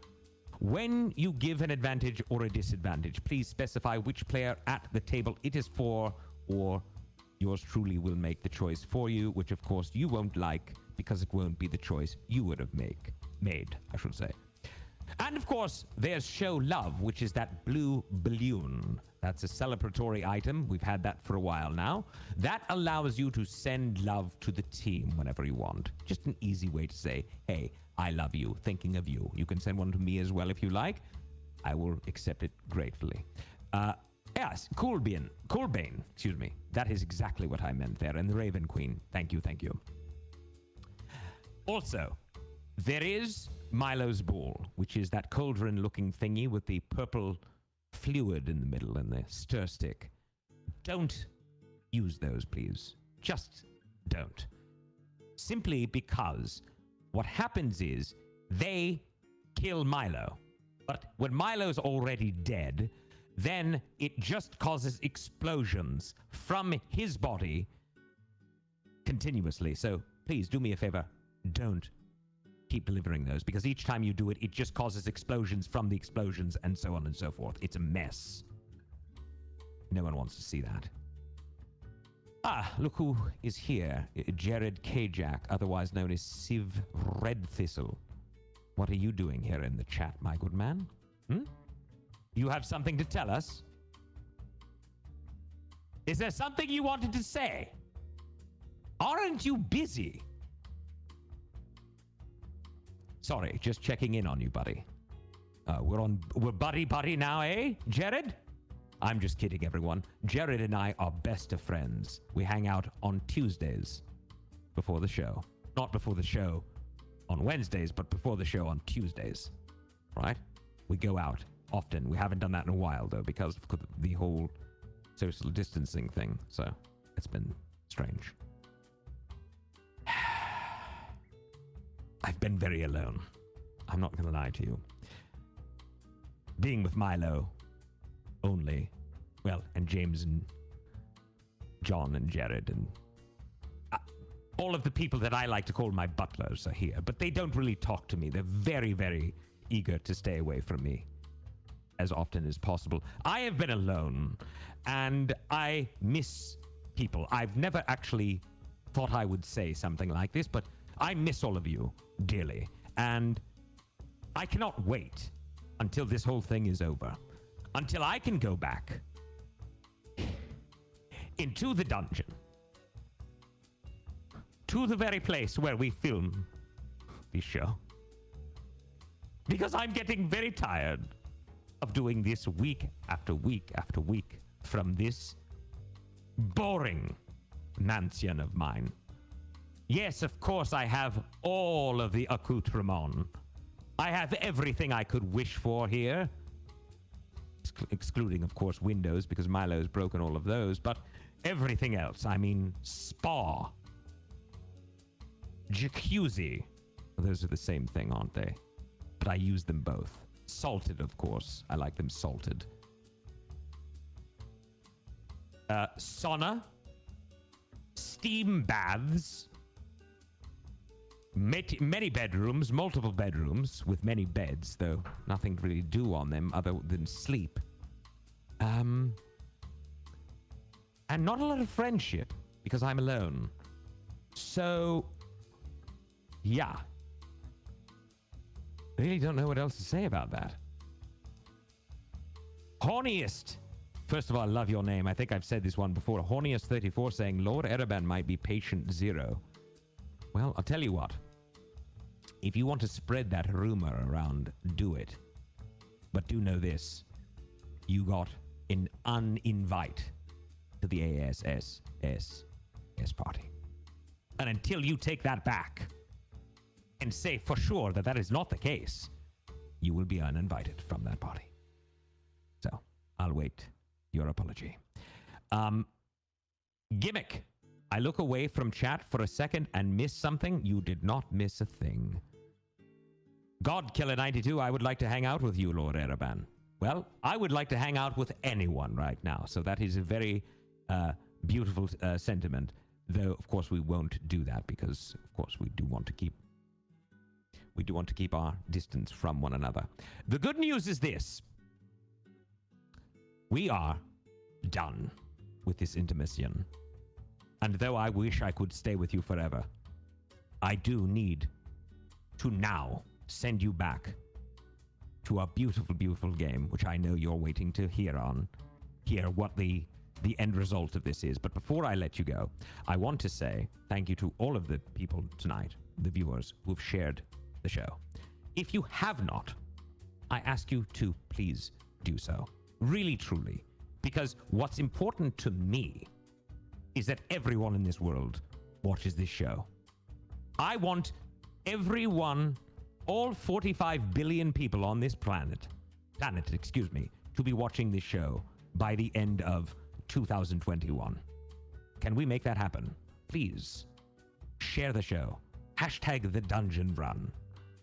When you give an advantage or a disadvantage, please specify which player at the table it is for, or yours truly will make the choice for you, which of course you won't like because it won't be the choice you would have made, I should say. And of course, there's Show Love, which is that blue balloon. That's a celebratory item. We've had that for a while now. That allows you to send love to the team whenever you want. Just an easy way to say, hey, I love you, thinking of you. You can send one to me as well if you like. I will accept it gratefully. Yes, Coolbane, excuse me. That is exactly what I meant there. And the Raven Queen. Thank you, thank you. Also, there is Milo's Ball, which is that cauldron-looking thingy with the purple fluid in the middle and the stir stick. Don't use those, please. Just don't. Simply because what happens is they kill Milo. But when Milo's already dead, then it just causes explosions from his body continuously. So please do me a favor, don't keep delivering those, because each time you do it, it just causes explosions from the explosions and so on and so forth. It's a mess. No one wants to see that. Ah, look who is here. Jared Kajak, otherwise known as Civ Red Thistle. What are you doing here in the chat, my good man? You have something to tell us? Is there something you wanted to say? Aren't you busy? Sorry, just checking in on you, buddy. We're buddy now, eh, Jared? I'm just kidding, everyone. Jared and I are best of friends. We hang out on Tuesdays before the show. Not before the show on Wednesdays, but before the show on Tuesdays. Right? We go out often. We haven't done that in a while, though, because of the whole social distancing thing, so it's been strange. I've been very alone. I'm not gonna lie to you. Being with Milo only, well, and James and John and Jared and all of the people that I like to call my butlers are here, but they don't really talk to me. They're very, very eager to stay away from me as often as possible. I have been alone, and I miss people. I've never actually thought I would say something like this, but I miss all of you dearly, and I cannot wait until this whole thing is over, until I can go back into the dungeon, to the very place where we film this show, because I'm getting very tired of doing this week after week after week from this boring mansion of mine. Yes, of course, I have all of the accoutrement. I have everything I could wish for here, excluding, of course, windows, because Milo's broken all of those, but everything else, I mean, spa, jacuzzi, those are the same thing, aren't they? But I use them both. Salted, of course. I like them salted. Sauna, steam baths, many bedrooms, multiple bedrooms with many beds, though nothing to really do on them other than sleep. And not a lot of friendship because I'm alone. So, yeah. Really don't know what else to say about that. Horniest. First of all, I love your name. I think I've said this one before. Horniest34 saying Lord Ereban might be patient 0. Well, I'll tell you what. If you want to spread that rumor around, do it. But do know this. You got an uninvite to the ASS party. And until you take that back and say for sure that that is not the case, you will be uninvited from that party. So, I'll wait your apology. Gimmick. I look away from chat for a second and miss something. You did not miss a thing. Godkiller92, I would like to hang out with you, Lord Ereban. Well, I would like to hang out with anyone right now. So that is a very beautiful sentiment. Though, of course, we won't do that because, of course, we do want to keep our distance from one another. The good news is this. We are done with this intermission. And though I wish I could stay with you forever, I do need to now send you back to our beautiful, beautiful game, which I know you're waiting to hear what the end result of this is. But before I let you go, I want to say thank you to all of the people tonight, the viewers who've shared the show. If you have not, I ask you to please do so. Really, truly. Because what's important to me is that everyone in this world watches this show. I want everyone, all 45 billion people on this planet, to be watching this show by the end of 2021. Can we make that happen? Please share the show. Hashtag the dungeon run.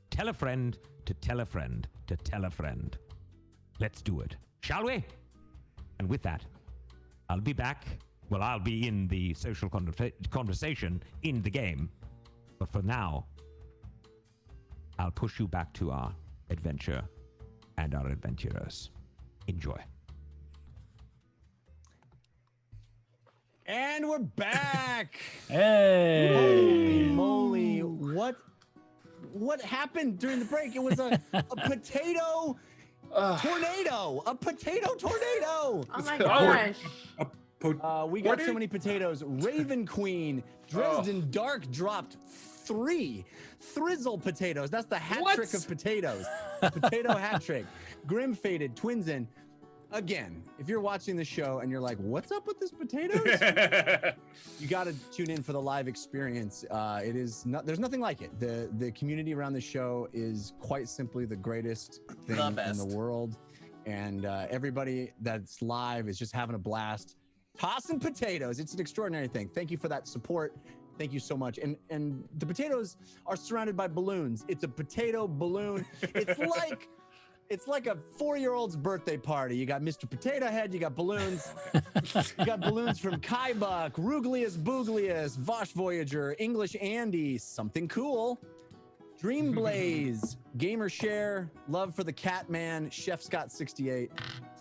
Tell a friend to tell a friend to tell a friend. Let's do it. Shall we? And with that, I'll be back. Well, I'll be in the social conversation in the game. But for now, I'll push you back to our adventure and our adventurers. Enjoy. And we're back. Hey. Holy moly. What happened during the break? It was a potato tornado. A potato tornado. Oh my gosh. We got so many potatoes. Raven Queen, Dresden Dark dropped 3 Thrizzle potatoes. That's the hat trick of potatoes. Potato hat trick. Grim Faded, Twinsen. Again, if you're watching the show and you're like, what's up with this potatoes? You got to tune in for the live experience. There's nothing like it. The community around the show is quite simply the greatest thing in the world. And everybody that's live is just having a blast. tossing potatoes. It's an extraordinary thing. Thank you for that support. Thank you so much. And the potatoes are surrounded by balloons. It's a potato balloon. It's like a 4-year-old's birthday party. You got Mr. Potato Head, you got balloons. You got balloons from Kaibuck, Ruglius Booglius, Vosh Voyager, English Andy, Something Cool, Dream Blaze, Gamer Share, Love for the Catman, Chef Scott 68.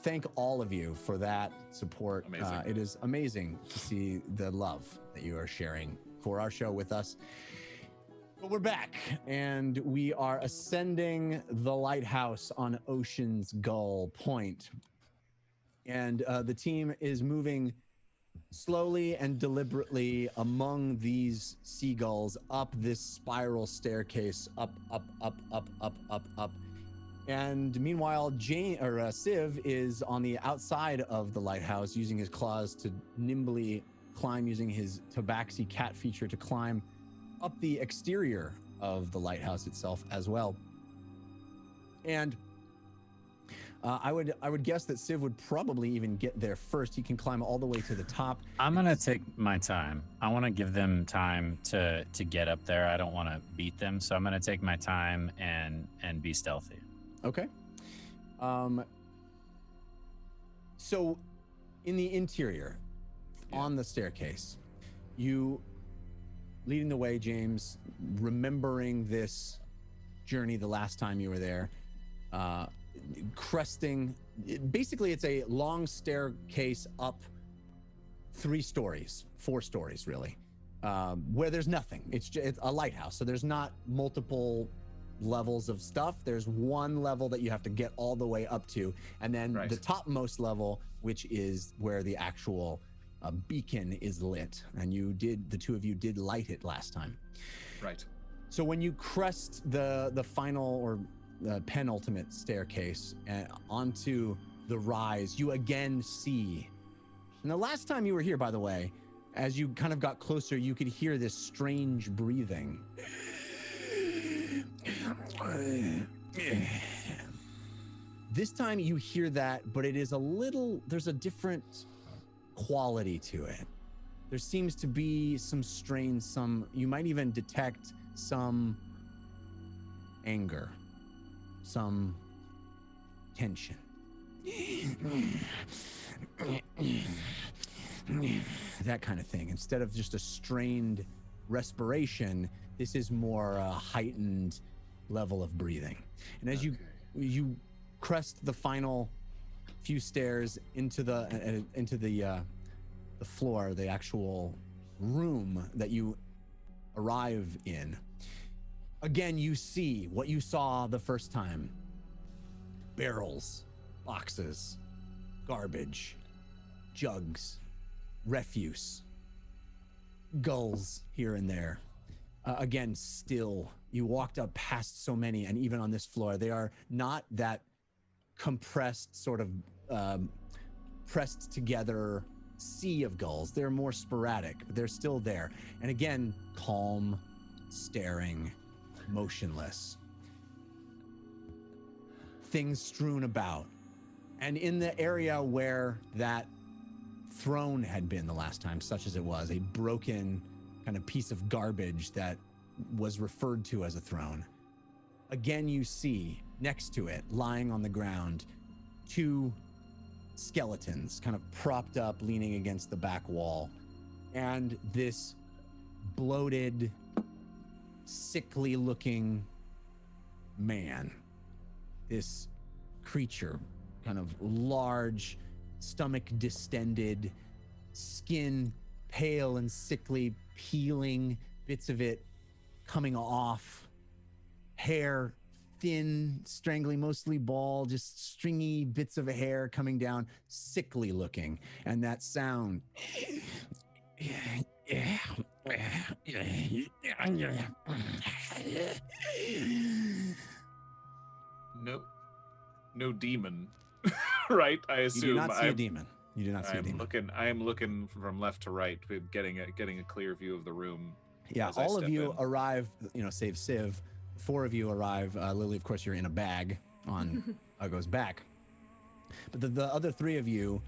Thank all of you for that support. It is amazing to see the love that you are sharing for our show with us. But we're back, and we are ascending the lighthouse on Ocean's Gull Point. And the team is moving slowly and deliberately among these seagulls up this spiral staircase, up. And meanwhile, Civ is on the outside of the lighthouse, using his claws to nimbly climb, using his tabaxi cat feature to climb up the exterior of the lighthouse itself as well. And I would guess that Civ would probably even get there first. He can climb all the way to the top. I'm gonna take my time. I want to give them time to get up there. I don't want to beat them, so I'm gonna take my time and be stealthy. Okay. So in the interior, on the staircase, you leading the way, James, remembering this journey the last time you were there, cresting, basically it's a long staircase up 4 stories really, where there's nothing. It's a lighthouse, so there's not multiple levels of stuff. There's one level that you have to get all the way up to, and then the topmost level, which is where the actual beacon is lit, and the two of you did light it last time. Right. So when you crest the final or penultimate staircase onto the rise, you again see. And the last time you were here, by the way, as you kind of got closer, you could hear this strange breathing. This time you hear that, but it is there's a different quality to it. There seems to be some strain, you might even detect some anger, some tension. That kind of thing. Instead of just a strained respiration, this is more a heightened level of breathing. And as you crest the final few stairs into the floor, the actual room that you arrive in, again you see what you saw the first time: barrels, boxes, garbage, jugs, refuse, gulls here and there. Again, still, you walked up past so many, and even on this floor, they are not that compressed, sort of pressed together sea of gulls. They're more sporadic, but they're still there. And again, calm, staring, motionless. Things strewn about. And in the area where that throne had been the last time, such as it was, a broken kind of piece of garbage that was referred to as a throne. Again, you see next to it, lying on the ground, 2 skeletons kind of propped up, leaning against the back wall, and this bloated, sickly looking man, this creature, kind of large, stomach distended, skin pale and sickly, peeling, bits of it coming off, hair thin, strangling, mostly bald, just stringy bits of hair coming down, sickly looking. And that sound. No demon, right? I assume. You do not see a demon. You do not see a demon. I am looking from left to right, getting a clear view of the room. Yeah, all of you arrive, save Civ. 4 of you arrive. Lily, of course, you're in a bag on Ugo's back. But the other 3 of you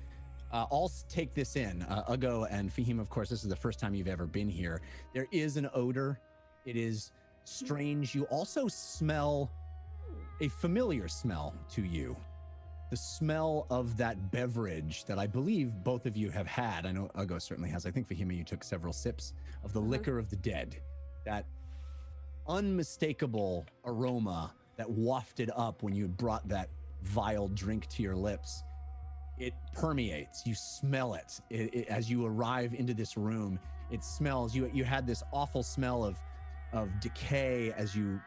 I'll take this in. Ugo and Fahim, of course, this is the first time you've ever been here. There is an odor. It is strange. You also smell a familiar smell to you. The smell of that beverage that I believe both of you have had. I know Ugo certainly has. I think Fahima, you took several sips of the liquor of the dead. That unmistakable aroma that wafted up when you brought that vile drink to your lips. It permeates. You smell it. As you arrive into this room. It smells. You had this awful smell of decay as you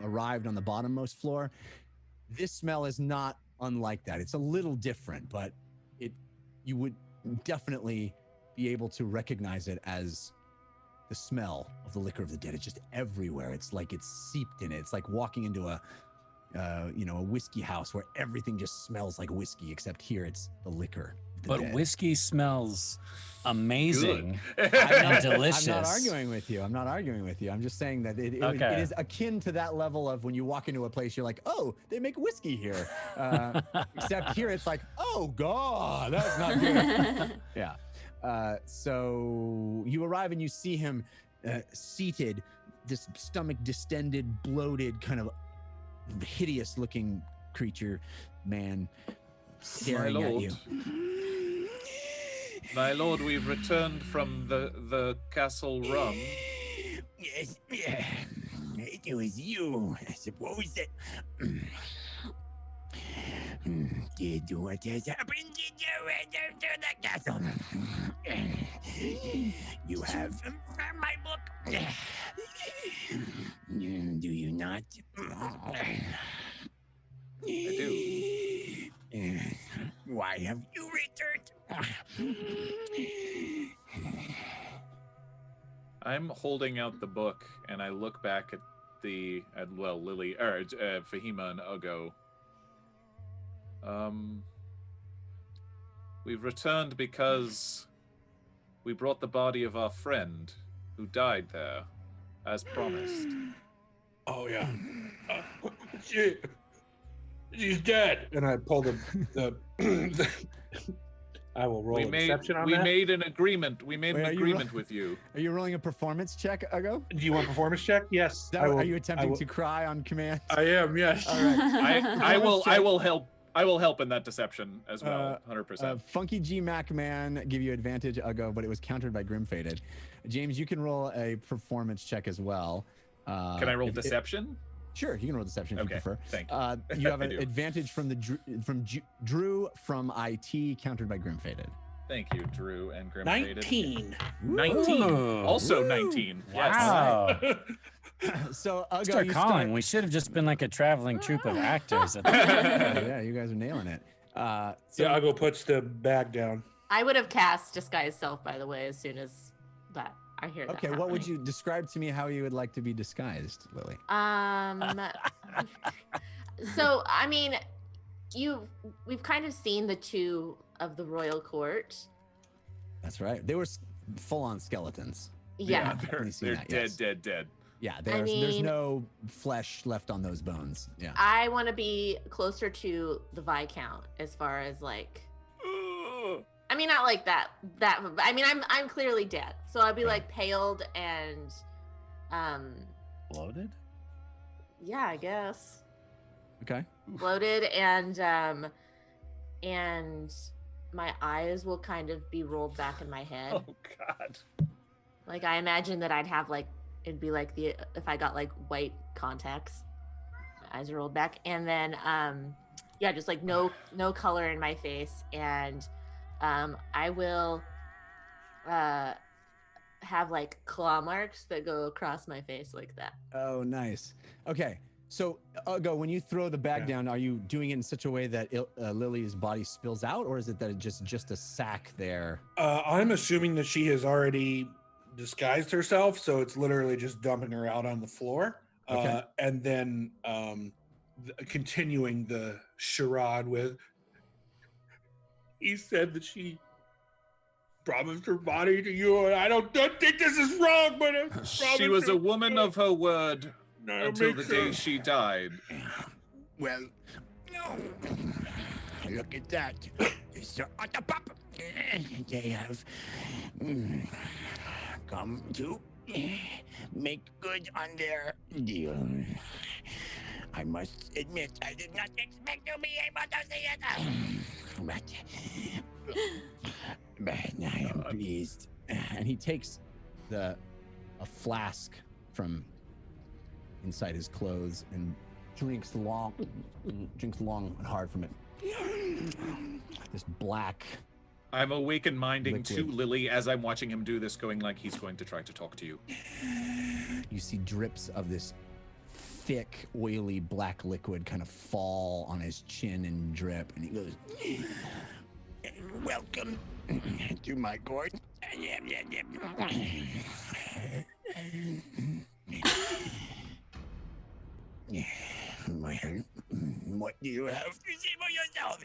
arrived on the bottommost floor. This smell is not unlike that. It's a little different, but you would definitely be able to recognize it as the smell of the liquor of the dead. It's just everywhere. It's like it's seeped in it. It's like walking into a whiskey house where everything just smells like whiskey, except here it's the liquor. But dead. whiskey smells amazing and delicious. I'm not arguing with you. I'm just saying that it is akin to that level of when you walk into a place, you're like, oh, they make whiskey here. Except here it's like, oh, God, that's not good. Yeah. So you arrive and you see him seated, this stomach distended, bloated, kind of hideous looking creature, man, staring at you. My lord, we've returned from the Castle Rum. Yes, it was you. I suppose that did what has happened to the castle. You have my book. Do you not? I do. Why have you returned? I'm holding out the book, and I look back at Lily, or Fahima and Ugo. We've returned because we brought the body of our friend who died there, as promised. Oh yeah. She's dead. And I pull the I will roll a deception on that. We made an agreement. We made an agreement with you. Are you rolling a performance check, Ugo? Do you want a performance check? Yes. Are you attempting to cry on command? I am, yes. All right. I will help. I will help in that deception as well, 100%. Funky G Mac Man give you advantage, Ugo, but it was countered by Grim Faded. James, you can roll a performance check as well. Can I roll deception? Sure, you can roll deception if you prefer. Thank you. You have an advantage from Drew from IT, countered by Grim Faded. Thank you, Drew and Grim 19. 19. Ooh. Also 19. Wow. Yes. So Ugo, Start calling. We should have just been like a traveling troupe of actors. Yeah, you guys are nailing it. So Ugo puts the bag down. I would have cast Disguise Self, by the way, as soon as that. I hear that. Okay, what would you describe to me how you would like to be disguised, Lily? So I mean, we've kind of seen the two of the royal court. That's right. They were full-on skeletons. Yeah, they're dead. Yeah, there's no flesh left on those bones. Yeah. I want to be closer to the Viscount as far as like. I mean, not like that. I mean, I'm clearly dead, so I'd be like paled and, Bloated? Yeah, I guess. Okay. Bloated and my eyes will kind of be rolled back in my head. Oh God. Like I imagine that I'd have like it'd be like if I got like white contacts, my eyes are rolled back, and then yeah, just like no color in my face and. I will have like claw marks that go across my face like that. Oh, nice. Okay. So, Ugo, when you throw the bag down, are you doing it in such a way that Lily's body spills out, or is it that it's just a sack there? I'm assuming that she has already disguised herself, so it's literally just dumping her out on the floor. Okay. And then continuing the charade with, he said that she promised her body to you, and I don't think this is wrong, but she was a woman of her word until the day she died. Well, no. Look at that. they have come to make good on their deal. I must admit, I did not expect to be able to see it, but I am pleased. And he takes a flask from inside his clothes and drinks long and hard from it. This black. I'm awake and minding to liquid. Lily as I'm watching him do this, going like he's going to try to talk to you. You see drips of this thick, oily black liquid kind of fall on his chin and drip, and he goes, Welcome to my court. Well, what do you have to say for yourself?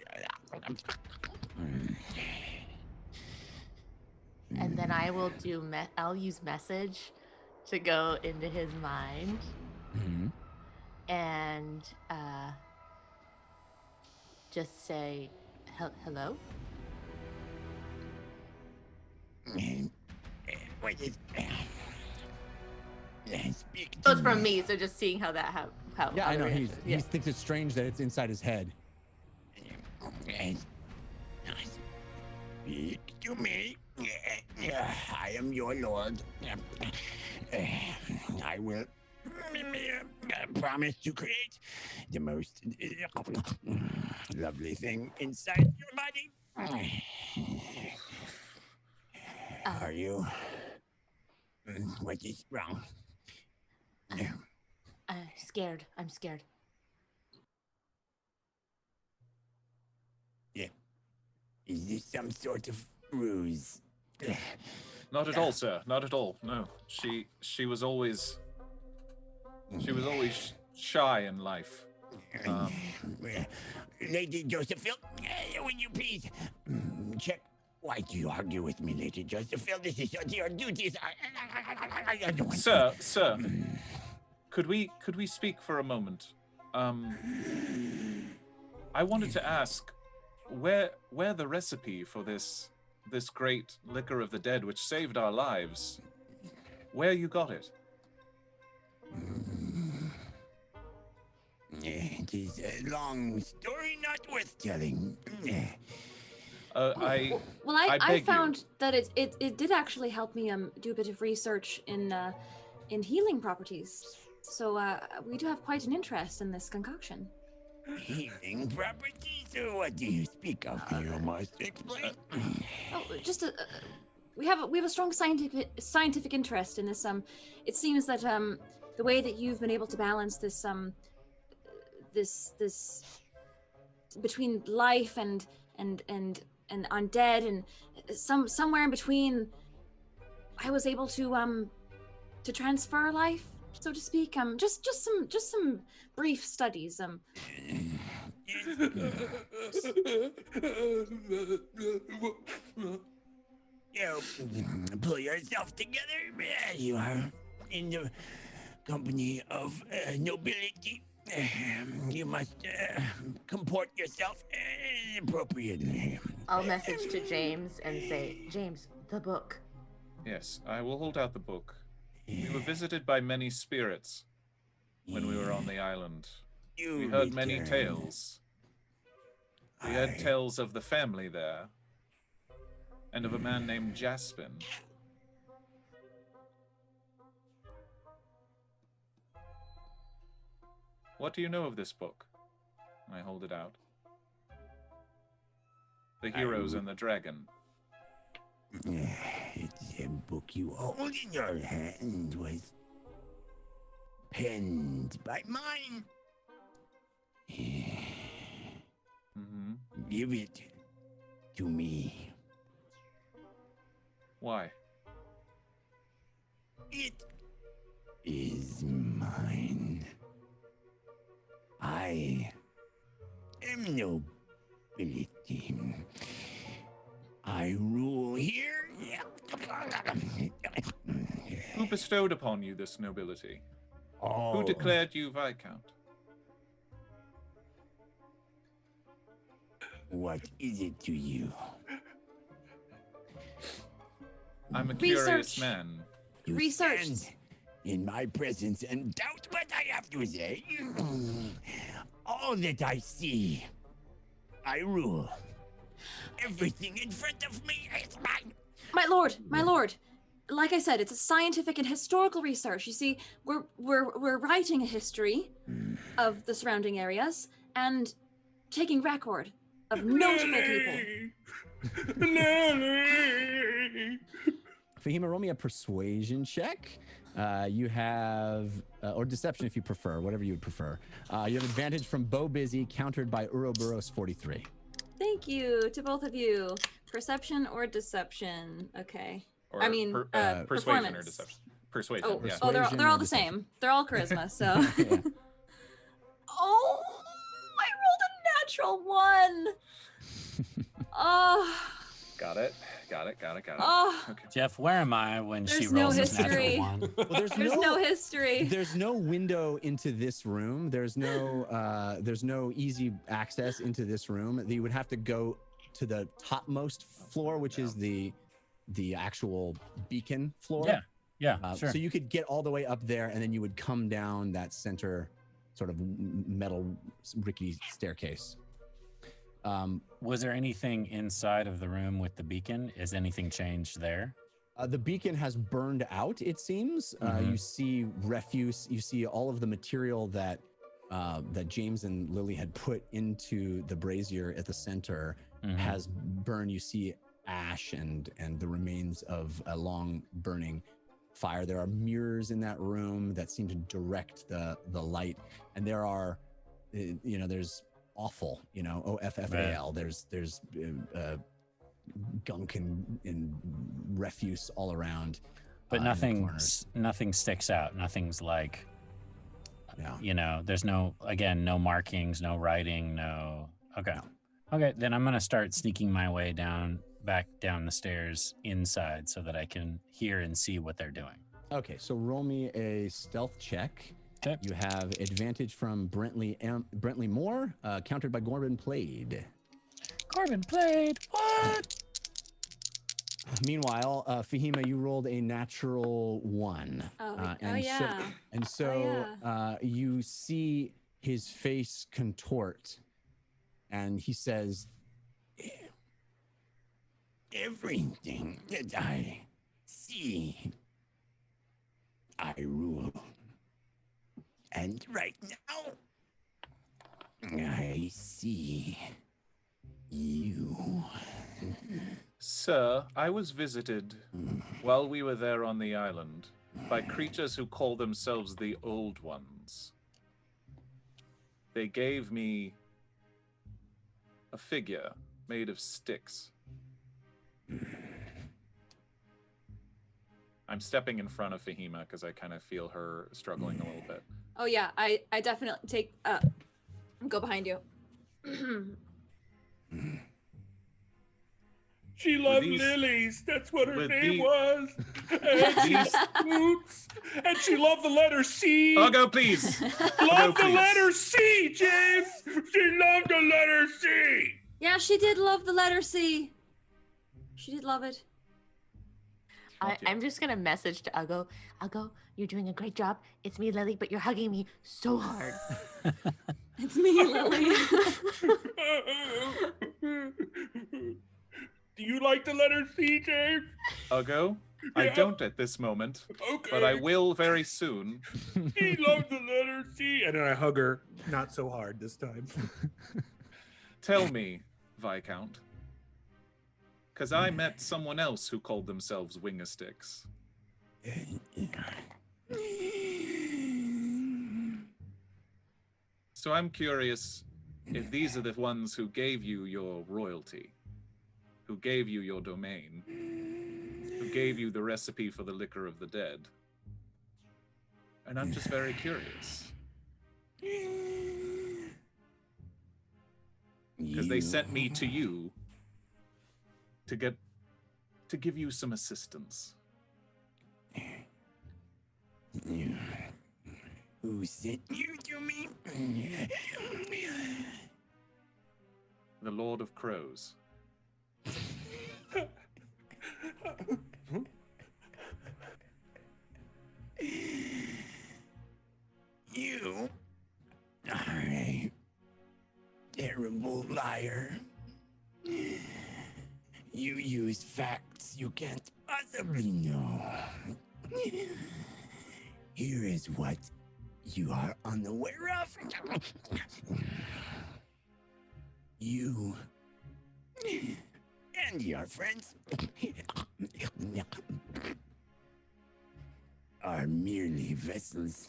And then I will do. I'll use message to go into his mind, and just say, "Hello." What is? Speak So it's from me, so just seeing how that how yeah, how I the know. reaction- He thinks it's strange that it's inside his head. Speak to me. I am your lord. I will promise to create the most lovely thing inside your body. Are you? What is wrong? Scared. I'm scared. Yeah. Is this some sort of ruse? Not at all, sir. Not at all. No. She was always shy in life. Lady Josephine, will you please check? Why do you argue with me, Lady Josephine? This is your duties. I don't want Sir, could we speak for a moment? I wanted to ask where the recipe for this great liquor of the dead which saved our lives, where you got it. It is a long story, not worth telling. I I beg found that it did actually help me do a bit of research in healing properties. So we do have quite an interest in this concoction. Healing properties? What do you speak of? You must explain. Just we have a strong scientific interest in this. It seems that the way that you've been able to balance this this between life and undead and somewhere in between, I was able to transfer life, so to speak. Just some brief studies. You pull yourself together. You are in the company of nobility. You must comport yourself appropriately. I'll message to James and say, James, the book. Yes, I will hold out the book. We were visited by many spirits when we were on the island. We heard many tales. We heard tales of the family there, and of a man named Jaspin. What do you know of this book? I hold it out. The Heroes and the Dragon. It's a book you hold in your hand was penned by mine. Give it to me. Why? It is mine. I am nobility. I rule here. Who bestowed upon you this nobility? Oh. Who declared you Viscount? What is it to you? I'm a curious Research. man. You Research. stand in my presence and doubt what I have to say. All that I see, I rule. Everything in front of me is mine. My lord. Like I said, it's a scientific and historical research. You see, we're writing a history of the surrounding areas and taking record of notable people. Fahima, roll me a persuasion check. You have, or deception if you prefer, whatever you would prefer. You have advantage from Bo Busy, countered by Ouroboros 43. Thank you to both of you. Perception or deception? Okay. Or I mean, persuasion or performance. deception. Persuasion. Oh, Yeah. oh, they're Persuasion all or the deception. same. They're all charisma. So. Yeah. Oh, I rolled a natural one. Oh. Got it. Oh. Okay. Jeff, where am I when she There's no rolls this natural history. one? Well, There's no history. There's no window into this room. There's no easy access into this room. You would have to go to the topmost floor, which is the actual beacon floor. Yeah, sure. So you could get all the way up there, and then you would come down that center sort of metal rickety staircase. Was there anything inside of the room with the beacon? Is anything changed there? The beacon has burned out, it seems. You see refuse. You see all of the material that James and Lily had put into the brazier at the center has burned. You see ash and the remains of a long burning fire. There are mirrors in that room that seem to direct the light, and there are, there's offal, OFFAL. There's gunk and refuse all around. But in the nothing corners. nothing sticks out. Nothing's like, No. There's no markings, no writing, no. Okay, then I'm gonna start sneaking my way back down the stairs inside so that I can hear and see what they're doing. Okay, so roll me a stealth check. Okay. You have advantage from Brentley Moore, countered by Corbin Played. Corbin Played. What? Meanwhile, Fahima, you rolled a natural 1. So you see his face contort, and he says, Everything that I see, I rule. And right now, I see you. Sir, I was visited while we were there on the island by creatures who call themselves the Old Ones. They gave me a figure made of sticks. I'm stepping in front of Fahima because I kind of feel her struggling a little bit. Oh yeah, I definitely go behind you. She loved these- lilies. That's what her with name the- was. And she oops. And she loved the letter C. Go, please. Loved the please. letter C, James. She loved the letter C. Yeah, she did love the letter C. She did love it. I'm just gonna message to Uggo. Uggo, you're doing a great job. It's me, Lily, but you're hugging me so hard. It's me, Lily. Do you like the letter C, James? Go. I Yeah. don't at this moment, Okay. but I will very soon. He loved the letter C. And then I hug her. Not so hard this time. Tell me, Viscount, because I met someone else who called themselves Winger-Sticks. So I'm curious if these are the ones who gave you your royalty, who gave you your domain, who gave you the recipe for the liquor of the dead. And I'm just very curious. Because they sent me to you to give you some assistance. Who sent you to me? The Lord of Crows. terrible liar. You use facts you can't possibly know. Here is what you are unaware of. You and your friends are merely vessels.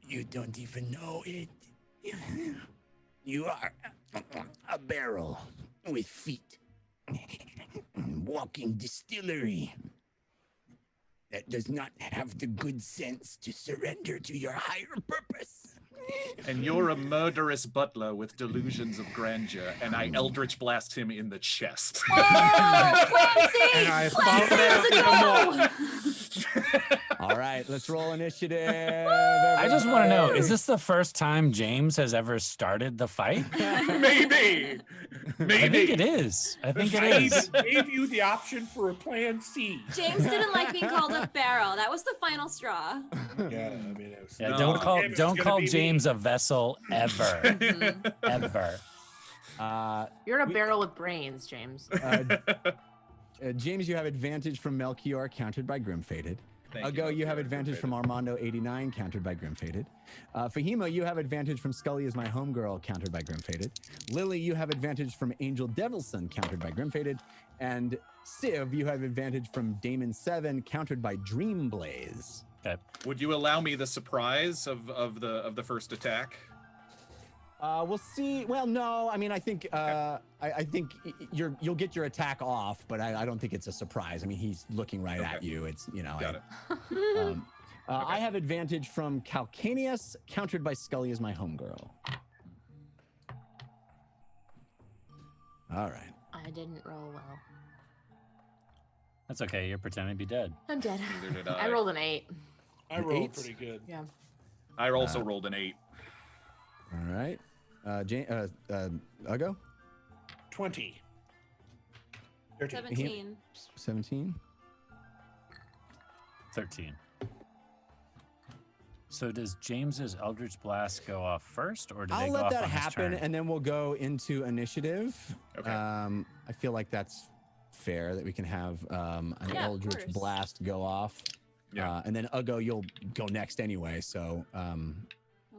You don't even know it. You are a barrel with feet. Walking distillery that does not have the good sense to surrender to your higher purpose. And you're a murderous butler with delusions of grandeur, and I Eldritch Blast him in the chest. Oh, Clancy! And I followed it up with a more. All right, let's roll initiative. I just want to know, everybody. is this the first time James has ever started the fight? Maybe. I think it is. I think it is. I gave you the option for a plan C. James didn't like being called a barrel. That was the final straw. Yeah, I mean, it was, Yeah, No. don't It's call gonna be James a vessel ever. Ever. You're a barrel with brains, James. James, you have advantage from Melchior, countered by Grim-Fated. Thank Ago, you have Melchior, advantage from Armando 89, countered by Grim-Fated. Fahima, you have advantage from Scully is my homegirl, countered by Grim-Fated. Lily, you have advantage from Angel Devilson, countered by Grim-Fated. And Civ, you have advantage from Damon 7, countered by Dreamblaze. Okay. Would you allow me the surprise of the first attack? We'll see. Well, no, I mean, I think I think you'll get your attack off, but I don't think it's a surprise. I mean, he's looking right at you. It's Got it. I have advantage from Calcaneus, countered by Scully is my homegirl. All right. I didn't roll well. That's okay. You're pretending to be dead. I'm dead. Neither did I rolled an 8. I rolled Eights? pretty good. Yeah. I also rolled an 8. All right. Ugo? 20. 13. 17. 17. 13. So does James's Eldritch Blast go off first, or do they I'll go let off that on his happen, turn? and then we'll go into initiative. Okay. I feel like that's fair that we can have an Yeah, of Eldritch course. Blast go off. Yeah. And then Ugo, you'll go next anyway. So, Oh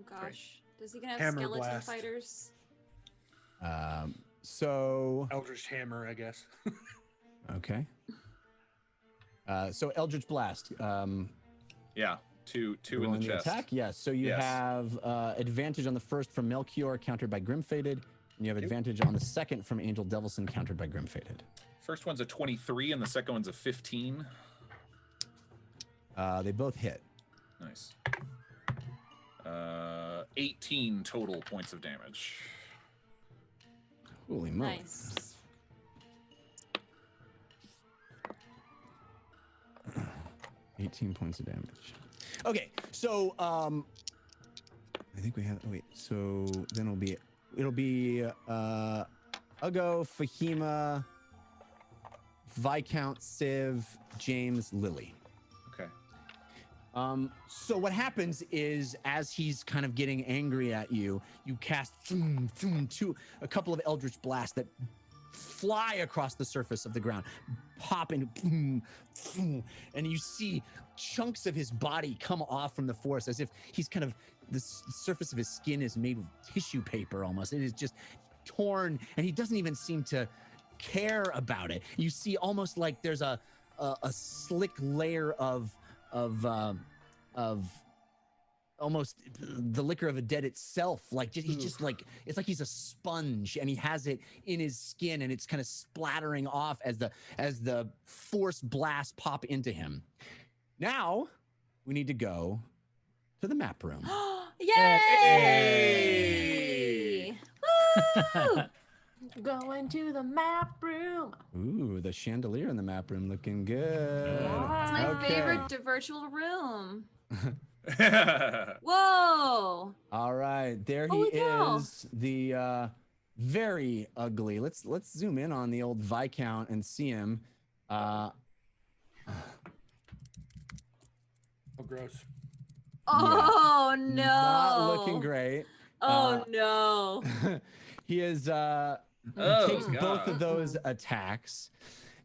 gosh. Does he gonna have Hammer skeleton blast. fighters? so Eldritch Hammer, I guess. okay. So Eldritch Blast. Yeah. Two in Rolling the chest. attack. Yes. So you Yes. have advantage on the first from Melchior, countered by Grim-Fated. And you have advantage on the second from Angel Devilson, countered by Grim-Fated. First one's a 23, and the second one's a 15. They both hit. Nice. 18 total points of damage. Holy moly. Nice. 18 points of damage. Okay, so I think we have. Oh wait, so then it'll be Ugo, Fahima, Viscount, Civ, James, Lily. Okay. So what happens is, as he's kind of getting angry at you, you cast a couple of Eldritch Blasts that fly across the surface of the ground, pop into, and you see chunks of his body come off from the forest as if he's kind of, the surface of his skin is made of tissue paper almost. It is just torn, and he doesn't even seem to care about it. You see almost like there's a slick layer of almost the liquor of a dead itself. Like he's just like, it's like he's a sponge, and he has it in his skin, and it's kind of splattering off as the force blasts pop into him. Now we need to go to the map room. Yay! Woo! Going to the map room. Ooh, the chandelier in the map room looking good. It's my Okay. favorite virtual room. Whoa! All right, there he Holy cow. is, the very ugly. Let's zoom in on the old Viscount and see him. Oh, gross. Oh no! Not looking great. Oh no. He is Oh, takes both God. of those attacks.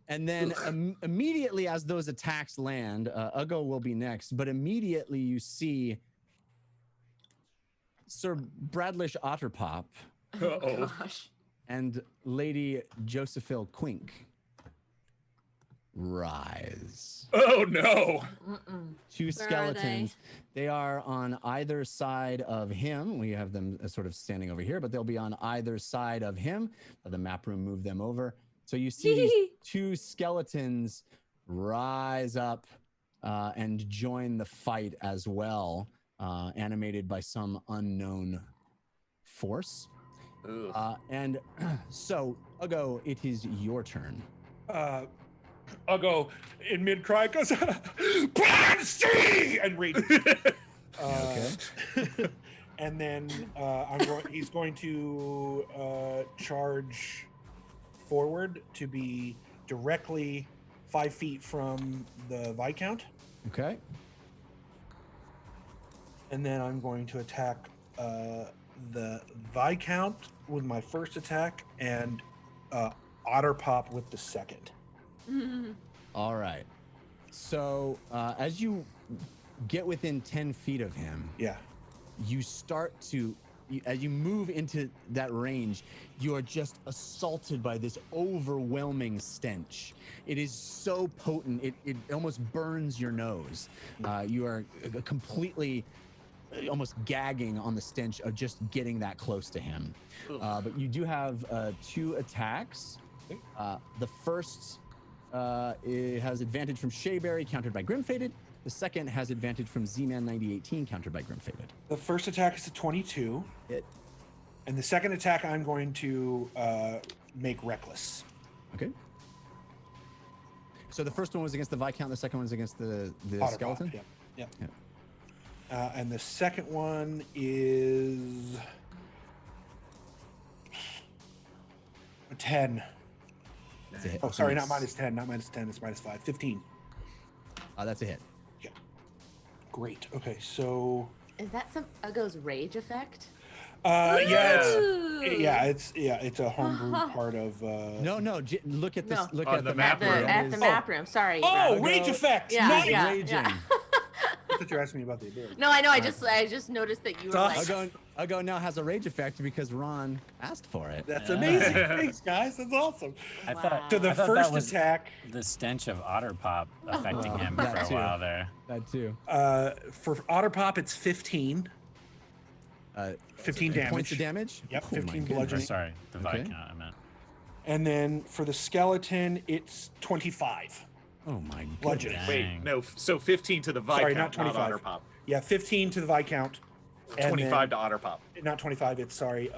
And then immediately as those attacks land, Ugo will be next, but immediately you see Sir Bradlish Otterpop Uh-oh. Gosh. and Lady Josephine Quink rise. Oh no. Two Where are skeletons. They are on either side of him. We have them sort of standing over here, but they'll be on either side of him. Let the map room move them over. So you see these two skeletons rise up and join the fight as well, animated by some unknown force. And so, Ugo, it is your turn. I'll go in mid cry goes Plan C and read. Okay. And then he's going to charge forward to be directly 5 feet from the Viscount. Okay. And then I'm going to attack the Viscount with my first attack and Otterpop with the second. All right. So as you get within 10 feet of him, Yeah. you start to, as you move into that range, you are just assaulted by this overwhelming stench. It is so potent, it almost burns your nose. You are completely almost gagging on the stench of just getting that close to him. But you do have 2 attacks. The first it has advantage from Shayberry, countered by Grimfaded. The second has advantage from Z-Man 9018, countered by Grimfaded. The first attack is a 22. Hit. And the second attack I'm going to make reckless. Okay. So the first one was against the Viscount, the second one is against the Otterpop, skeleton? Yep. And the second one is a 10. That's a hit. Oh, sorry, not minus 10. Not minus 10. It's minus 5. 15. That's a hit. Yeah. Great. Okay, so Is that some Ugo's rage effect? it's a homebrew part of. No, look at this. No. Look On at the the map map. room. At the map room. Sorry. Oh, Brad. rage effect. Yeah, Nice. yeah, Raging. yeah. I thought you were asking me about the ability. No, I know. I just noticed that you were like. Ugo now has a rage effect because Ron asked for it. That's amazing. Thanks, guys. That's awesome. I Wow. thought So the I thought first that was attack the stench of Otterpop affecting him for That a too. while there. That too. for Otterpop, it's 15. 15 damage. Points of damage? Yep, Oh my 15 goodness. Or, bludgeoning. sorry, the Okay. Viscount I meant. And then for the skeleton, it's 25. Oh my Bludgeoning. goodness. Wait, Dang. no. So 15 to the Viscount, Sorry, not 25. Otterpop. Yeah, 15 to the Viscount. and 25 then- to Otterpop. Not 25, it's, sorry,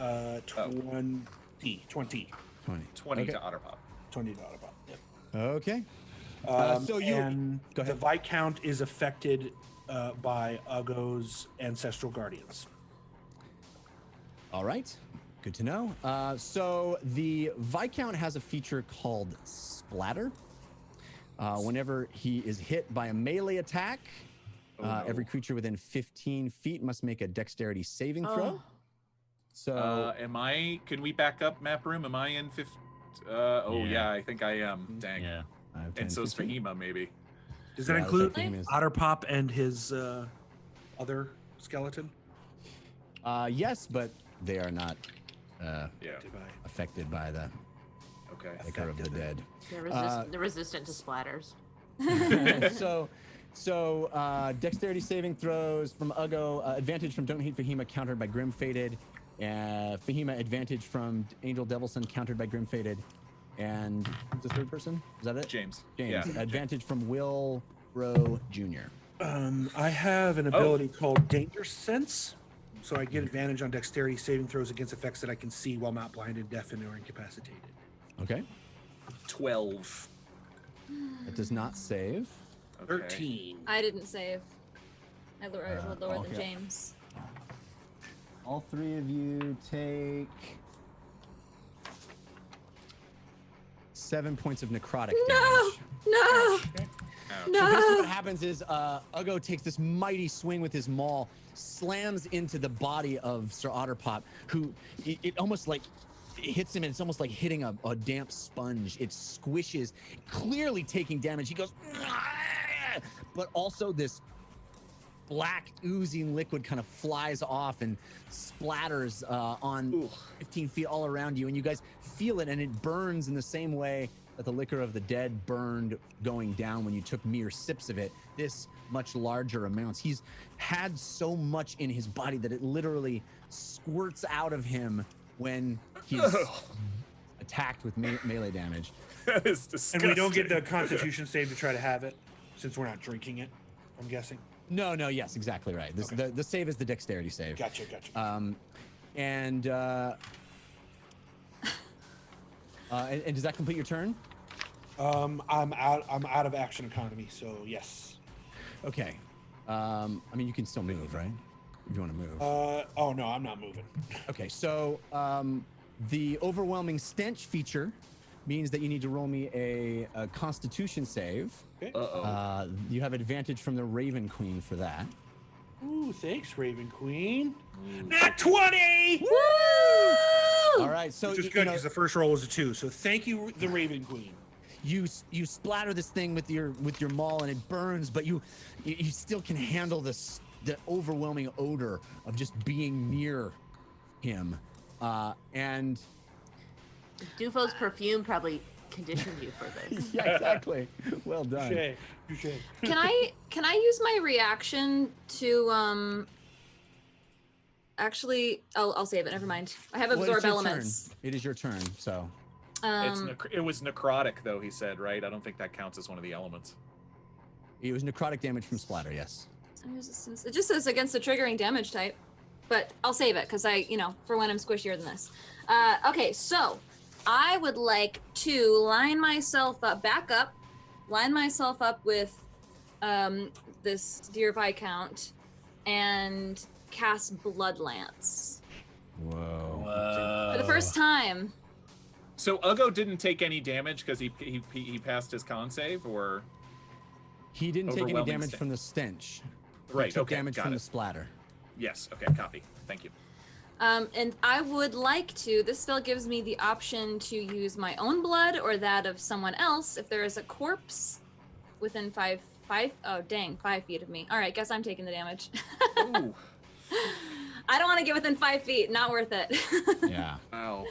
20. 20. 20. 20 Okay. to Otterpop. 20 to Otterpop. Yep. Okay. And go the ahead. Viscount is affected by Ugo's ancestral guardians. All right. Good to know. So the Viscount has a feature called Splatter. Whenever he is hit by a melee attack, every creature within 15 feet must make a dexterity saving throw. So Can we back up map room? Am I in 50? Yeah, I think I am. Dang. Yeah. And so's Fahima, maybe. Does that Yeah, include that's like- Otterpop and his other skeleton? Yes, but they are not Yeah. affected by the Okay. Maker of the Dead. They're resistant to splatters. So dexterity saving throws from Ugo, advantage from Don't Hate Fahima, countered by Grim Fated. Fahima, advantage from Angel Devilson, countered by Grim Fated. And who's the third person? Is that it? James. James. Yeah. Advantage from Will Rowe Jr. I have an ability called Danger Sense, so I get advantage on dexterity saving throws against effects that I can see while not blinded, deafened, or incapacitated. Okay. 12. It does not save. Okay. 13. I didn't save. I rolled lower than okay. James. All three of you take 7 points of necrotic damage. No! So basically what happens is Uggo takes this mighty swing with his maul, slams into the body of Sir Otterpop, who it almost like it hits him, and it's almost like hitting a damp sponge. It squishes, clearly taking damage. He goes, but also this black oozing liquid kind of flies off and splatters on 15 feet all around you, and you guys feel it, and it burns in the same way that the liquor of the dead burned going down when you took mere sips of it. This much larger amounts. He's had so much in his body that it literally squirts out of him when he's attacked with melee damage. That is disgusting. And we don't get the Constitution save to try to have it, since we're not drinking it, I'm guessing. No, yes, exactly right. This, Okay. the save is the dexterity save. Gotcha. And does that complete your turn? I'm out of action economy, so yes. Okay. I mean, you can still move, right? If you want to move. Oh no, I'm not moving. Okay, so the overwhelming stench feature means that you need to roll me a Constitution save. Okay. You have advantage from the Raven Queen for that. Ooh, thanks, Raven Queen. Nat 20! Woo! All right, so which is good because the first roll was a 2. So thank you, the Raven Queen. You splatter this thing with your maul and it burns, but you still can handle the overwhelming odor of just being near him, and Dufo's perfume probably conditioned you for this. yeah, exactly. Well done. Touché. Can I use my reaction to actually I'll save it, never mind. I have Well, absorb it's your elements. turn. It is your turn, so It was necrotic, though, he said, right? I don't think that counts as one of the elements. it was necrotic damage from splatter, yes. It just says against the triggering damage type, but I'll save it because for when I'm squishier than this. Okay, so I would like to line myself up with this dear Viscount and cast Blood Lance Whoa. for the first time. So Uggo didn't take any damage because he passed his con save, or He didn't take any Overwhelming damage stench. from the stench. Right, He took okay, damage got from it. the splatter. Yes, okay, copy. Thank you. And I would like to, this spell gives me the option to use my own blood or that of someone else if there is a corpse within 5 feet of me. All right, guess I'm taking the damage. Ooh. I don't want to get within 5 feet, not worth it. Yeah. Wow.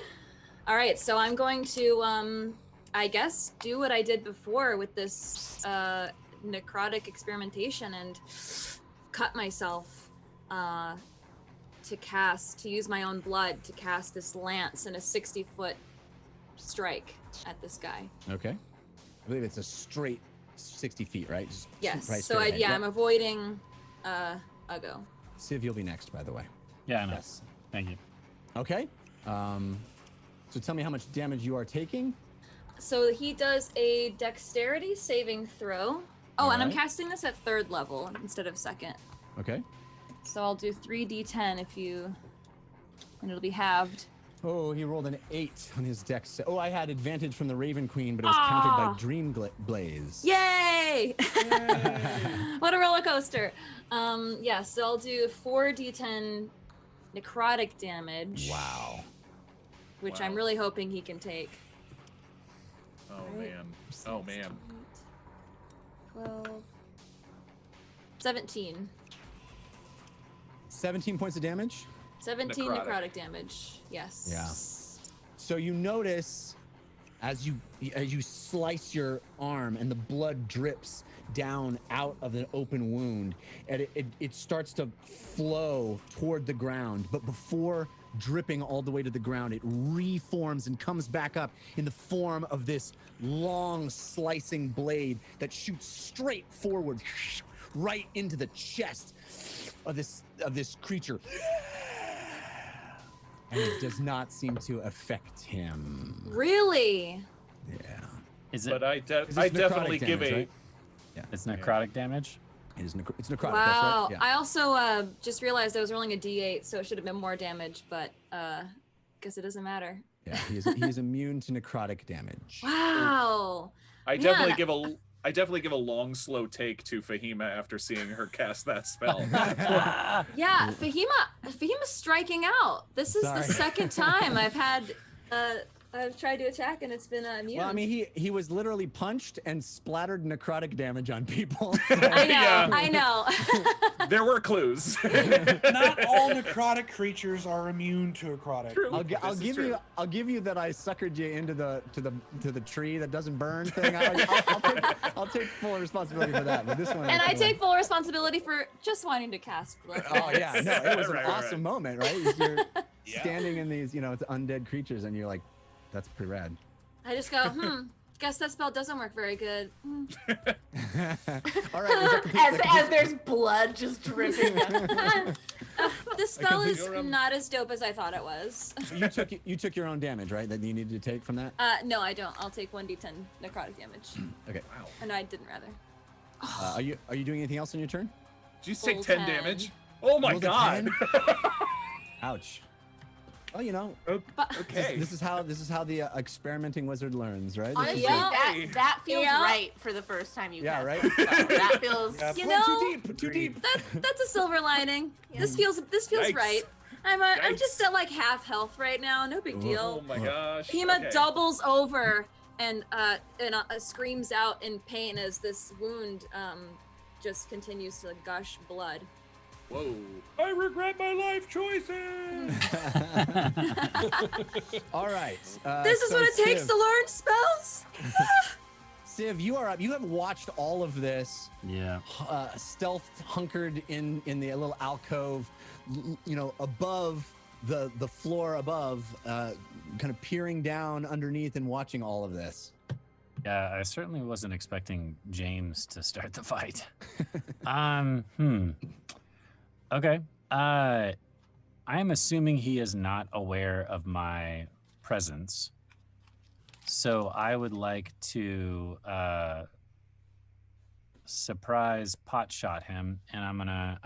All right, so I'm going to, I guess, do what I did before with this necrotic experimentation and cut myself to use my own blood to cast this lance in a 60-foot strike at this guy. Okay. I believe it's a straight 60 feet, right? Just Yes. right So straight ahead. I'm avoiding Uggo. Civ, you'll be next, by the way. Yeah, I know. Yes. Thank you. Okay. So tell me how much damage you are taking. So he does a dexterity saving throw. Oh, and I'm Alright. casting this at 3rd level instead of 2nd. Okay. So I'll do 3d10 and it'll be halved. Oh, he rolled an 8 on his dex. Oh, I had advantage from the Raven Queen, but it was countered by Dream Blaze. Yay! What a roller coaster. Yeah, so I'll do 4d10 necrotic damage. Wow. Which Wow. I'm really hoping he can take. Oh, Right. man. Oh, man. 12. 17. 17 points of damage. 17 Necrotic. necrotic damage. Yes. Yeah. So you notice as you slice your arm and the blood drips down out of the open wound, and it starts to flow toward the ground, but before dripping all the way to the ground, it reforms and comes back up in the form of this long slicing blade that shoots straight forward right into the chest of this creature. And it does not seem to affect him. Really? Yeah. Is it? But I This is I necrotic definitely give damage, a... right? It's necrotic damage. It is it's necrotic. Wow. That's right. I also just realized I was rolling a d8, so it should have been more damage, but guess it doesn't matter. Yeah, he is immune to necrotic damage. Wow. I Man. definitely give a I definitely give a long, slow take to Fahima after seeing her cast that spell. Yeah, Fahima's striking out. This is the second time I've tried to attack and it's been immune. Well, I mean, he was literally punched and splattered necrotic damage on people. I know. There were clues. Not all necrotic creatures are immune to necrotic. True. I'll give you that I suckered you into the tree that doesn't burn thing. I'll take full responsibility for that. But this one. And I take full responsibility for just wanting to cast blood. Oh yeah, no, it was an awesome moment, right? You're standing in these, it's undead creatures, and you're like, that's pretty rad. I just go, guess that spell doesn't work very good. All right. As there's blood just dripping. This spell is not as dope as I thought it was. You took your own damage, right? That you needed to take from that? No, I don't. I'll take 1d10 necrotic damage. Okay. Wow. And I didn't rather. Are you doing anything else on your turn? Did you take Full 10 10. damage? Oh my Rolled a god. 10? Ouch. Well, Okay. this is how the experimenting wizard learns, right? Honestly, Yeah. that feels Yeah. right for the first time you Yeah, cast right? the spell. That feels You know, too deep. that's a silver lining. This feels Yikes. right. I'm just Yikes. at like half health right now. No big Oh deal. my gosh. Fima Okay. doubles over and screams out in pain as this wound just continues to gush blood. Whoa. I regret my life choices. All right. This is so what it takes Civ, to learn spells. Civ, you are up. You have watched all of this. Yeah. Stealth hunkered in the little alcove, above the floor above, kind of peering down underneath and watching all of this. Yeah, I certainly wasn't expecting James to start the fight. Okay. I am assuming he is not aware of my presence. So I would like to surprise pot shot him, and I'm gonna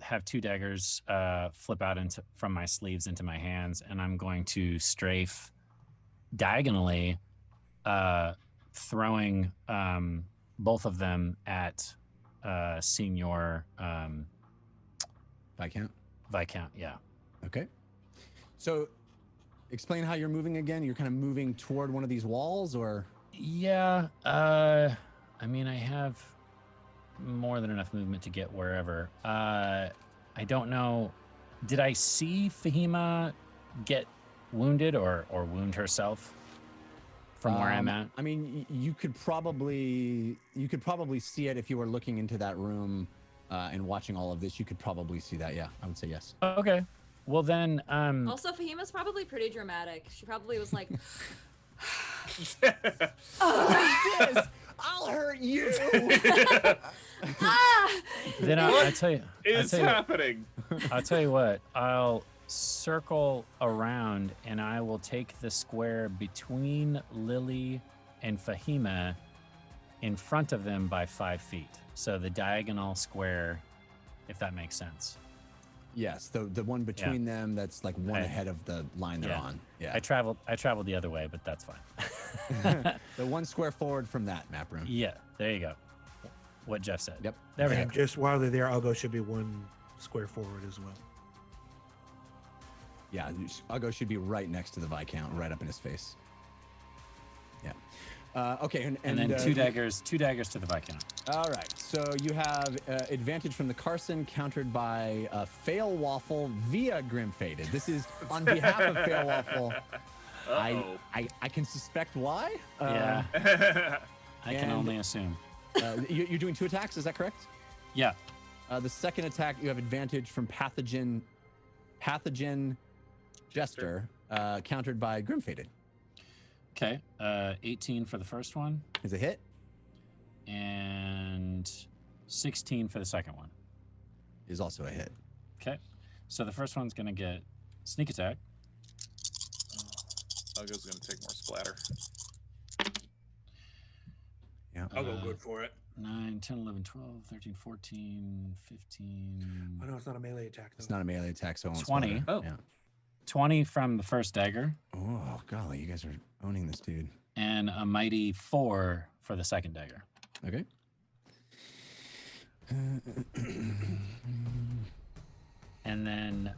have two daggers flip out from my sleeves into my hands, and I'm going to strafe diagonally, throwing both of them at Senior Viscount. Yeah. Okay. So, explain how you're moving again. You're kind of moving toward one of these walls, or? Yeah. I mean, I have more than enough movement to get wherever. I don't know. Did I see Fahima get wounded or wound herself from where I'm at? I mean, you could probably see it if you were looking into that room and watching all of this. You could probably see that. Yeah, I would say yes. Okay. Well then, Also, Fahima's probably pretty dramatic. She probably was like, I'll hurt you. then I tell you, Is happening. I'll tell you what. I'll circle around and I will take the square between Lily and Fahima in front of them by 5 feet. So the diagonal square, if that makes sense. Yes, the one between them that's like one ahead of the line they're on. Yeah. I traveled the other way, but that's fine. The one square forward from that map room. Yeah, there you go. What Jeff said. Yep. There we And go. just while they're there, Algo should be one square forward as well. Yeah, Ugo should be right next to the Viscount, right up in his face. Yeah. Okay, And then two daggers to the Viscount. All right, so you have advantage from the Carson, countered by Fail Waffle via Grim Faded. This is on behalf of Fail Waffle. I can suspect why. Yeah. I can only assume. You're doing 2 attacks, is that correct? Yeah. The second attack, you have advantage from Pathogen Jester, countered by Grim Faded. Okay. 18 for the first one. Is a hit. And 16 for the second one. Is also a hit. Okay. So the first one's going to get sneak attack. Ugo's gonna take more splatter. Yeah. I'll go good for it. 9, 10, 11, 12, 13, 14, 15. Oh no, it's not a melee attack. Though. It's not a melee attack, so it won't 20. splatter. Oh. Yeah. 20 from the first dagger. Oh, golly, you guys are owning this dude. and a mighty 4 for the second dagger. Okay. And then,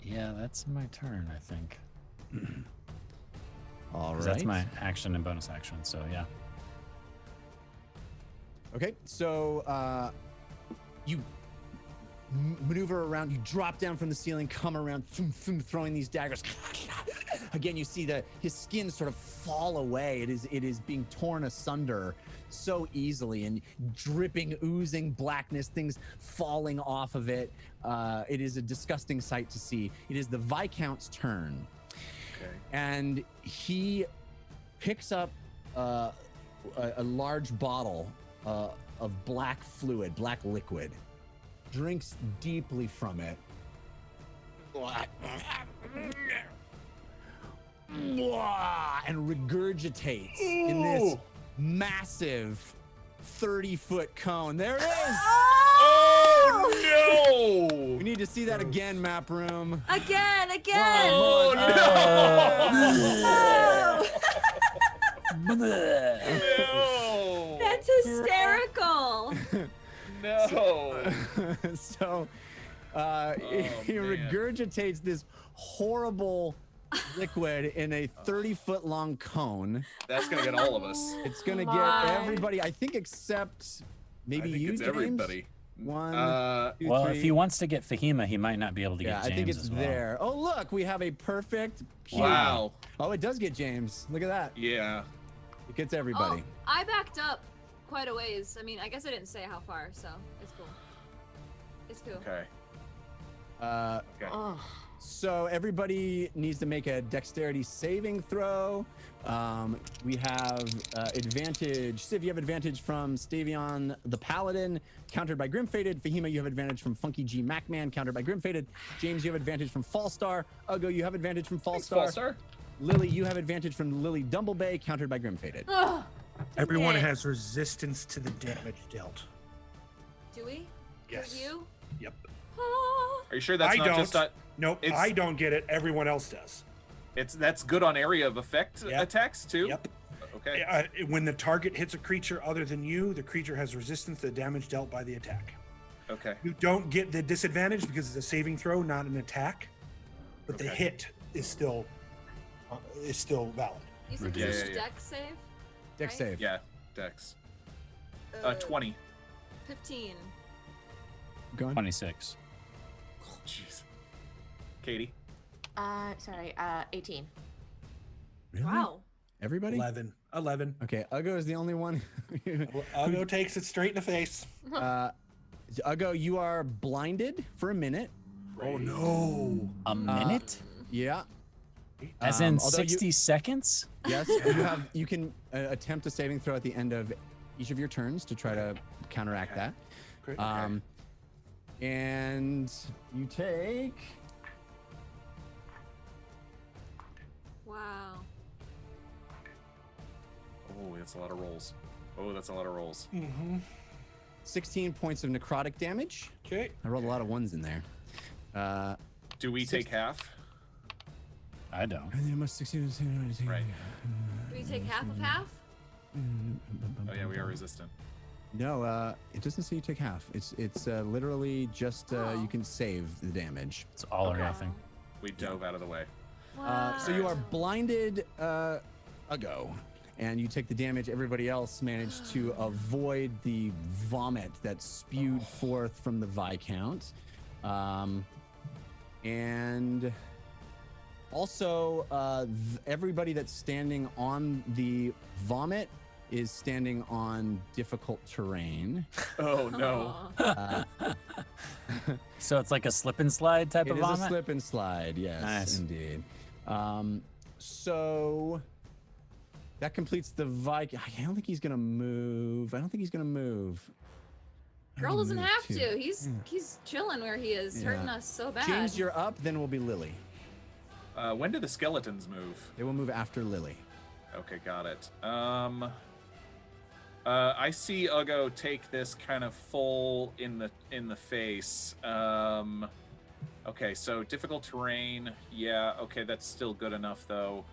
yeah, that's my turn, I think. All 'Cause right. That's my action and bonus action, so yeah. Okay, so you maneuver around, you drop down from the ceiling, come around, throwing these daggers. Again, you see his skin sort of fall away. It is being torn asunder so easily and dripping, oozing blackness, things falling off of it. It is a disgusting sight to see. It is the Viscount's turn. Okay. And he picks up a large bottle of black fluid, black liquid, drinks deeply from it, and regurgitates in this massive 30-foot cone. There it is! Oh no! We need to see that again, map room. Again. Oh no! No! That's hysterical. No! So he man. regurgitates this horrible liquid in a 30-foot long cone. That's gonna get all of us. It's gonna My. get everybody, I think, except maybe I think you, it's James. everybody. One, two, Well, three. if he wants to get Fahima, he might not be able to Yeah, get I James think it's as well. there. Oh, look, we have a perfect cube. Wow. Oh, it does get James. Look at that. Yeah. It gets everybody. Oh, I backed up quite a ways. I mean, I guess I didn't say how far, so it's cool. It's cool. Okay. Okay. Oh, So everybody needs to make a dexterity saving throw. We have advantage. Civ, you have advantage from Stavion the Paladin, countered by Grim-Fated. Fahima, you have advantage from Funky G Macman, countered by Grim-Fated. James, you have advantage from Fallstar. Uggo, you have advantage from Fallstar. Fallstar. Lily, you have advantage from Lily Dumblebay, countered by Grim-Fated. Ugh. Everyone Okay. has resistance to the damage dealt. Do we? Yes. You? Yep. Ah. Are you sure that's I not don't. just a, Nope, It's- I don't get it. Everyone else does. that's good on area of effect Yep. attacks too? Yep. Okay. When the target hits a creature other than you, the creature has resistance to the damage dealt by the attack. Okay. You don't get the disadvantage because it's a saving throw, not an attack. But the Okay. hit is still valid. You said Yeah, this is yeah, yeah. deck save? Dex Right? save. Yeah. Dex. 20. 15. Go on. 26. Jeez. Katie. sorry, 18. Really? Wow. Everybody? 11. Okay, Uggo is the only one. Uggo takes it straight in the face. Uggo, you are blinded for a minute. Oh no. A minute? Yeah. As in although 60 seconds? Yes, you can attempt a saving throw at the end of each of your turns to try to counteract that. Great. And you take Wow. Oh, that's a lot of rolls. Oh, that's a lot of rolls. Mm-hmm. 16 points of necrotic damage. Okay. I rolled a lot of ones in there. Do we take half? I don't. Right. Do we take half of half? Oh yeah, we are resistant. No, it doesn't say you take half. It's literally just you can save the damage. It's all or Okay. nothing. We dove out of the way. Wow. So you are blinded ago, and you take the damage. Everybody else managed to avoid the vomit that spewed forth from the Viscount. And also, everybody that's standing on the vomit is standing on difficult terrain. Oh no. Aw. So it's like a slip and slide type It of is vomit? a slip and slide, yes, Nice. indeed. So that completes the Viking. I don't think he's gonna move. Girl doesn't have too. to. He's chilling where he is, hurting Yeah. us so bad. James, you're up. Then will be Lily. When do the skeletons move? They will move after Lily. Okay, got it. I see Uggo take this kind of full in the face. Okay, so difficult terrain. Yeah, okay, that's still good enough though.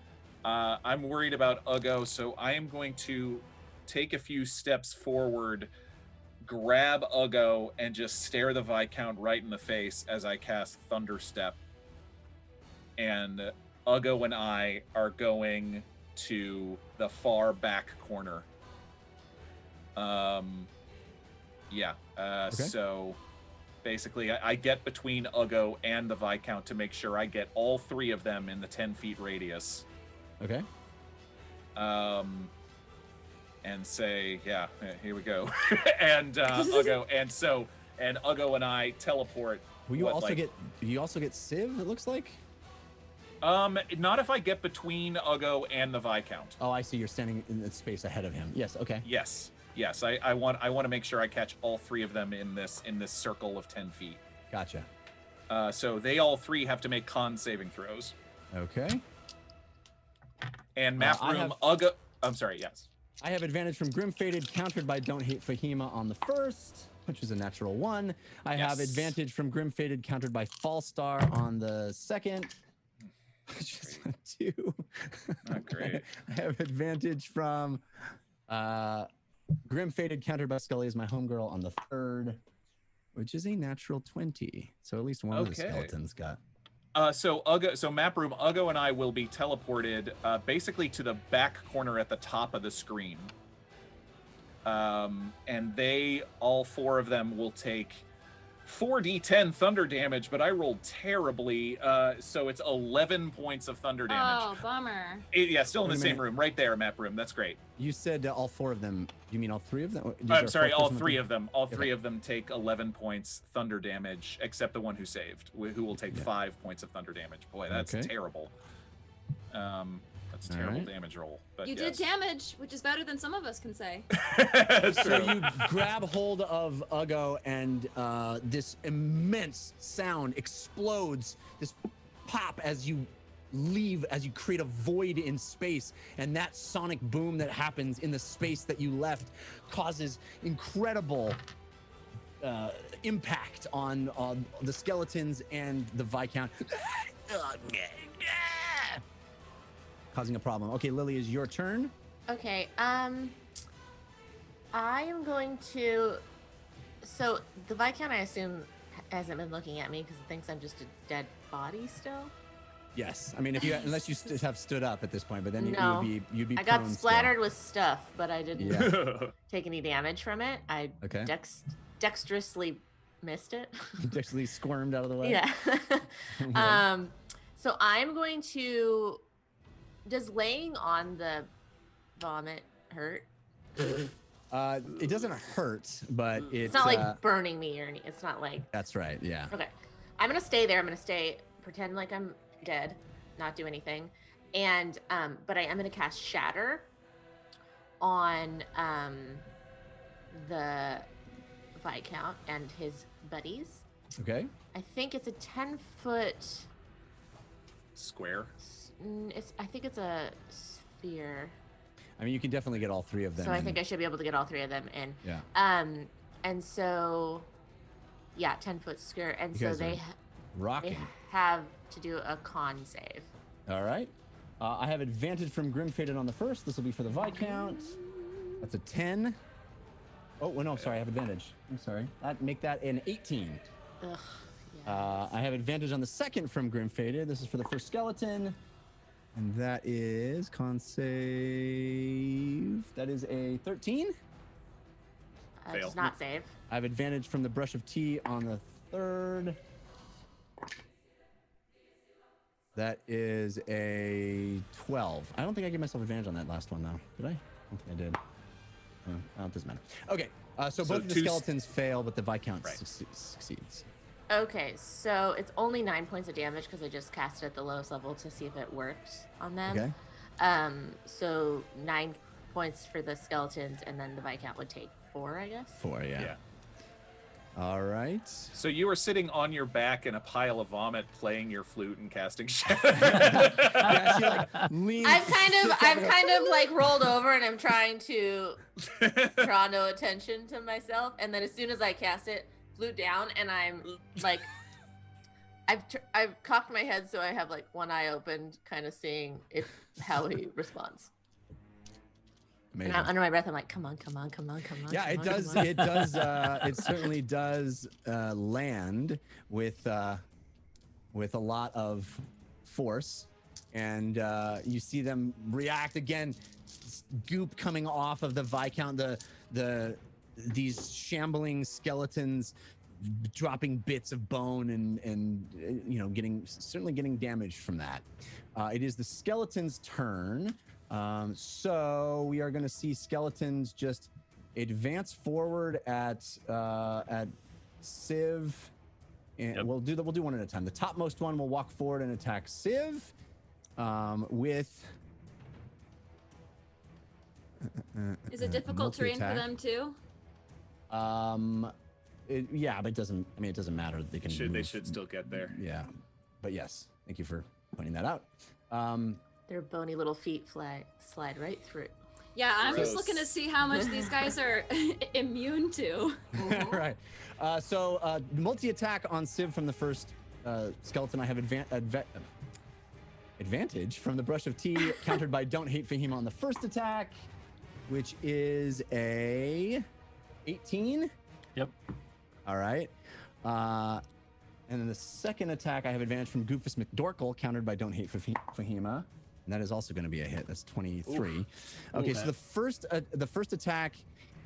I'm worried about Uggo, so I am going to take a few steps forward, grab Uggo, and just stare the Viscount right in the face as I cast Thunderstep. And Uggo and I are going to the far back corner. So basically I get between Uggo and the Viscount to make sure I get all three of them in the 10 feet radius. Okay. And say, yeah, here we go. And Uggo, and Uggo and I teleport. Will you also get Civ, it looks like? Not if I get between Uggo and the Viscount. Oh, I see. You're standing in the space ahead of him. Yes. Okay. Yes. I want to make sure I catch all three of them in this circle of 10 feet. Gotcha. So they all three have to make con saving throws. Okay. And map room Uggo. I'm sorry. Yes. I have advantage from Grim Fated, countered by Don't Hate Fahima on the first, which is a natural 1. I have advantage from Grim Fated, countered by Fallstar on the second. Which is a 2. Not great. I have advantage from Grim Fated, countered by Scully as my homegirl on the third, which is a natural 20. So at least one of the skeletons got. So map room Uggo and I will be teleported basically to the back corner at the top of the screen. And they, all four of them, will take 4d10 thunder damage, but I rolled terribly, so it's 11 points of thunder damage. Oh, bummer. Still in the same room, right there, map room. That's great. You said all 4 of them. You mean all 3 of them? I'm sorry, all 3 of them. All 3 of them take 11 points thunder damage, except the one who saved, who will take 5 points of thunder damage. Boy, that's terrible. That's a terrible damage roll. But you did damage, which is better than some of us can say. So you grab hold of Uggo, and this immense sound explodes. This pop as you leave, as you create a void in space, and that sonic boom that happens in the space that you left causes incredible impact on the skeletons and the Viscount. Causing a problem. Okay, Lily, is your turn. Okay, I am going to... So, the Viscount, I assume, hasn't been looking at me because it thinks I'm just a dead body still? Yes. I mean, if you unless you have stood up at this point, but then you'd be I got prone splattered still. with stuff, but I didn't take any damage from it. I dexterously missed it. Dexterously squirmed out of the way? Yeah. So I'm going to... Does laying on the vomit hurt? It doesn't hurt, but it's not like burning me or anything. It's not like... That's right, yeah. Okay. I'm going to stay there. I'm going to pretend like I'm dead, not do anything. And, but I am going to cast Shatter on the Viscount and his buddies. Okay. I think it's a 10-foot... Square? I think it's a sphere. I mean, you can definitely get all 3 of them. So I think I should be able to get all 3 of them in. Yeah. And so, 10-foot square. And so they have to do a con save. All right. I have advantage from Grim Fated on the first. This will be for the Viscount. That's a 10. Oh, well, no, sorry. I have advantage. I'm sorry. Make that an 18. Ugh. I have advantage on the second from Grim Fated. This is for the first skeleton. And that is con save. That is a 13. Does not save. I have advantage from the Brush of Tea on the third. That is a 12. I don't think I gave myself advantage on that last one, though. Did I? I don't think I did. It doesn't matter. Okay, so both of the skeletons fail, but the Viscount succeeds. Okay, so it's only 9 points of damage because I just cast it at the lowest level to see if it works on them. Okay. So 9 points for the skeletons, and then the Viscount would take 4, I guess. 4, yeah. All right. So you were sitting on your back in a pile of vomit, playing your flute and casting shadow. I've kind of like rolled over, and I'm trying to draw no attention to myself, and then as soon as I cast it, flute down, and I'm like I've cocked my head so I have like one eye open, kind of seeing how he responds. Amazing. And under my breath, I'm like, come on. Yeah, it does. It does. It certainly does land with a lot of force, and you see them react again. Goop coming off of the Viscount. These shambling skeletons dropping bits of bone and certainly getting damaged from that. It is the skeleton's turn. So we are going to see skeletons just advance forward at Civ, and we'll do one at a time. The topmost one will walk forward and attack Civ with. Is it difficult terrain for them too? Yeah, but it doesn't. I mean, it doesn't matter. They can. They should still get there. Yeah, but yes, thank you for pointing that out. Their bony little feet slide right through. Yeah, I'm just looking to see how much these guys are immune to. Right. So multi-attack on Civ from the first skeleton. I have advantage from the Brush of Tea, countered by Don't Hate Fahima on the first attack, which is a 18. Yep. All right. And then the second attack, I have advantage from Goofus McDorkle, countered by Don't Hate Fahima. And that is also going to be a hit. That's 23. Oof. Okay, so the first attack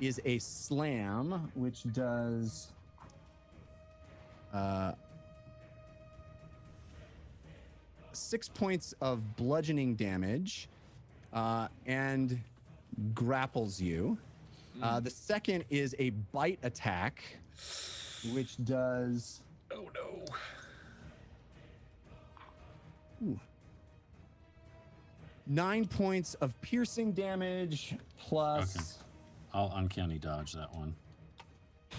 is a slam, which does 6 points of bludgeoning damage and grapples you. The second is a bite attack, which does. Oh no. Ooh. 9 points of piercing damage plus. Okay. I'll uncanny dodge that one.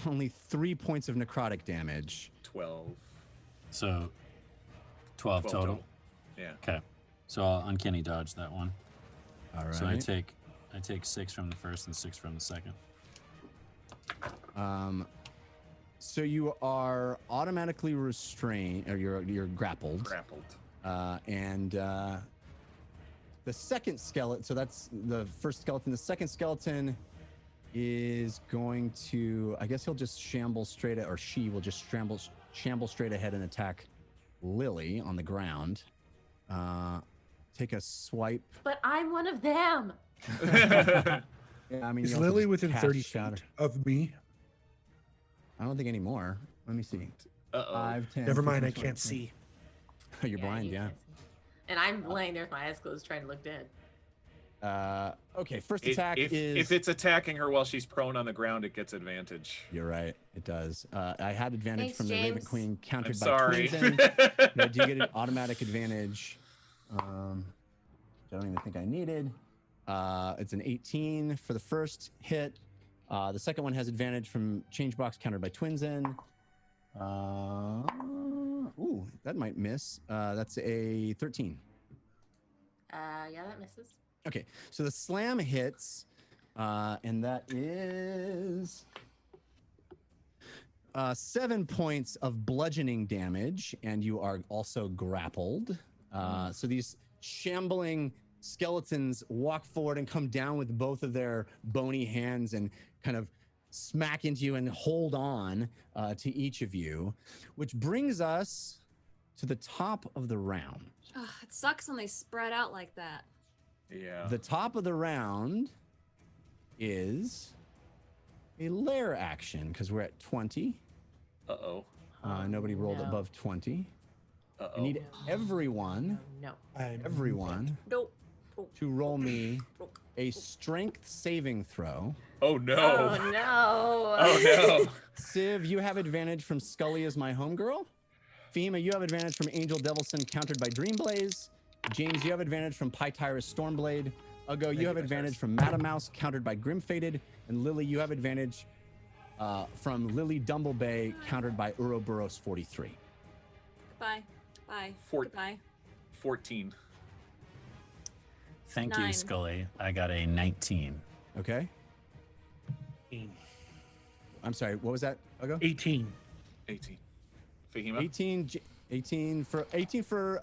Only 3 points of necrotic damage. 12. So 12 total. Yeah. Okay. So I'll uncanny dodge that one. All right. So I take 6 from the first and 6 from the second. So you are automatically restrained, or you're grappled. And the second skeleton. So that's the first skeleton. The second skeleton is going to. I guess he'll just shamble straight or she will just shamble straight ahead and attack Lily on the ground. Take a swipe. But I'm one of them. Yeah, I mean, is Lily within 30 feet of me? I don't think anymore. Let me see. 5, 10. Never mind, I can't see. Oh, you're blind, yeah. And I'm laying there with my eyes closed, trying to look dead. Okay, first attack is. If it's attacking her while she's prone on the ground, it gets advantage. You're right, it does. I had advantage Thanks, from the James. Raven Queen, countered by sorry. Twinsen. No, do you get an automatic advantage? Don't even think I needed. It's an 18 for the first hit. The second one has advantage from Changebox, countered by Twinsen. Ooh, that might miss. That's a 13. Yeah, that misses. Okay, so the slam hits, and that is 7 points of bludgeoning damage, and you are also grappled. So these shambling skeletons walk forward and come down with both of their bony hands and kind of smack into you and hold on to each of you, which brings us to the top of the round. Ugh, it sucks when they spread out like that. Yeah. The top of the round is a lair action because we're at 20. Uh-oh. Nobody rolled above 20. Uh-oh. I need everyone No. to roll me a strength saving throw. Oh no. Oh no. Oh no. Civ, you have advantage from Scully as my homegirl. Fema, you have advantage from Angel Devilson, countered by Dreamblaze. James, you have advantage from Pytyrus Stormblade. Ugo, you have advantage from Madam Mouse, countered by Grimfated. And Lily, you have advantage from Lily Dumblebay, countered by Ouroboros 43. Goodbye. Bye. Goodbye. 14. Thank 9. you, Scully. I got a 19. Okay. 18. I'm sorry, what was that, Ugo? 18. 18. Fahima? 18. 18 for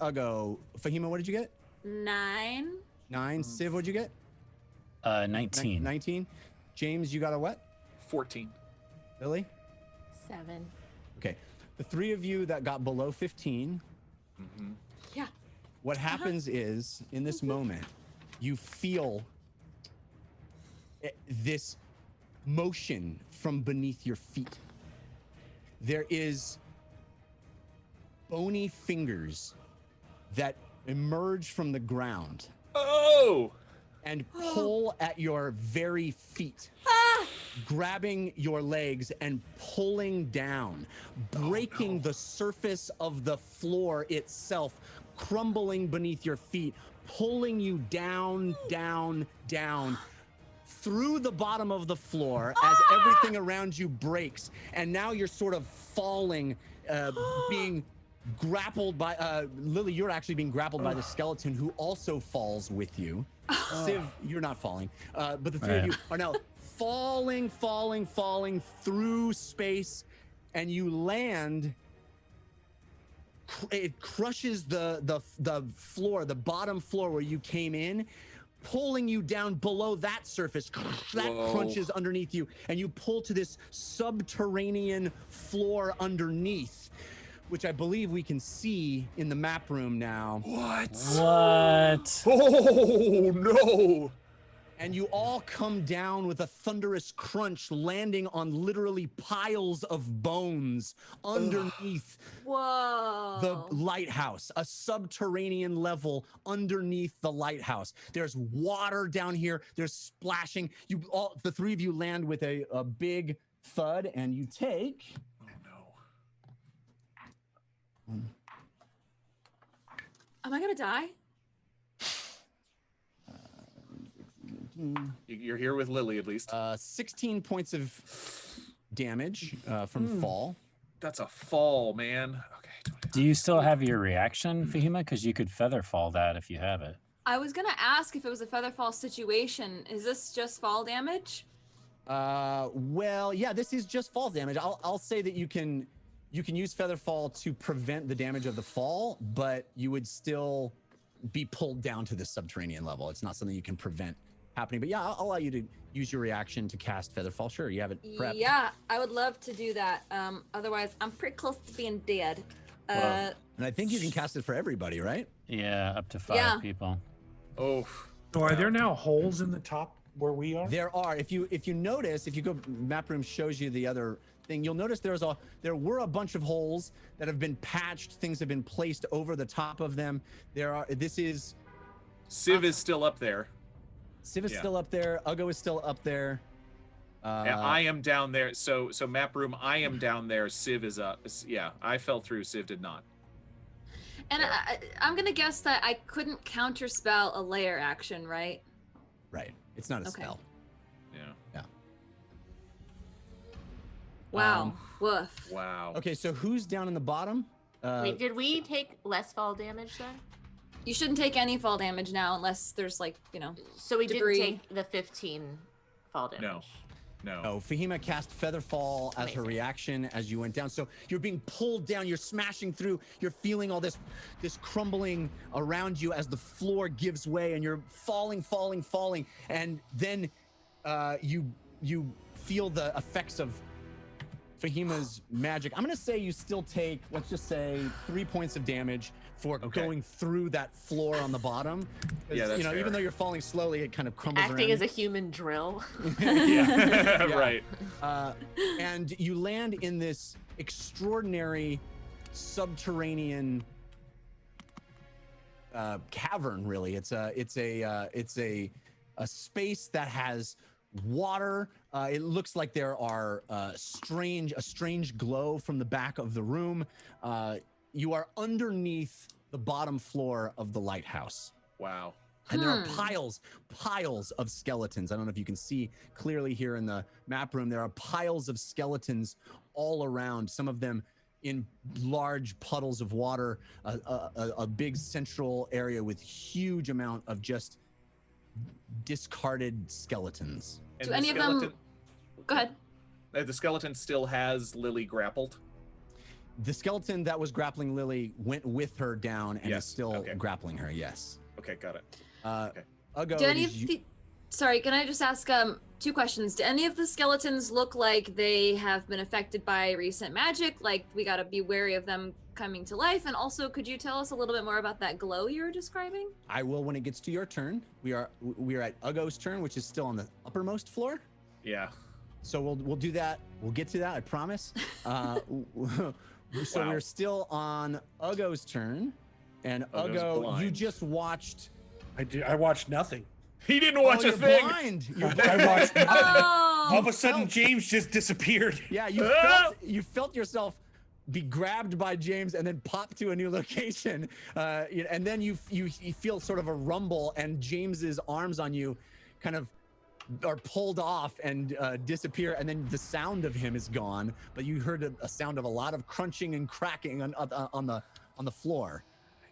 Ugo. Fahima, what did you get? 9. 9. Civ, what'd you get? 19. 19. James, you got a what? 14. Lily? 7. Okay. The 3 of you that got below 15. Mm-hmm. Yeah. What happens is, in this moment, you feel this motion from beneath your feet. There is bony fingers that emerge from the ground. Oh! And pull at your very feet, grabbing your legs and pulling down, breaking the surface of the floor itself, crumbling beneath your feet, pulling you down, down, down, through the bottom of the floor as everything around you breaks. And now you're sort of falling, being grappled by, Lily, you're actually being grappled by the skeleton who also falls with you. Civ, you're not falling, but the 3 of you are now falling through space, and you land. It crushes the floor, the bottom floor where you came in, pulling you down below that surface. That crunches underneath you, and you pull to this subterranean floor underneath, which I believe we can see in the map room now. What? Oh, no. And you all come down with a thunderous crunch, landing on literally piles of bones underneath the lighthouse, a subterranean level underneath the lighthouse. There's water down here. There's splashing. The 3 of you land with a big thud, and you take... Am I gonna die? You're here with Lily, at least. 16 points of damage from fall. That's a fall, man. Okay. Do you still have your reaction, Fahima? Because you could feather fall that if you have it. I was gonna ask if it was a feather fall situation. Is this just fall damage? Well, yeah, this is just fall damage. I'll say that you can use feather fall to prevent the damage of the fall, but you would still be pulled down to the subterranean level. It's not something you can prevent happening. But yeah, I'll allow you to use your reaction to cast feather fall. Sure, you have it prepped. Yeah, I would love to do that. Otherwise, I'm pretty close to being dead. And I think you can cast it for everybody, right? Yeah, up to 5 people. Oh. So are there now holes in the top where we are? There are. If you notice, if you go, map room shows you the other thing, you'll notice there were a bunch of holes that have been patched. Things have been placed over the top of them. Civ is still up there. Civ is still up there. Ugo is still up there. And I am down there. So map room, I am down there. Civ is up. Yeah, I fell through. Civ did not. And I'm gonna guess that I couldn't counterspell a layer action, right? Right. It's not a spell. Yeah. Wow. Woof. Wow. Okay, so who's down in the bottom? Wait, did we take less fall damage then? You shouldn't take any fall damage now unless there's So we debris. didn't take the 15 fall damage. No. Oh, Fahima cast Feather Fall as her reaction as you went down. So you're being pulled down, you're smashing through, you're feeling all this crumbling around you as the floor gives way and you're falling. And then you feel the effects of Fahima's magic. I'm gonna say you still take, let's just say 3 points of damage for going through that floor on the bottom. Yeah, that's fair. Even though you're falling slowly, it kind of crumbles Acting around as a human drill. Yeah. Right. And you land in this extraordinary subterranean cavern. Really, it's a space that has water. It looks like there are a strange glow from the back of the room. You are underneath the bottom floor of the lighthouse. Wow. And there are piles of skeletons. I don't know if you can see clearly here in the map room. There are piles of skeletons all around, some of them in large puddles of water, a big central area with huge amount of just discarded skeletons. And Do any of them... Go ahead. The skeleton still has Lily grappled? The skeleton that was grappling Lily went with her down and is still grappling her. Yes. Okay, got it. Okay. Do any of the... Sorry, can I just ask 2 questions? Do any of the skeletons look like they have been affected by recent magic? Like, we gotta be wary of them coming to life? And also, could you tell us a little bit more about that glow you were describing? I will when it gets to your turn. We are at Ugo's turn, which is still on the uppermost floor. Yeah. So we'll do that. We'll get to that, I promise. So we're still on Ugo's turn. And Ugo, blind. you just watched... I watched nothing. He didn't watch a thing. Blind. I watched nothing. Oh! All of a sudden, James just disappeared. Yeah, you felt yourself be grabbed by James and then pop to a new location. And then you feel sort of a rumble, and James's arms on you kind of are pulled off and disappear, and then the sound of him is gone, but you heard a sound of a lot of crunching and cracking on the floor.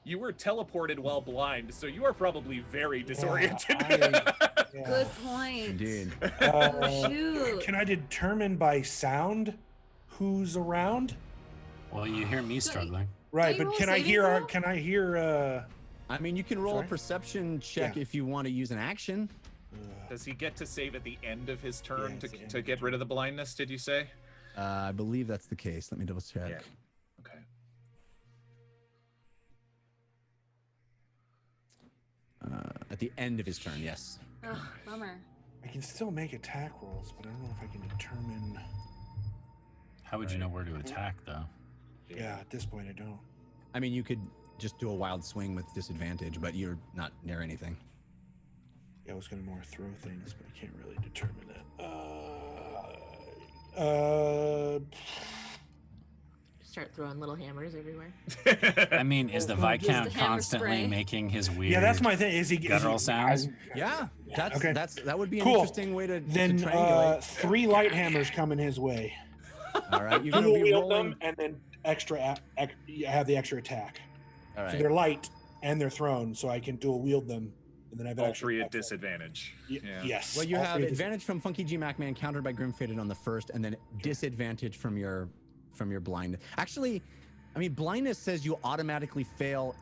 You were teleported while blind, so you are probably very disoriented. Good point. Indeed. Shoot. Can I determine by sound who's around? Well, you hear me struggling. Right, you but roll can I saving hear? throw? Can I hear? I mean, you can roll Sorry? a perception check Yeah. if you want to use an action. Does he get to save at the end of his turn to get rid of the blindness, did you say? I believe that's the case. Let me double check. Yeah. Okay. At the end of his turn, yes. Ugh, bummer. I can still make attack rolls, but I don't know if I can determine. How would you know where to attack, though? Yeah, at this point, I don't. I mean, you could just do a wild swing with disadvantage, but you're not near anything. Yeah, I was gonna more throw things, but I can't really determine that. Start throwing little hammers everywhere. I mean, is the Just Viscount the hammer constantly spray. making his weird Yeah, that's my thing. Is he guttural sounds? Yeah, Okay. that would be an Cool. interesting way to Then triangulate. 3 light hammers coming his way. All right, you're Two gonna will be wield rolling. them, and then have the extra attack. All right. So they're light and they're thrown, so I can dual wield them, and then I have All extra 3 at attack. disadvantage. Yeah. Yes. Well, you all have 3 at advantage from Funky G Macman, countered by Grim Faded on the first, and then disadvantage from your blind. Actually, I mean, blindness says you automatically fail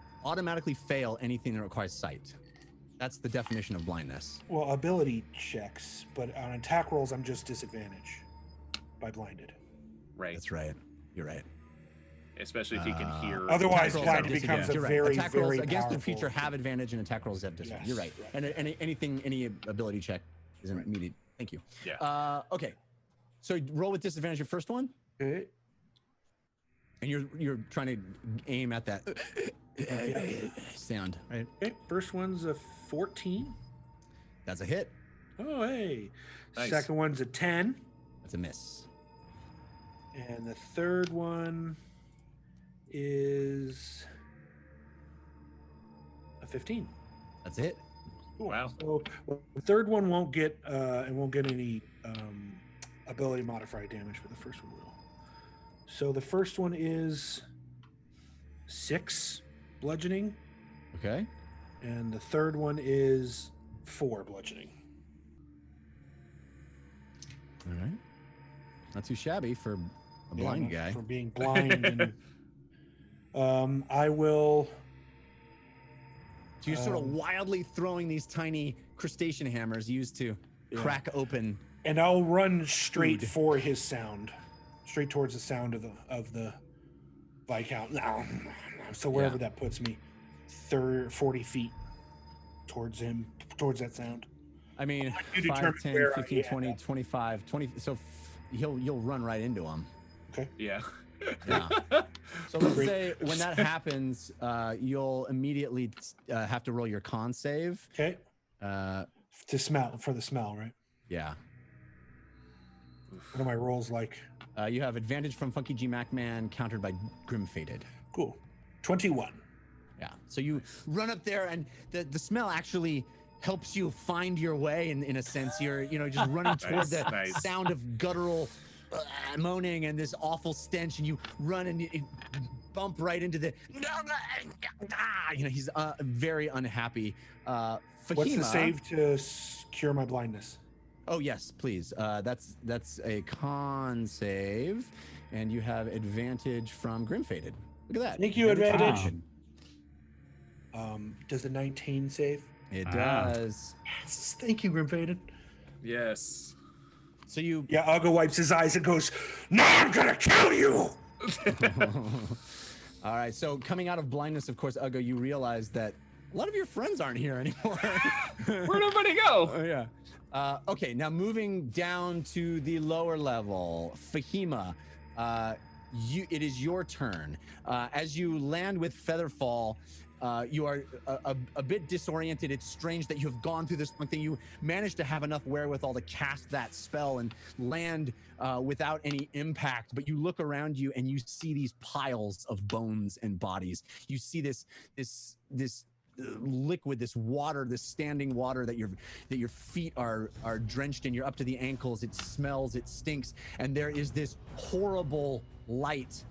anything that requires sight. That's the definition of blindness. Well, ability checks, but on attack rolls, I'm just disadvantage by blinded. Right. That's right. You're right. Especially if he can hear. Otherwise, Attack rolls blinded have becomes a disadvantage. You're right. very, Attack very rolls against the powerful creature have advantage, and attack rolls have disadvantage. Yes, You're right. And any ability check isn't immediate. Thank you. Yeah. Okay. So roll with disadvantage your first one, Okay. and you're trying to aim at that sound, right? Okay. First one's a 14. That's a hit. Oh, hey. Nice. Second one's a 10. That's a miss. And the third one is a 15. That's it. Cool. Wow. So the third one won't get any ability modifier damage, but the first one will. So the first one is 6 bludgeoning, Okay. and the third one is 4 bludgeoning. All right. Not too shabby for a blind guy. For being blind. And, I will. So you're sort of wildly throwing these tiny crustacean hammers used to crack open. And I'll run straight Food. for his sound, straight towards the sound of the Viscount. So wherever that puts me, 40 feet towards him, towards that sound. I mean, You 5, determine 10, where I 15, am. 20, 25, 20. So you'll run right into him. Yeah. Yeah. So let's say when that happens, you'll immediately have to roll your con save. Okay. To smell, for the smell, right? Yeah. What are my rolls like? You have advantage from Funky G Macman, countered by Grim Faded. Cool. 21. Yeah. So you run up there, and the smell actually helps you find your way. In a sense, you're just running toward the Nice. sound of guttural moaning and this awful stench, and you run and you bump right into the. He's very unhappy. Fahima, What's the save to cure my blindness? Oh yes, please. That's a con save, and you have advantage from Grimfaded. Look at that. Thank you, advantage. Wow. Does the 19 save? It does. Yes. Thank you, Grimfaded. Yes. So you. Yeah, Uggo wipes his eyes and goes, "Now I'm gonna kill you." All right. So coming out of blindness, of course, Uggo, you realize that a lot of your friends aren't here anymore. Where'd everybody go? Yeah. Okay. Now moving down to the lower level, Fahima. It is your turn. As you land with Featherfall, you are a bit disoriented. It's strange that you have gone through this thing. You managed to have enough wherewithal to cast that spell and land without any impact. But you look around you and you see these piles of bones and bodies. You see this liquid, this water, this standing water that your feet are drenched in. You're up to the ankles. It smells. It stinks. And there is this horrible light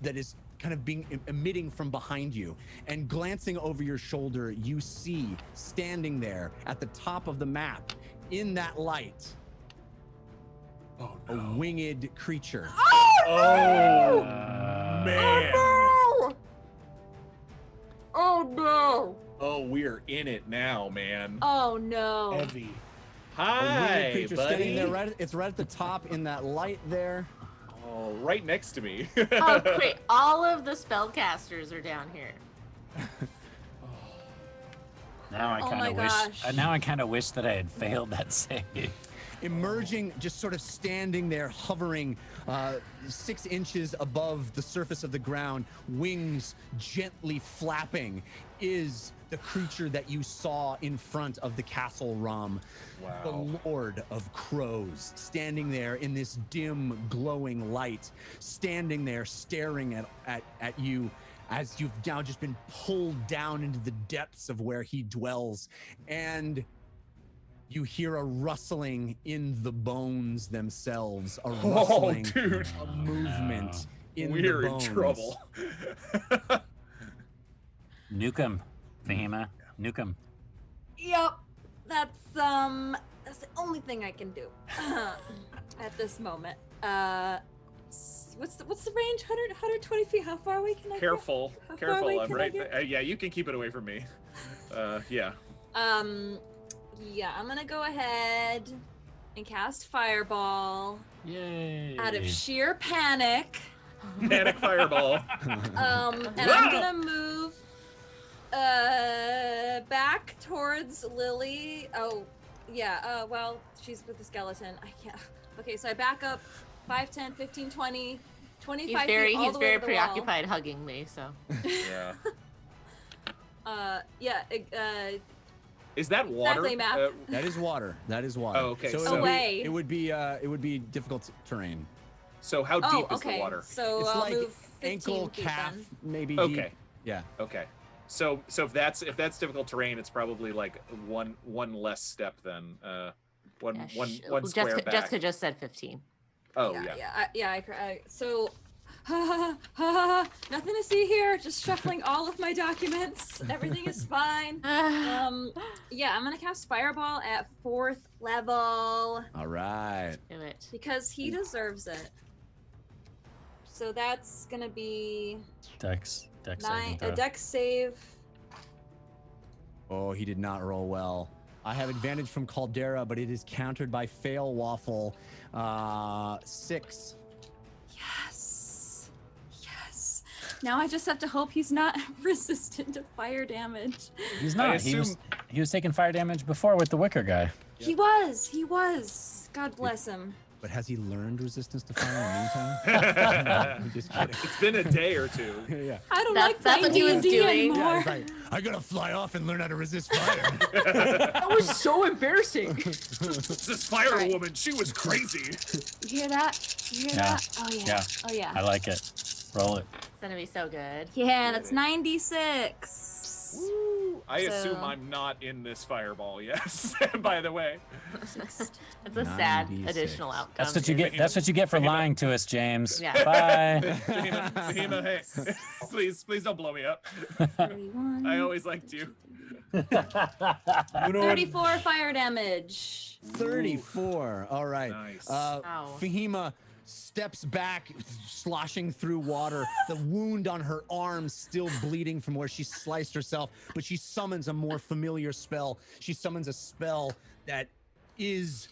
that is kind of emitting from behind you. And glancing over your shoulder, you see standing there at the top of the map in that light, a winged creature. Oh, man. Oh no! Oh, we're in it now, man. Oh no! Heavy. A Hi, winged creature buddy. standing there. It's right at the top in that light there. Oh, right next to me. Oh great! All of the spellcasters are down here. Now I Oh kind my of gosh. wish. Now I kind of wish that I had failed that save. Emerging, just sort of standing there, hovering 6 inches above the surface of the ground, wings gently flapping, is the creature that you saw in front of the Castle Rum. Wow. The Lord of Crows, standing there in this dim, glowing light, standing there staring at you as you've now just been pulled down into the depths of where he dwells. And you hear a rustling in the bones themselves, a rustling, dude. a movement in We're the in bones. trouble. Nuke him, Fahima. Nuke him. Yep, that's the only thing I can do at this moment. What's the range? 120 feet. How far away can I Careful, How far careful. away I'm can I right. get? Yeah, you can keep it away from me. Yeah. Yeah, I'm gonna go ahead and cast Fireball Yay! out of sheer panic. Panic fireball. And I'm gonna move back towards Lily. Oh, yeah. Well, she's with the skeleton. I can't. Okay, so I back up 5, 10, 15, 20, 25 He's very, feet all he's the way very to the wall. preoccupied hugging me. So. Yeah. Yeah. Is that water? Exactly, map. That is water. That is water. Oh, okay, So, so- Away. it would be difficult terrain. So how Oh, deep is okay. the water? So It's I'll like move 15 ankle, feet calf, then. maybe. Deep. Okay. Yeah. Okay. So if that's difficult terrain, it's probably like one less step then. One square Jessica, back. Jessica just said 15. Oh Yeah. So, nothing to see here. Just shuffling all of my documents. Everything is fine. Yeah, I'm gonna cast Fireball at 4th level All right. Do it. because he deserves it. So that's gonna be Dex saving a throw. Dex save. Oh, he did not roll well. I have advantage from Caldera, but it is countered by Fail Waffle. 6. Yes. Now I just have to hope he's not resistant to fire damage. He's I not. He was taking fire damage before with the Wicker guy. He was. God bless him. But has he learned resistance to fire in the meantime? I'm just kidding. It's been a day or two. Yeah. I don't That's like what he was D&D doing. anymore. Yeah, it's like, I gotta fly off and learn how to resist fire. That was so embarrassing. This fire Right. woman, she was crazy. You hear that? You hear Yeah. that? Oh yeah. Yeah. Oh yeah. I like it. Roll it. It's gonna be so good. Yeah, that's 96. Woo. I assume So- I'm not in this fireball. Yes. By the way. It's a sad 96. additional outcome. That's what you get. That's what you get for lying to us, James. Yeah. Bye. Fahima, hey, please don't blow me up. 31. I always liked you. You know what? 34 fire damage. 34. All right. Nice. Fahima steps back, sloshing through water, the wound on her arm still bleeding from where she sliced herself, but she summons a more familiar spell. She summons a spell that is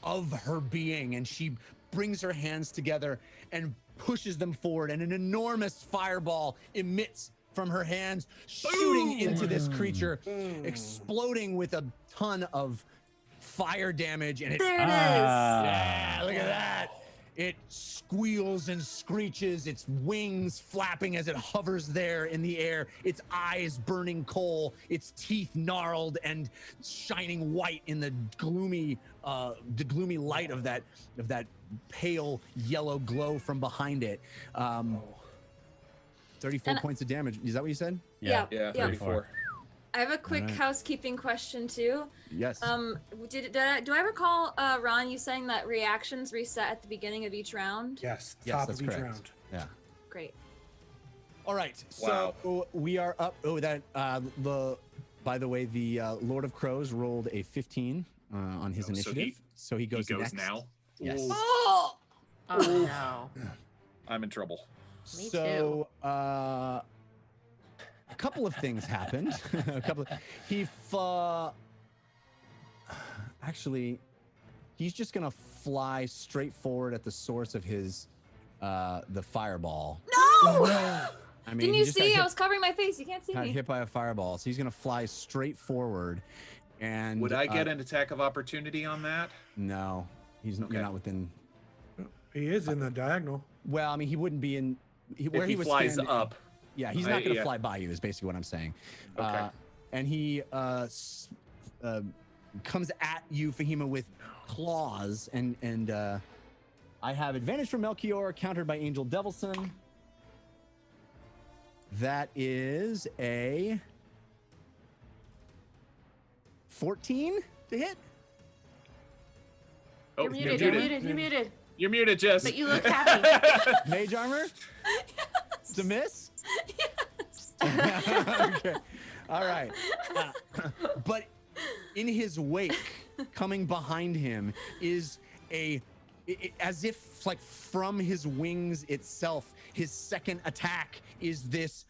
of her being, and she brings her hands together and pushes them forward, and an enormous fireball emits from her hands, shooting into this creature, exploding with a ton of fire damage. And There it is. yeah, look at that. It squeals and screeches, its wings flapping as it hovers there in the air, its eyes burning coal, its teeth gnarled and shining white in the gloomy light of that pale yellow glow from behind it. 34 points of damage. Is that what you said? Yeah. 34. I have a quick housekeeping question too. Yes. Do I recall, Ron, you saying that reactions reset at the beginning of each round? Yes. Yes, Top that's of each correct. round. Yeah. Great. All right. Wow. So we are up. By the way, the Lord of Crows rolled a 15 on his initiative. So he goes next. now. Yes. Oh! Oh no. I'm in trouble. Me So a couple of things happened. Actually, he's just gonna fly straight forward at the source of his the fireball. No! I mean, Didn't he you just got see? hit- I was covering my face. You can't see got me. hit by a fireball, so he's gonna fly straight forward. And Would I get an attack of opportunity on that? No, you're not within. He is in the diagonal. Well, I mean, he wouldn't be in. Where If he was flies standing- up. Yeah, he's not going to yeah. fly by you. Is basically what I'm saying. Okay. And he comes at you, Fahima, with claws, and I have advantage from Melchior, countered by Angel Devilson. That is a 14 to hit. Oh, You're muted. You're muted. You're muted. You're muted, Jess. But you look happy. Mage armor? Yes. To miss? Yes. Okay. All right. But in his wake, coming behind him, is as if like from his wings itself, his second attack is this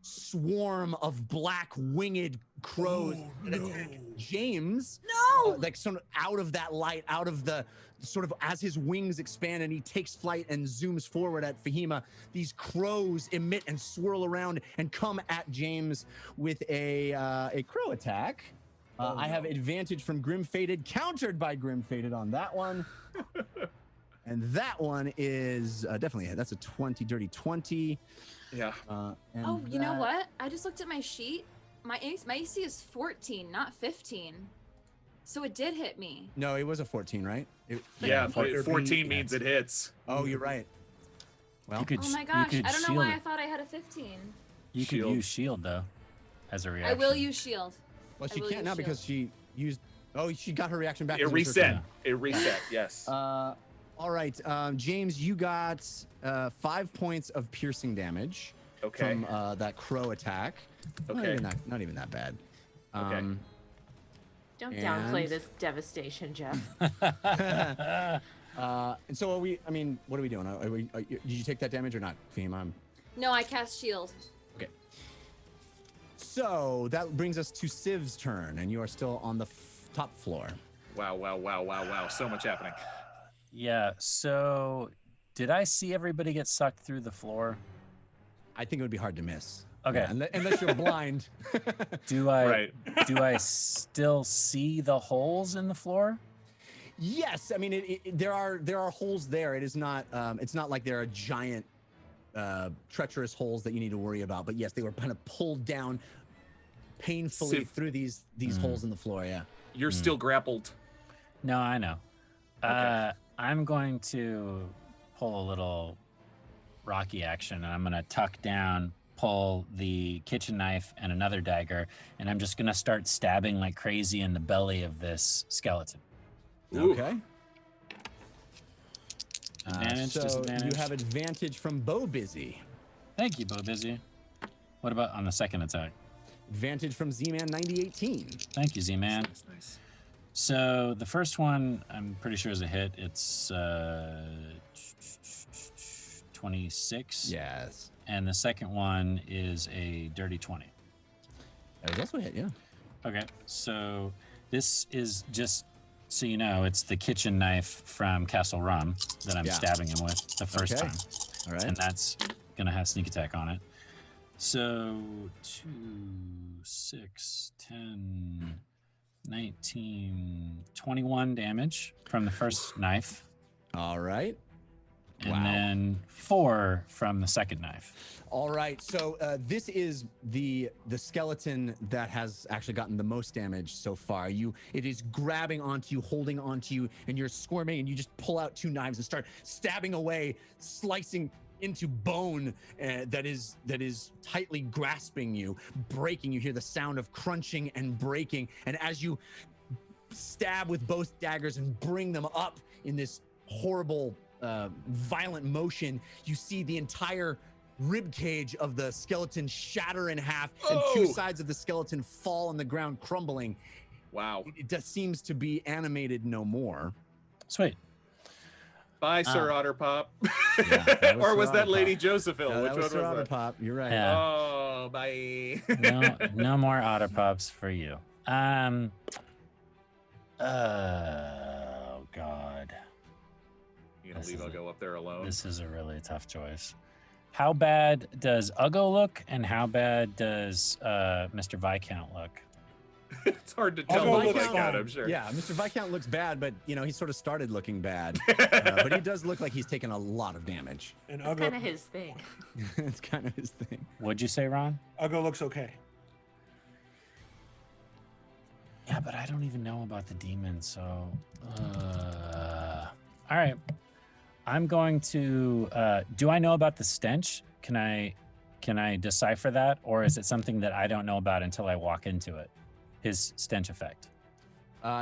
swarm of black winged crows that attack James. No! Like sort of out of that light, out of the sort of as his wings expand and he takes flight and zooms forward at Fahima, these crows emit and swirl around and come at James with a crow attack. I have advantage from Grim Fated, countered by Grim Fated on that one. And that one is definitely, that's a 20, dirty 20. Yeah. And Oh, you know what? I just looked at my sheet. My AC is 14, not 15. So it did hit me. No, it was a 14, right? Yeah, 14 means it hits. Oh, you're right. Well, Oh my gosh, I don't know why I thought I had a 15. You could use shield though, as a I reaction. will use shield. well, I she will can't use now shield. because she used. Oh, she got her reaction back. It as was her reset. turn. It reset. Yes. All right, James, you got 5 points of piercing damage Okay. from that crow attack. Okay. Not even that bad. Okay. Don't downplay And- this devastation, Jeff. And so are we? I mean, what are we doing? Did you take that damage or not, Fahima? No, I cast shield. Okay. So that brings us to Civ's turn, and you are still on the top floor. Wow. So much happening. Yeah. So, did I see everybody get sucked through the floor? I think it would be hard to miss. Okay. Yeah, unless you're blind. Do I? Right. Do I still see the holes in the floor? Yes, I mean there are holes there. It is not. It's not like there are giant, treacherous holes that you need to worry about. But yes, they were kind of pulled down painfully Civ- through these holes in the floor. Yeah. You're still grappled. No, I know. Okay. I'm going to pull a little Rocky action, and I'm going to tuck down, pull the kitchen knife and another dagger, and I'm just going to start stabbing like crazy in the belly of this skeleton. Ooh. Okay. Advantage, So disadvantage. you have advantage from Bow Busy. Thank you, Bo Busy. What about on the second attack? Advantage from Z-Man 9018. Thank you, Z-Man. Nice. So the first one, I'm pretty sure is a hit. It's 26. Yes. And the second one is a dirty 20. That was also a hit, yeah. Okay, so this is just so you know, it's the kitchen knife from Castle Rum that I'm stabbing him with the first time. All right. And that's gonna have sneak attack on it. So 2, 6, 10, 19, 21 damage from the first knife. All right. And then 4 from the second knife. All right, so this is the skeleton that has actually gotten the most damage so far. It is grabbing onto you, holding onto you, and you're squirming, and you just pull out 2 knives and start stabbing away, slicing into bone that is tightly grasping you, breaking. You hear the sound of crunching and breaking, and as you stab with both daggers and bring them up in this horrible, violent motion, you see the entire rib cage of the skeleton shatter in half, and 2 sides of the skeleton fall on the ground, crumbling. Wow. It just seems to be animated no more. Sweet. Bye, Sir Otterpop. Yeah, or was that Otterpop. Lady Josephine? No, Which that was one Sir was that? Otterpop. You're right. Yeah. Oh, bye. No more otter pops for you. Oh God. You gonna leave Uggo up there alone? This is a really tough choice. How bad does Uggo look, and how bad does Mr. Viscount look? It's hard to tell Uggo with looks Viscount, fine. I'm sure. Yeah, Mr. Viscount looks bad, but he sort of started looking bad. But he does look like he's taken a lot of damage. And That's kind of his thing. It's kind of his thing. What'd you say, Ron? Uggo looks okay. Yeah, but I don't even know about the demon, so... All right. I'm going to... do I know about the stench? Can I decipher that? Or is it something that I don't know about until I walk into it? His stench effect.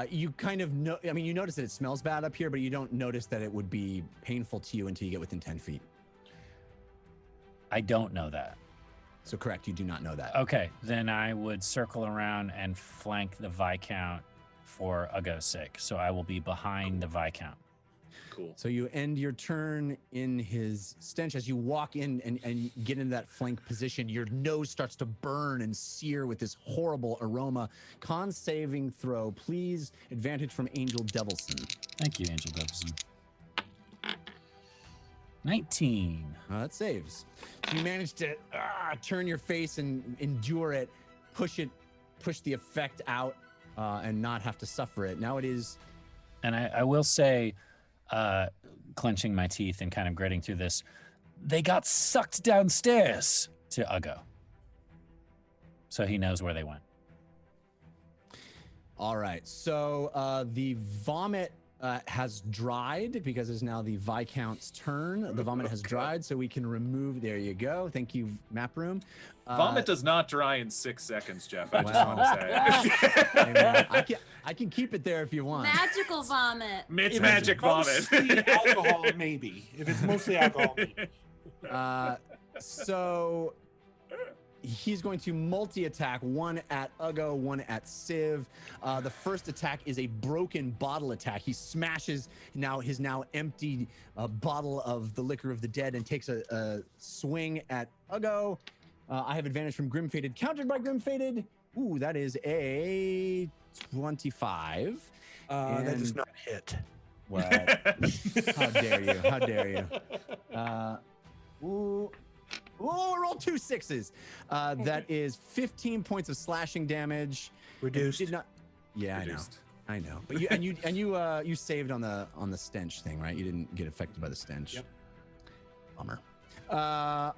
You kind of know... I mean, you notice that it smells bad up here, but you don't notice that it would be painful to you until you get within 10 feet. I don't know that. So correct, you do not know that. Okay, then I would circle around and flank the Viscount for Uggo's sake. So I will be behind the Viscount. Cool. So you end your turn in his stench. As you walk in and get into that flank position, your nose starts to burn and sear with this horrible aroma. Con saving throw, please. Advantage from Angel Devilson. Thank you, Angel Devilson. 19. That saves. So you manage to turn your face and endure it, push the effect out, and not have to suffer it. Now it is... And I will say, clenching my teeth and kind of gritting through this, they got sucked downstairs to Uggo. So he knows where they went. All right. So the vomit has dried because it's now the Viscount's turn. The vomit has dried, so we can remove... There you go. Thank you, map room. Vomit does not dry in 6 seconds, Jeff. I just want to say. Hey, man, I can keep it there if you want. Magical vomit. It's magic vomit. Mostly alcohol, maybe. If it's mostly alcohol, maybe. So he's going to multi-attack, one at Uggo, one at Civ. The first attack is a broken bottle attack. He smashes his now empty bottle of the liquor of the dead and takes a swing at Uggo. I have advantage from Grim Fated, countered by Grim Fated. Ooh, that is a 25. That does not hit. What? How dare you? How dare you? Ooh, roll 2 6s. That is 15 points of slashing damage. Reduced. Did not. Yeah, Reduced. I know. But you saved on the stench thing, right? You didn't get affected by the stench. Yep. Bummer.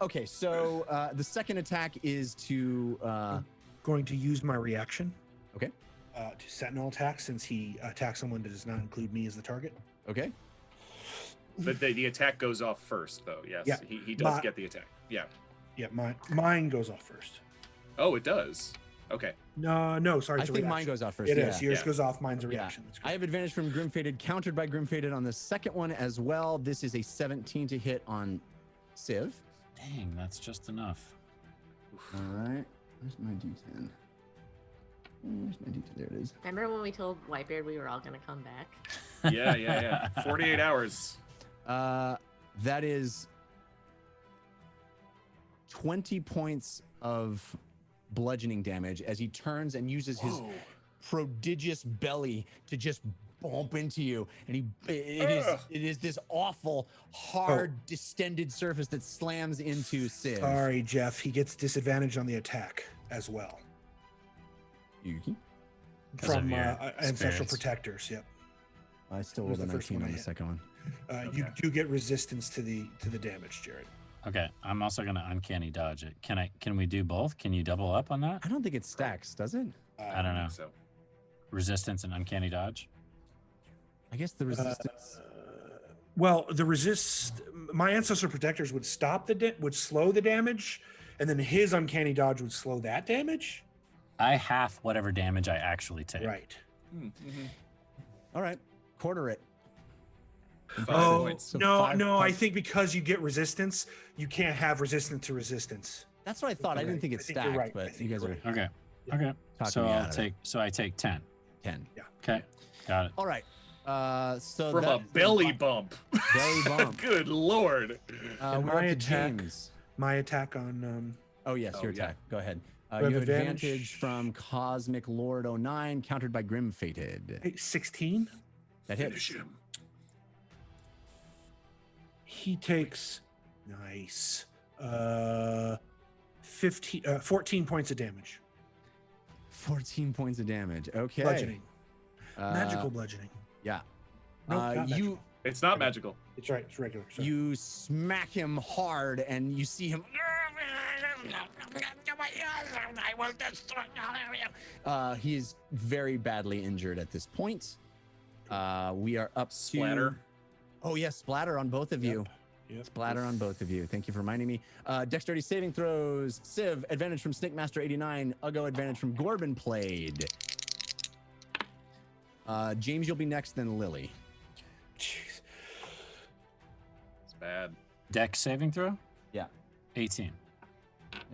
Okay, so the second attack is to Going to use my reaction. Okay. To sentinel attack, since he attacks someone that does not include me as the target. Okay. But the attack goes off first, though. Yes, Yeah. he does get the attack. Yeah. Yeah, mine goes off first. Oh, it does. Okay. No, sorry. I it's a think mine reaction. goes off first. It yeah. is. Yours Yeah. goes off. Mine's a Yeah. reaction. That's I correct. have advantage from Grim Fated, countered by Grim Fated on the second one as well. This is a 17 to hit on Civ. Dang, that's just enough. All right. Where's my D10? Where's my D2? There it is. Remember when we told Whitebeard we were all gonna come back? Yeah. 48 hours. That is 20 points of bludgeoning damage as he turns and uses his prodigious belly to just bump into you, and it is this awful, hard, distended surface that slams into Civ. Sorry, Jeff. He gets disadvantage on the attack as well. Yuki? From Ancestral spirits. Protectors, yep. I still It was rolled a the first 19 one on I the hit. second one. You do get resistance to the damage, Jared. Okay, I'm also gonna uncanny dodge it. Can we do both? Can you double up on that? I don't think it stacks, does it? I don't know. So Resistance and uncanny dodge. I guess the resistance. Well, my Ancestral Protectors would stop would slow the damage, and then his uncanny dodge would slow that damage. I half whatever damage I actually take. Right. All right, quarter it. 5 Oh points. So no, 5 no! I points. think because you get resistance, you can't have resistance to resistance. That's what I thought. I didn't think it I think you're stacked, right. I but think you guys you're are right. Okay. talking So me I'll out of it. I take 10. 10. Okay. Got it. All right. So From that a is belly bump. belly bump. Good lord. We're My up to attack. James. My attack on Oh yes, Oh, your yeah. attack. Go ahead. We You have have advantage advantage. from Cosmic Lord 09, countered by Grim Fated. 16. That Finish hits. him. He takes 14 points of damage. 14 points of damage. Okay. Bludgeoning. Uh, Magical bludgeoning. Yeah. Nope, not magical. You It's not magical. It's right. It's regular. Sorry. you smack him hard, and you see him. He is very badly injured at this point. We are up Splatter. to. Oh yes, splatter on both of you. Yep. Splatter on both of you. Thank you for reminding me. Dexterity saving throws. Civ, advantage from Snake Master 89. Uggo, advantage from Gorbin Played. James, you'll be next, then Lily. Jeez. It's bad. Dex saving throw? Yeah. 18.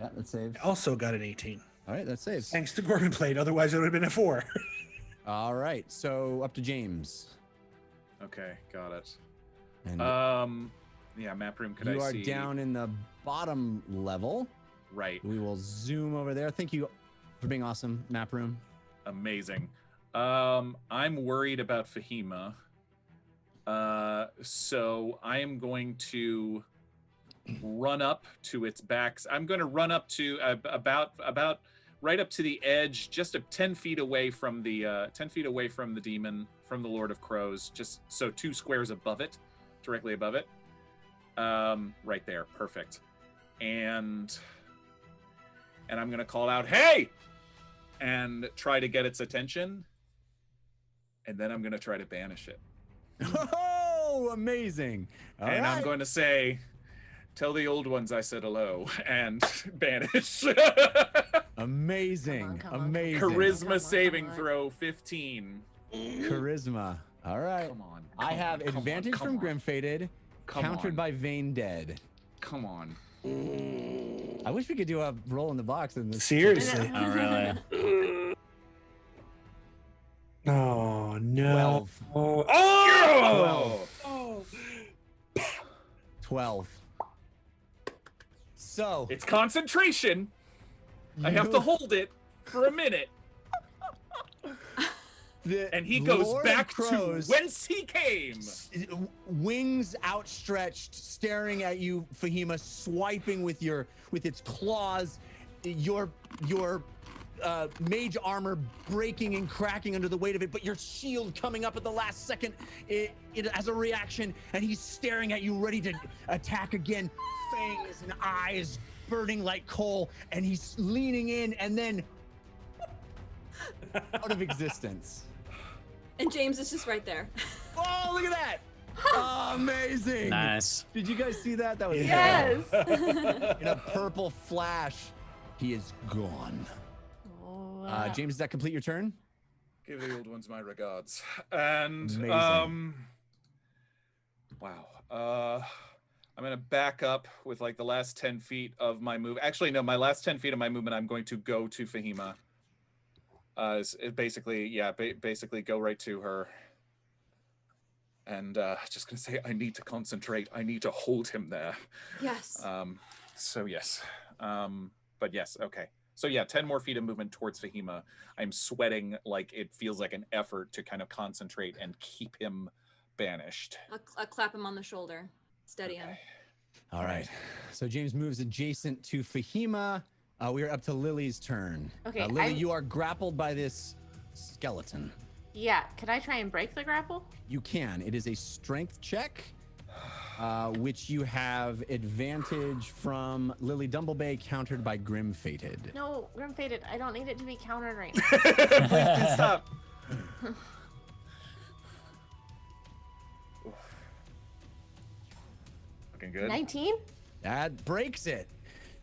Yeah, that saves. Also got an 18. All right, that saves. Thanks to Gorman Plate. Otherwise, it would have been a 4. All right, so up to James. Okay, got it. And Yeah, map room. Could you I are see? down in the bottom level. Right. We will zoom over there. Thank you for being awesome, map room. Amazing. I'm worried about Fahima. So I am going to run up to its backs. I'm going to run up to about right up to the edge, just 10 feet away from the 10 feet away from the demon, from the Lord of Crows, just so 2 squares above it, directly above it. Right there, perfect. And I'm going to call out, "Hey!" and try to get its attention. And then I'm going to try to banish it. Oh, amazing. All and I'm right. going to say, "Tell the old ones I said hello," and banish. Amazing. Come on. Amazing. Charisma on, saving come on. throw 15. Charisma. All right. Come on. I come have on, come on, advantage come from on, Grim Fated, Come countered on. by Vain Dead. Come on. I wish we could do a roll in the box in this. Seriously. Oh, really? Oh, no. 12. Oh! 12. So It's concentration. I have to hold it for a minute. And he goes Lord back of to Crows, whence he came. wings outstretched, staring at you, Fahima, swiping with its claws, your mage armor breaking and cracking under the weight of it, but your shield coming up at the last second it as a reaction, and he's staring at you, ready to attack again, fangs and eyes burning like coal, and he's leaning in, and then out of existence. And James is just right there. Oh, look at that! Amazing! Nice. Did you guys see that? That was Yes. in a purple flash. He is gone. Oh, James, does that complete your turn? Give the old ones my regards. And Amazing. wow. I'm gonna back up with like the last 10 feet of my move. Actually, no, my last 10 feet of my movement, I'm going to go to Fahima. It basically, basically go right to her. And just gonna say, I need to concentrate. I need to hold him there. Yes. So yes. But yes, okay. So yeah, 10 more feet of movement towards Fahima. I'm sweating like it feels like an effort to kind of concentrate and keep him banished. I'll clap him on the shoulder. Steady him. All right. So James moves adjacent to Fahima. We are up to Lily's turn. Okay, Lily, you are grappled by this skeleton. Yeah, can I try and break the grapple? You can. It is a strength check, which you have advantage from Lily Dumblebay, countered by Grim Fated. No, Grim Fated, I don't need it to be countered right now. Please stop. Looking good. 19? That breaks it.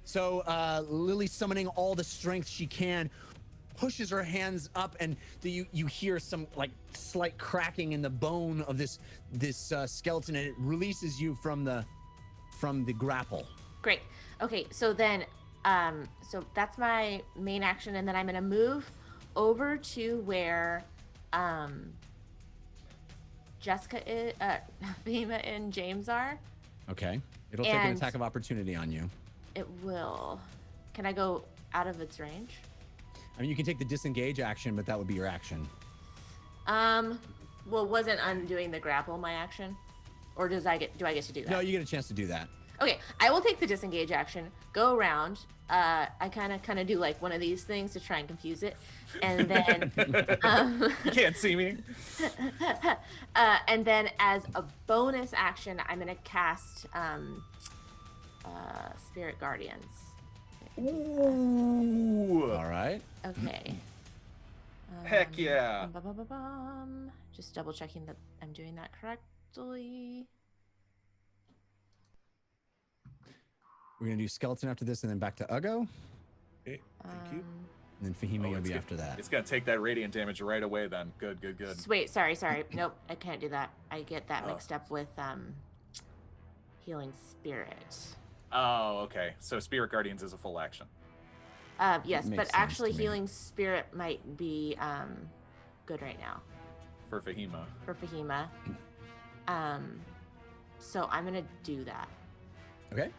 So Lily, summoning all the strength she can, pushes her hands up, and you hear some like slight cracking in the bone of this skeleton, and it releases you from the grapple. Great. Okay, so then, so that's my main action, and then I'm gonna move over to where Jessica is, Fahima and James are. Okay. It'll take an attack of opportunity on you. It will. Can I go out of its range? I mean, you can take the disengage action, but that would be your action. Well, wasn't undoing the grapple my action? Or do I get to do that? No, you get a chance to do that. Okay, I will take the disengage action, go around. I kind of do like one of these things to try and confuse it. And then... You can't see me. And then as a bonus action, I'm going to cast Spirit Guardians. Ooh. All right. Okay. Heck yeah. Just double checking that I'm doing that correctly. We're going to do skeleton after this, and then back to Ugo. Okay, thank you. And then Fahima will be after that. It's going to take that radiant damage right away then. Good. Wait, sorry. Nope, I can't do that. I get that mixed up with Healing Spirit. Oh, okay. So Spirit Guardians is a full action. Yes, but actually Healing Spirit might be good right now. For Fahima. So I'm going to do that. Okay.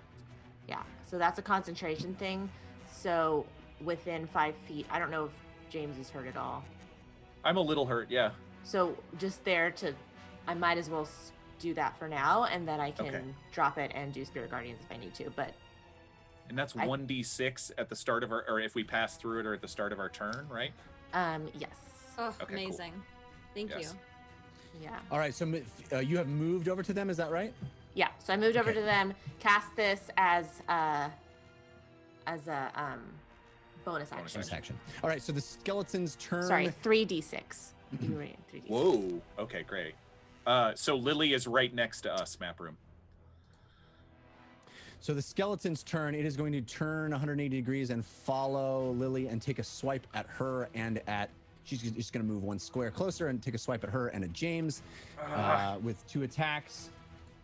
Yeah, so that's a concentration thing. So within 5 feet, I don't know if James is hurt at all. I'm a little hurt, yeah. So just there I might as well do that for now, and then I can drop it and do Spirit Guardians if I need to. But and that's 1d6 at the start of our, or if we pass through it, or at the start of our turn, right? Yes. Oh, Okay, amazing. cool. Thank you. Yeah. All right, so you have moved over to them, is that right? Yeah, so I moved over to them, cast this as a bonus action. All right, so the skeleton's turn. Sorry, 3d6. You were in 3d6. Whoa. Okay, great. So Lily is right next to us, map room. So the skeleton's turn, it is going to turn 180 degrees and follow Lily and take a swipe at her and at... She's just going to move one square closer and take a swipe at her and at James with 2 attacks.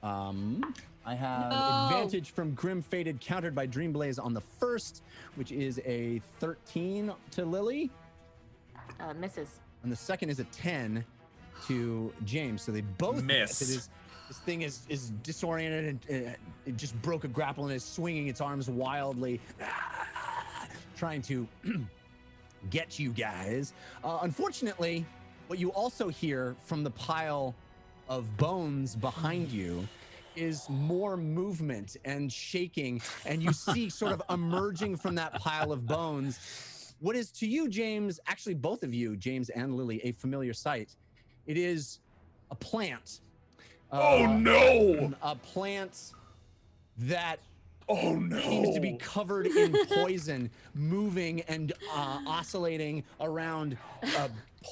I have advantage from Grim Fated, countered by Dream Blaze on the first, which is a 13 to Lily. Misses. And the second is a 10 to James. So they both miss. This thing is disoriented and it just broke a grapple and is swinging its arms wildly, trying to get you guys. Unfortunately, what you also hear from the pile of bones behind you is more movement and shaking, and you see sort of emerging from that pile of bones what is to you, James, actually both of you, James and Lily, a familiar sight. It is a plant. Oh no! A plant that no! seems to be covered in poison, moving and oscillating around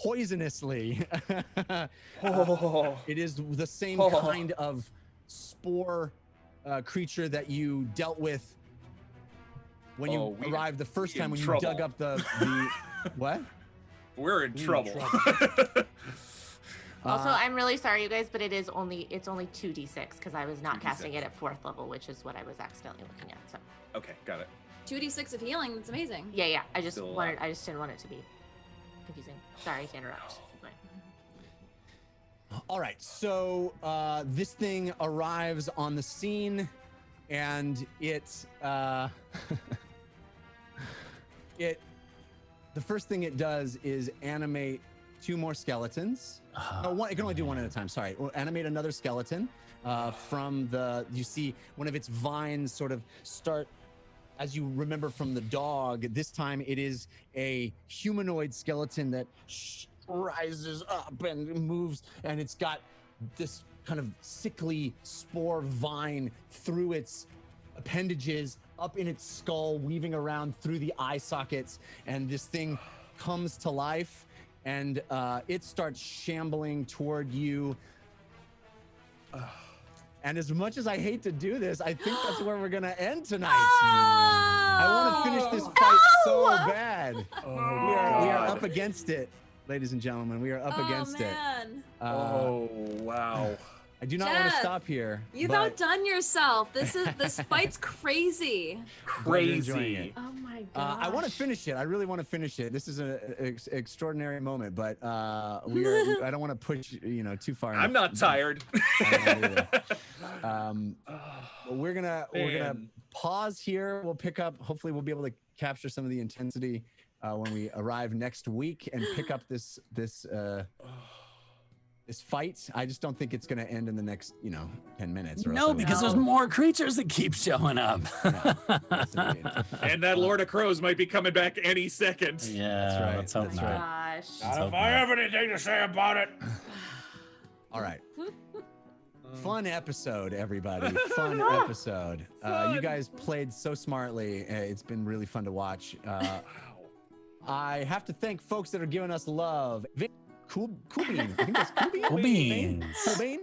poisonously. It is the same kind of spore creature that you dealt with when you arrived the first time when you dug up the what? We're in trouble. Also, I'm really sorry, you guys, but it's only 2d6 because I was not 2d6. Casting it at 4th level, which is what I was accidentally looking at. So. Okay, got it. 2d6 of healing. That's amazing. Yeah. I just didn't want it to be. confusing. Sorry to interrupt. Keep going. All right, so this thing arrives on the scene, and it the first thing it does is animate 2 more skeletons. No, one. It can only do 1 at a time. Sorry, we'll animate another skeleton from the. You see one of its vines sort of start. As you remember from the dog, this time it is a humanoid skeleton that rises up and moves, and it's got this kind of sickly spore vine through its appendages, up in its skull, weaving around through the eye sockets, and this thing comes to life, and it starts shambling toward you. And as much as I hate to do this, I think that's where we're gonna end tonight. I want to finish this fight so bad. We are up against it, ladies and gentlemen. We are up against it. Wow. I do not want to stop here. You've but outdone yourself. This fight's crazy. Crazy. Oh my god. I want to finish it. I really want to finish it. This is an extraordinary moment, but I don't want to push too far. I'm not tired. We're gonna pause here. We'll pick up. Hopefully, we'll be able to capture some of the intensity when we arrive next week and pick up this fight. I just don't think it's going to end in the next 10 minutes. Or No, because there's more creatures that keep showing up. And that Lord of Crows might be coming back any second. Yeah, that's right. Let's hope That's not. right. Gosh. Not if I have anything to say about it. All right. Fun episode, everybody. Fun episode. You guys played so smartly. It's been really fun to watch. I have to thank folks that are giving us love. Cool Bean. I think that's Cool Bean. Cool Beans. Cool Bean.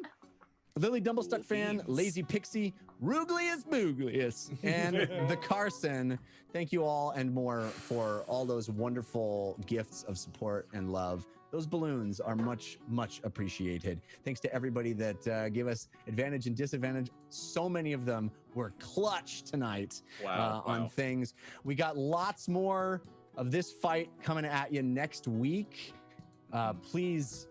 Lily Dumblestuck Fan, Lazy Pixie, Ruglius Booglius, and the Carson. Thank you all and more for all those wonderful gifts of support and love. Those balloons are much, much appreciated. Thanks to everybody that gave us advantage and disadvantage. So many of them were clutch tonight on things. We got lots more of this fight coming at you next week. Please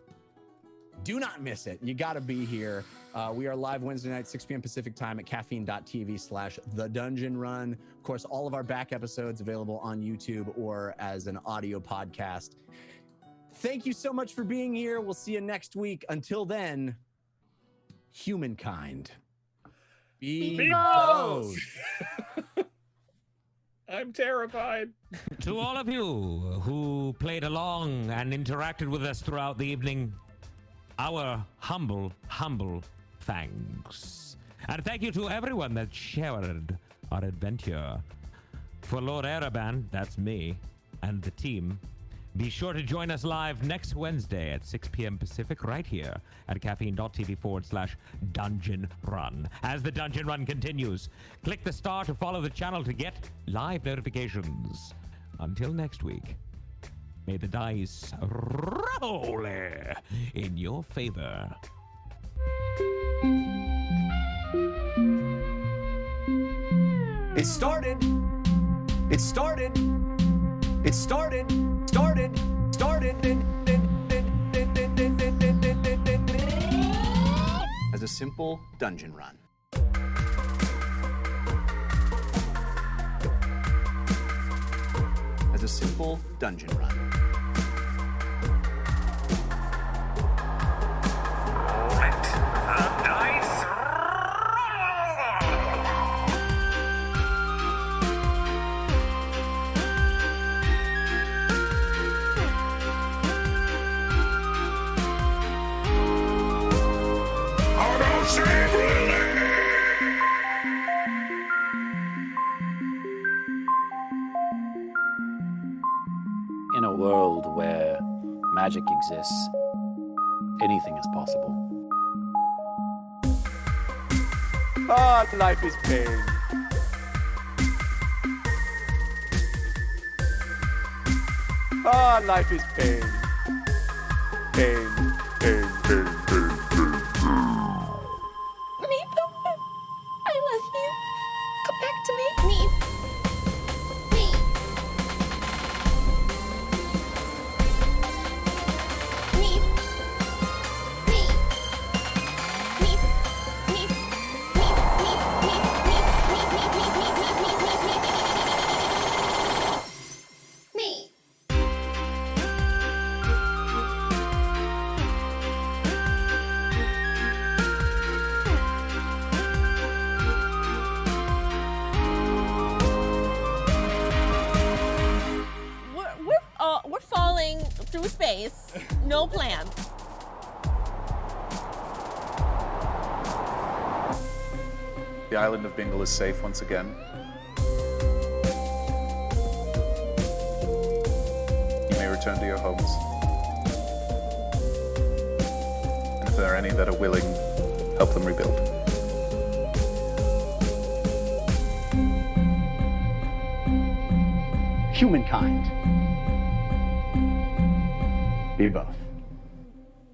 do not miss it. You got to be here. We are live Wednesday night, 6 p.m. Pacific time at caffeine.tv/thedungeonrun. Of course, all of our back episodes available on YouTube or as an audio podcast. Thank you so much for being here. We'll see you next week. Until then, humankind, be bold. I'm terrified. To all of you who played along and interacted with us throughout the evening, our humble thanks. And thank you to everyone that shared our adventure. For Lord Ereban, that's me, and the team, be sure to join us live next Wednesday at 6 p.m. Pacific right here at caffeine.tv/Dungeon Run. As the Dungeon Run continues, click the star to follow the channel to get live notifications. Until next week, may the dice roll in your favor. It started. As a simple dungeon run. As a simple dungeon run. Let the dice In a world where magic exists, anything is possible. Ah, life is pain. Ah, life is pain. Pain. Meep, I love you. Come back to me. Meep. Meep. nice. No plans. The island of Bingle is safe once again. You may return to your homes. And if there are any that are willing, help them rebuild. Humankind. Be both.